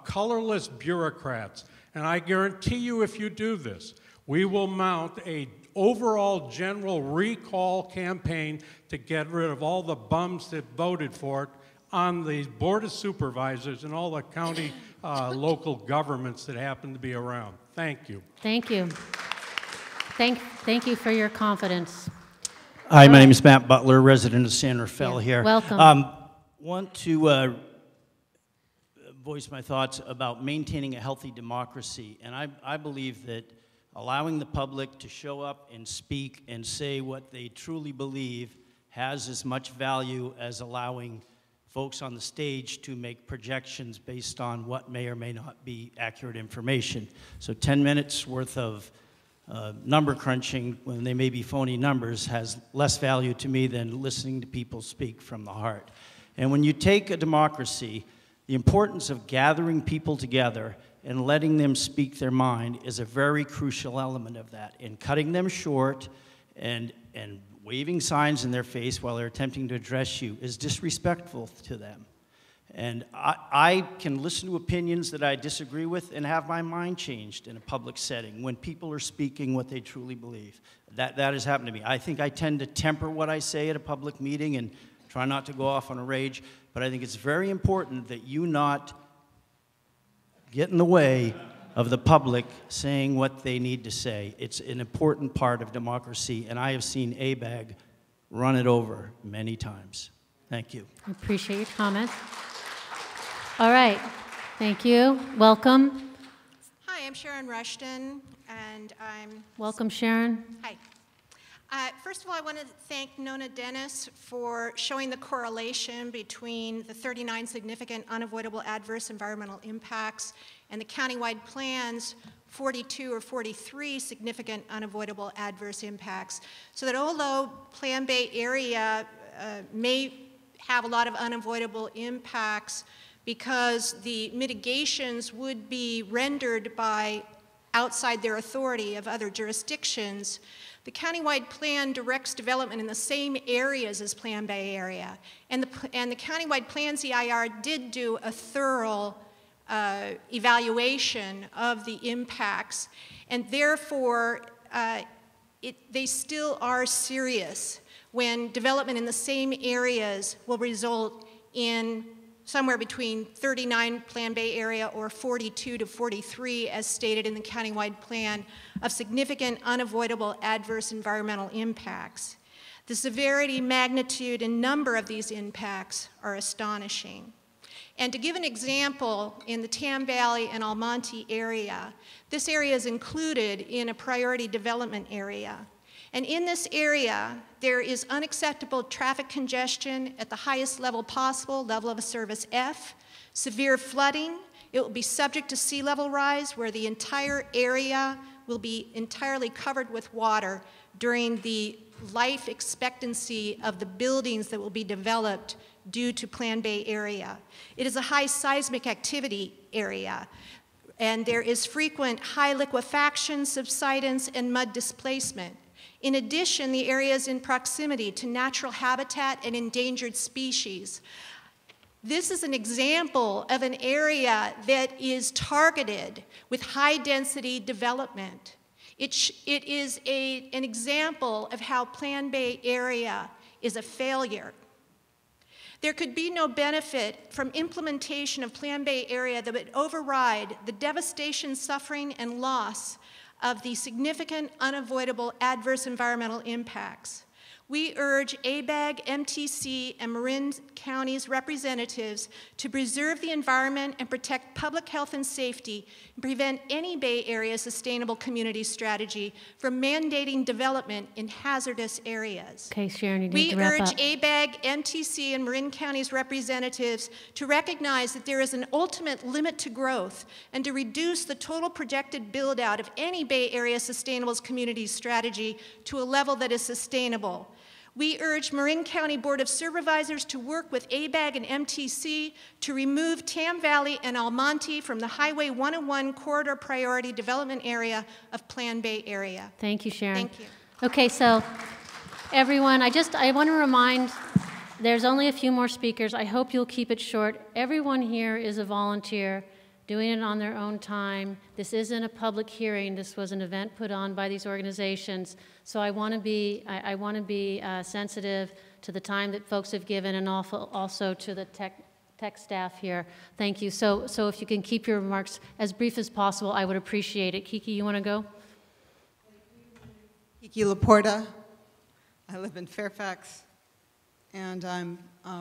colorless bureaucrats. And I guarantee you, if you do this, we will mount an overall general recall campaign to get rid of all the bums that voted for it on the Board of Supervisors and all the county local governments that happen to be around. Thank you. Thank you. Thank you for your confidence. Hi, my name is Matt Butler, resident of San Rafael here. Welcome. Want to voice my thoughts about maintaining a healthy democracy. And I believe that allowing the public to show up and speak and say what they truly believe has as much value as allowing folks on the stage to make projections based on what may or may not be accurate information. So 10 minutes worth of number crunching when they may be phony numbers has less value to me than listening to people speak from the heart. And when you take a democracy, the importance of gathering people together and letting them speak their mind is a very crucial element of that. And cutting them short and waving signs in their face while they're attempting to address you is disrespectful to them. And I can listen to opinions that I disagree with and have my mind changed in a public setting when people are speaking what they truly believe. That has happened to me. I think I tend to temper what I say at a public meeting and try not to go off on a rage, but I think it's very important that you not get in the way of the public saying what they need to say. It's an important part of democracy, and I have seen ABAG run it over many times. Thank you. I appreciate your comments. All right, thank you. Welcome. Hi, I'm Sharon Rushton, and I'm... Welcome, Sharon. Hi. First of all, I want to thank Nona Dennis for showing the correlation between the 39 significant unavoidable adverse environmental impacts and the countywide plan's 42 or 43 significant unavoidable adverse impacts. So that although Plan Bay area may have a lot of unavoidable impacts because the mitigations would be rendered by outside their authority of other jurisdictions, the countywide plan directs development in the same areas as Plan Bay area. And the countywide plan's EIR did do a thorough evaluation of the impacts, and therefore they still are serious when development in the same areas will result in somewhere between 39 Plan Bay area or 42 to 43, as stated in the countywide plan, of significant unavoidable adverse environmental impacts. The severity, magnitude, and number of these impacts are astonishing. And to give an example, in the Tam Valley and Almonte area, this area is included in a priority development area. And in this area, there is unacceptable traffic congestion at the highest level possible, level of service F, severe flooding. It will be subject to sea level rise, where the entire area will be entirely covered with water during the life expectancy of the buildings that will be developed due to Plan Bay area. It is a high seismic activity area, and there is frequent high liquefaction, subsidence, and mud displacement. In addition, the area is in proximity to natural habitat and endangered species. This is an example of an area that is targeted with high-density development. It is an example of how Plan Bay area is a failure. There could be no benefit from implementation of Plan Bay area that would override the devastation, suffering, and loss of the significant unavoidable adverse environmental impacts. We urge ABAG, MTC, and Marin County's representatives to preserve the environment and protect public health and safety and prevent any Bay Area sustainable community strategy from mandating development in hazardous areas. Okay, Sharon, you need to wrap up. We urge ABAG, MTC, and Marin County's representatives to recognize that there is an ultimate limit to growth and to reduce the total projected build-out of any Bay Area sustainable community strategy to a level that is sustainable. We urge Marin County Board of Supervisors to work with ABAG and MTC to remove Tam Valley and Almonte from the Highway 101 Corridor Priority Development Area of Plan Bay area. Thank you, Sharon. Thank you. Okay, so everyone, I want to remind, there's only a few more speakers. I hope you'll keep it short. Everyone here is a volunteer doing it on their own time. This isn't a public hearing. This was an event put on by these organizations. So I want to be sensitive to the time that folks have given, and also to the tech staff here. Thank you. So if you can keep your remarks as brief as possible, I would appreciate it. Kiki, you want to go? Kiki Laporta. I live in Fairfax, and I'm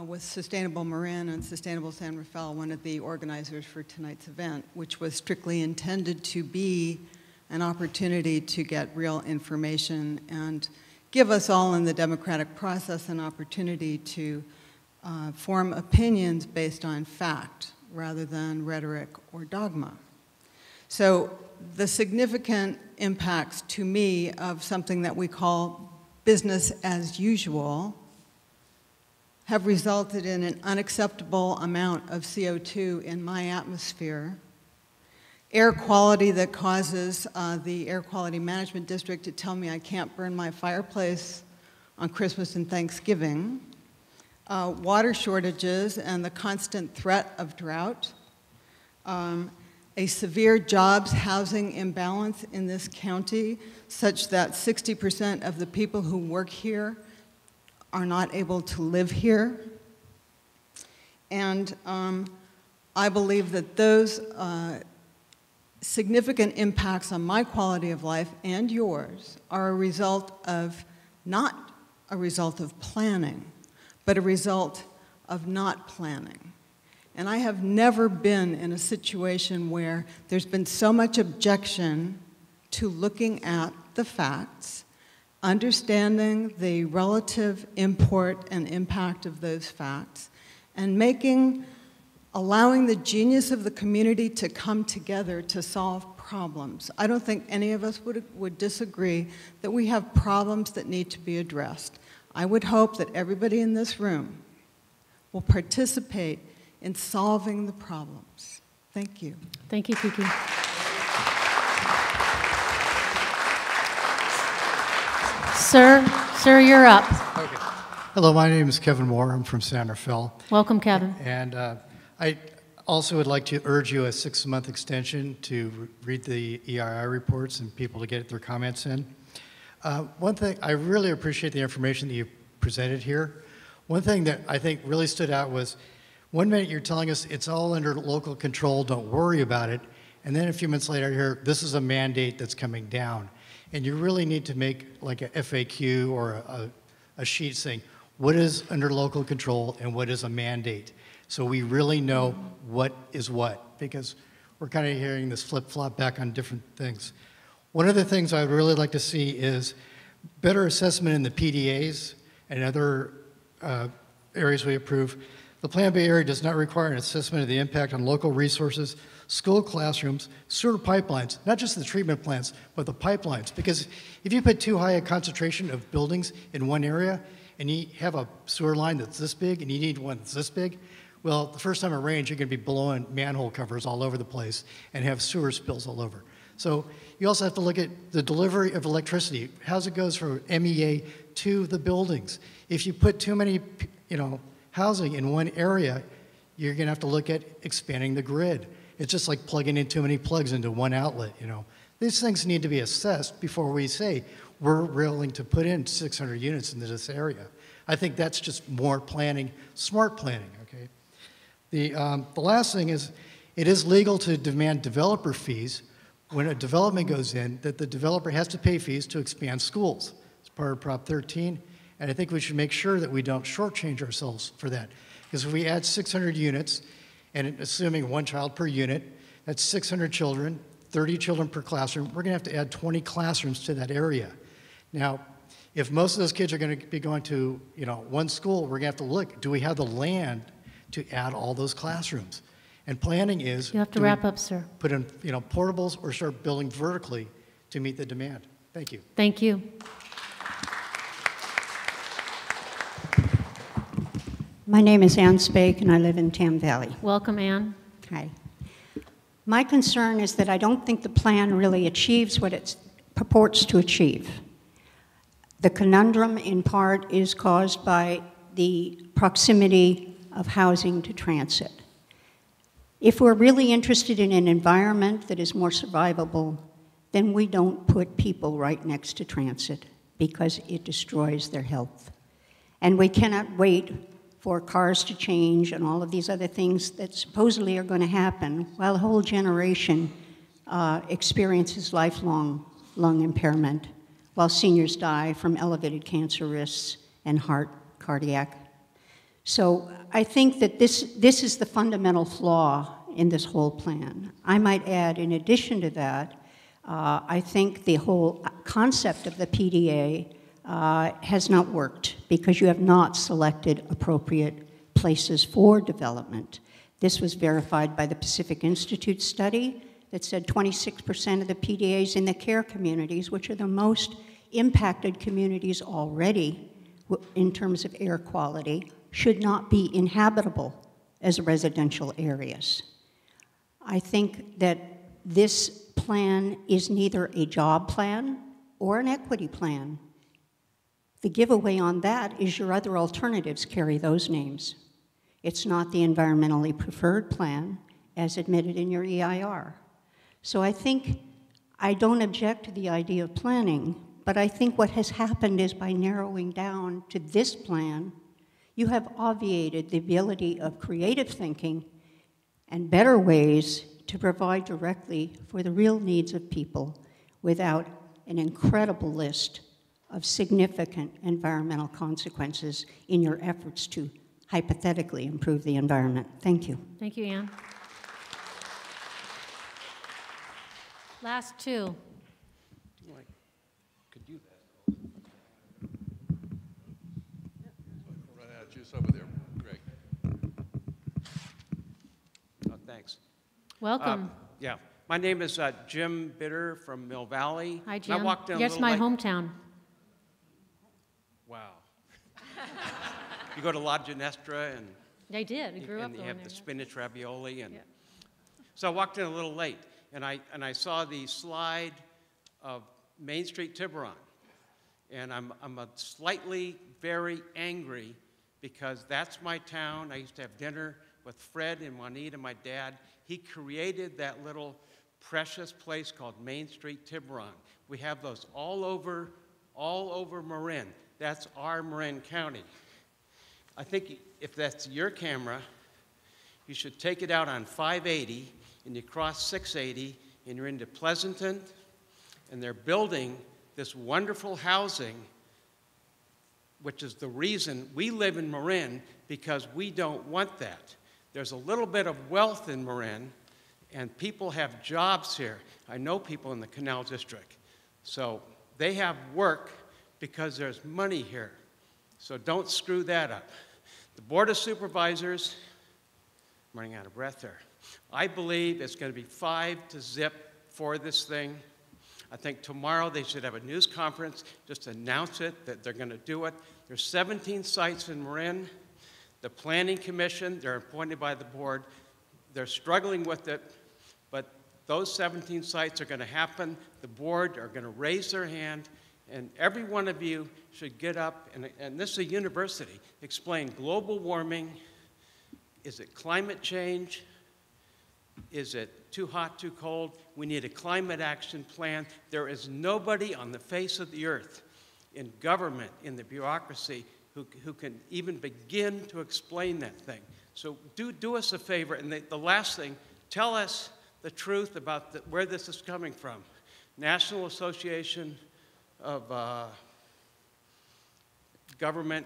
with Sustainable Marin and Sustainable San Rafael, one of the organizers for tonight's event, which was strictly intended to be an opportunity to get real information and give us all in the democratic process an opportunity to form opinions based on fact rather than rhetoric or dogma. So the significant impacts to me of something that we call business as usual have resulted in an unacceptable amount of CO2 in my atmosphere, air quality that causes the Air Quality Management District to tell me I can't burn my fireplace on Christmas and Thanksgiving, water shortages and the constant threat of drought, a severe jobs housing imbalance in this county such that 60% of the people who work here are not able to live here. And I believe that those significant impacts on my quality of life and yours are a result of, not a result of planning, but a result of not planning. And I have never been in a situation where there's been so much objection to looking at the facts, understanding the relative import and impact of those facts, and allowing the genius of the community to come together to solve problems. I don't think any of us would disagree that we have problems that need to be addressed. I would hope that everybody in this room will participate in solving the problems. Thank you. Thank you, Kiki. Sir, you're up. Okay. Hello, my name is Kevin Moore. I'm from San Rafael. Welcome, Kevin. And I also would like to urge you a 6-month extension to read the EIR reports and people to get their comments in. One thing, I really appreciate the information that you presented here. One thing that I think really stood out was, one minute you're telling us it's all under local control, don't worry about it, and then a few minutes later here, this is a mandate that's coming down. And you really need to make like a FAQ or a sheet saying, what is under local control and what is a mandate? So we really know what is what, because we're kind of hearing this flip-flop back on different things. One of the things I would really like to see is better assessment in the PDAs and other areas we approve. The Plan Bay area does not require an assessment of the impact on local resources, school classrooms, sewer pipelines, not just the treatment plants, but the pipelines. Because if you put too high a concentration of buildings in one area, and you have a sewer line that's this big, and you need one that's this big, well, the first time it rains, you're going to be blowing manhole covers all over the place and have sewer spills all over. So you also have to look at the delivery of electricity. How's it goes from MEA to the buildings? If you put too many, housing in one area, you're going to have to look at expanding the grid. It's just like plugging in too many plugs into one outlet, These things need to be assessed before we say we're willing to put in 600 units into this area. I think that's just more planning, smart planning, okay? The last thing is, it is legal to demand developer fees when a development goes in, that the developer has to pay fees to expand schools. It's part of Prop 13, and I think we should make sure that we don't shortchange ourselves for that. Because if we add 600 units, and assuming one child per unit, that's 600 children, 30 children per classroom, we're gonna have to add 20 classrooms to that area. Now, if most of those kids are gonna be going to one school, we're gonna have to look, do we have the land to add all those classrooms? And planning is— You have to wrap up, sir. Put in portables or start building vertically to meet the demand. Thank you. Thank you. My name is Ann Spake, and I live in Tam Valley. Welcome, Ann. Hi. My concern is that I don't think the plan really achieves what it purports to achieve. The conundrum, in part, is caused by the proximity of housing to transit. If we're really interested in an environment that is more survivable, then we don't put people right next to transit because it destroys their health. And we cannot wait for cars to change and all of these other things that supposedly are going to happen while a whole generation experiences lifelong lung impairment, while seniors die from elevated cancer risks and cardiac. So I think that this is the fundamental flaw in this whole plan. I might add, in addition to that, I think the whole concept of the PDA has not worked because you have not selected appropriate places for development. This was verified by the Pacific Institute study that said 26% of the PDAs in the care communities, which are the most impacted communities already in terms of air quality, should not be inhabitable as residential areas. I think that this plan is neither a job plan or an equity plan. The giveaway on that is your other alternatives carry those names. It's not the environmentally preferred plan as admitted in your EIR. So I think I don't object to the idea of planning, but I think what has happened is by narrowing down to this plan, you have obviated the ability of creative thinking and better ways to provide directly for the real needs of people without an incredible list of significant environmental consequences in your efforts to hypothetically improve the environment. Thank you. Thank you, Ann. Last two. Could do that. Run out of juice over there, Greg. Oh, thanks. Welcome. Yeah. My name is Jim Bitter from Mill Valley. Hi, And Jim. I walked in a Yes, little my late. hometown. Wow. You go to La Ginestra and I did. We grew up and you going have there. the spinach ravioli and so I walked in a little late and I saw the slide of Main Street Tiburon and I'm a slightly very angry because that's my town. I used to have dinner with Fred and Juanita, my dad. He created that little precious place called Main Street Tiburon. We have those all over Marin. That's our Marin County. I think if that's your camera, you should take it out on 580 and you cross 680 and you're into Pleasanton and they're building this wonderful housing, which is the reason we live in Marin, because we don't want that. There's a little bit of wealth in Marin and people have jobs here. I know people in the Canal District. So they have work because there's money here. So don't screw that up. The Board of Supervisors, I'm running out of breath there. I believe it's going to be 5-0 for this thing. I think tomorrow they should have a news conference, just announce it, that they're going to do it. There's 17 sites in Marin. The Planning Commission, they're appointed by the board. They're struggling with it, but those 17 sites are going to happen. The board are going to raise their hand, and every one of you should get up, and this is a university, explain global warming. Is it climate change? Is it too hot, too cold? We need a climate action plan. There is nobody on the face of the earth in government, in the bureaucracy, who can even begin to explain that thing. So do us a favor, and the last thing, tell us the truth about where this is coming from. National Association of Government,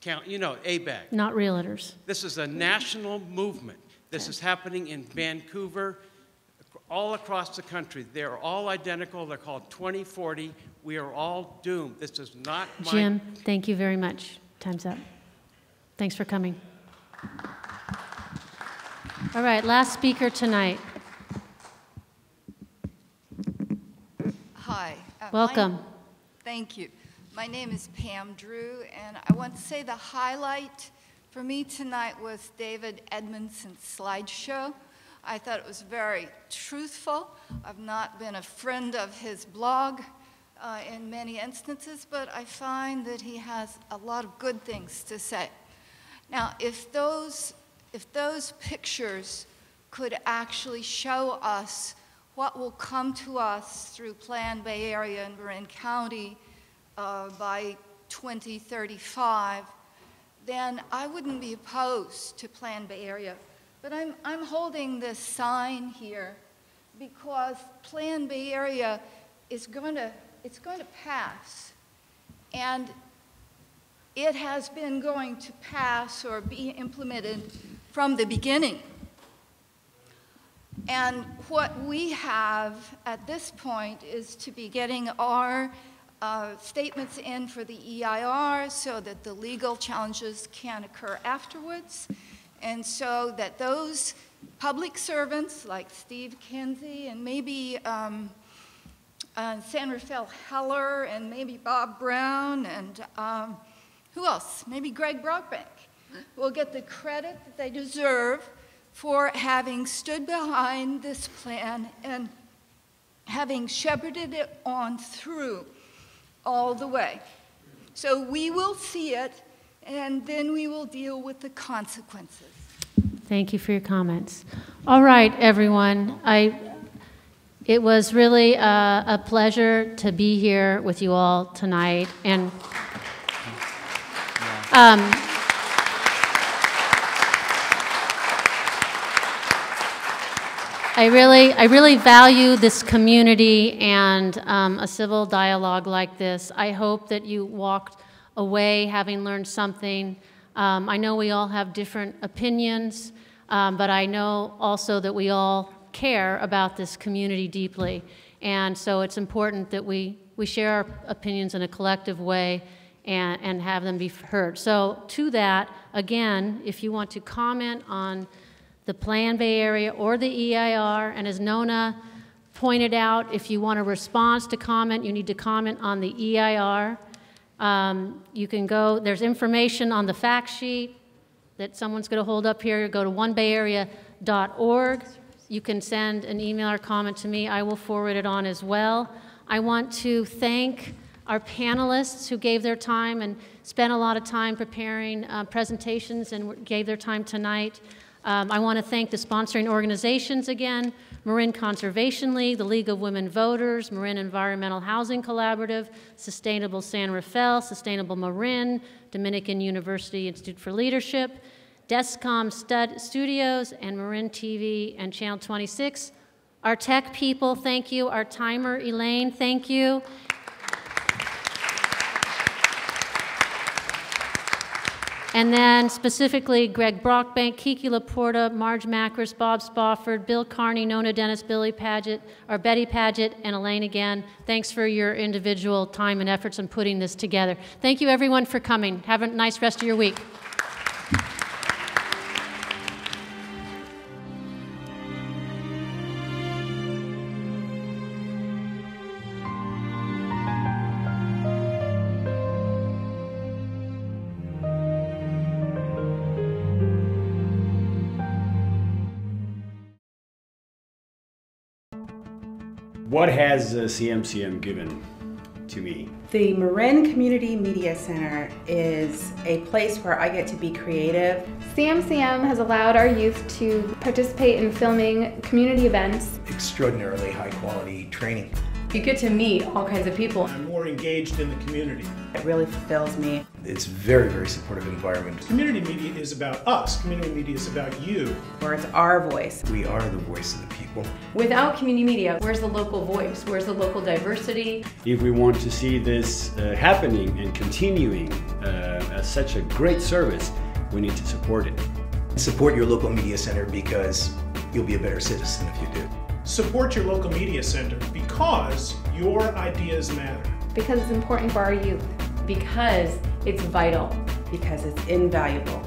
ABAG. Not realtors. This is a national movement. This is happening in Vancouver, all across the country. They're all identical. They're called 2040. We are all doomed. This is not my... Jim, thank you very much. Time's up. Thanks for coming. All right, last speaker tonight. Hi. Welcome. Thank you. My name is Pam Drew, and I want to say the highlight for me tonight was David Edmondson's slideshow. I thought it was very truthful. I've not been a friend of his blog in many instances, but I find that he has a lot of good things to say. Now, if those pictures could actually show us what will come to us through Plan Bay Area and Marin County by 2035, then I wouldn't be opposed to Plan Bay Area. But I'm holding this sign here because Plan Bay Area is going to pass. And it has been going to pass or be implemented from the beginning. And what we have at this point is to be getting our statements in for the EIR so that the legal challenges can occur afterwards, and so that those public servants like Steve Kinsey and maybe San Rafael Heller and maybe Bob Brown and who else? Maybe Greg Brockbank will get the credit that they deserve for having stood behind this plan and having shepherded it on through all the way. So we will see it, and then we will deal with the consequences. Thank you for your comments. All right, everyone. It was really a pleasure to be here with you all tonight. And I really value this community and a civil dialogue like this. I hope that you walked away having learned something. I know we all have different opinions, but I know also that we all care about this community deeply. And so it's important that we share our opinions in a collective way and have them be heard. So to that, again, if you want to comment on the Plan Bay Area or the EIR, and as Nona pointed out, if you want a response to comment, you need to comment on the EIR. You can go, there's information on the fact sheet that someone's going to hold up here. Go to onebayarea.org. You can send an email or comment to me. I will forward it on as well. I want to thank our panelists who gave their time and spent a lot of time preparing presentations and gave their time tonight. I want to thank the sponsoring organizations again, Marin Conservation League, the League of Women Voters, Marin Environmental Housing Collaborative, Sustainable San Rafael, Sustainable Marin, Dominican University Institute for Leadership, Descom Studios, and Marin TV and Channel 26. Our tech people, thank you. Our timer, Elaine, thank you. And then specifically Greg Brockbank, Kiki Laporta, Marge Macris, Bob Spofford, Bill Carney, Nona Dennis, Billy Paget, or Betty Paget, and Elaine again. Thanks for your individual time and efforts in putting this together. Thank you everyone for coming. Have a nice rest of your week. What has CMCM given to me? The Marin Community Media Center is a place where I get to be creative. CMCM has allowed our youth to participate in filming community events. Extraordinarily high quality training. You get to meet all kinds of people. I'm more engaged in the community. It really fulfills me. It's a very, very supportive environment. Community media is about us. Community media is about you. Where it's our voice. We are the voice of the people. Without community media, where's the local voice? Where's the local diversity? If we want to see this happening and continuing as such a great service, we need to support it. Support your local media center because you'll be a better citizen if you do. Support your local media center because your ideas matter. Because it's important for our youth. Because it's vital. Because it's invaluable.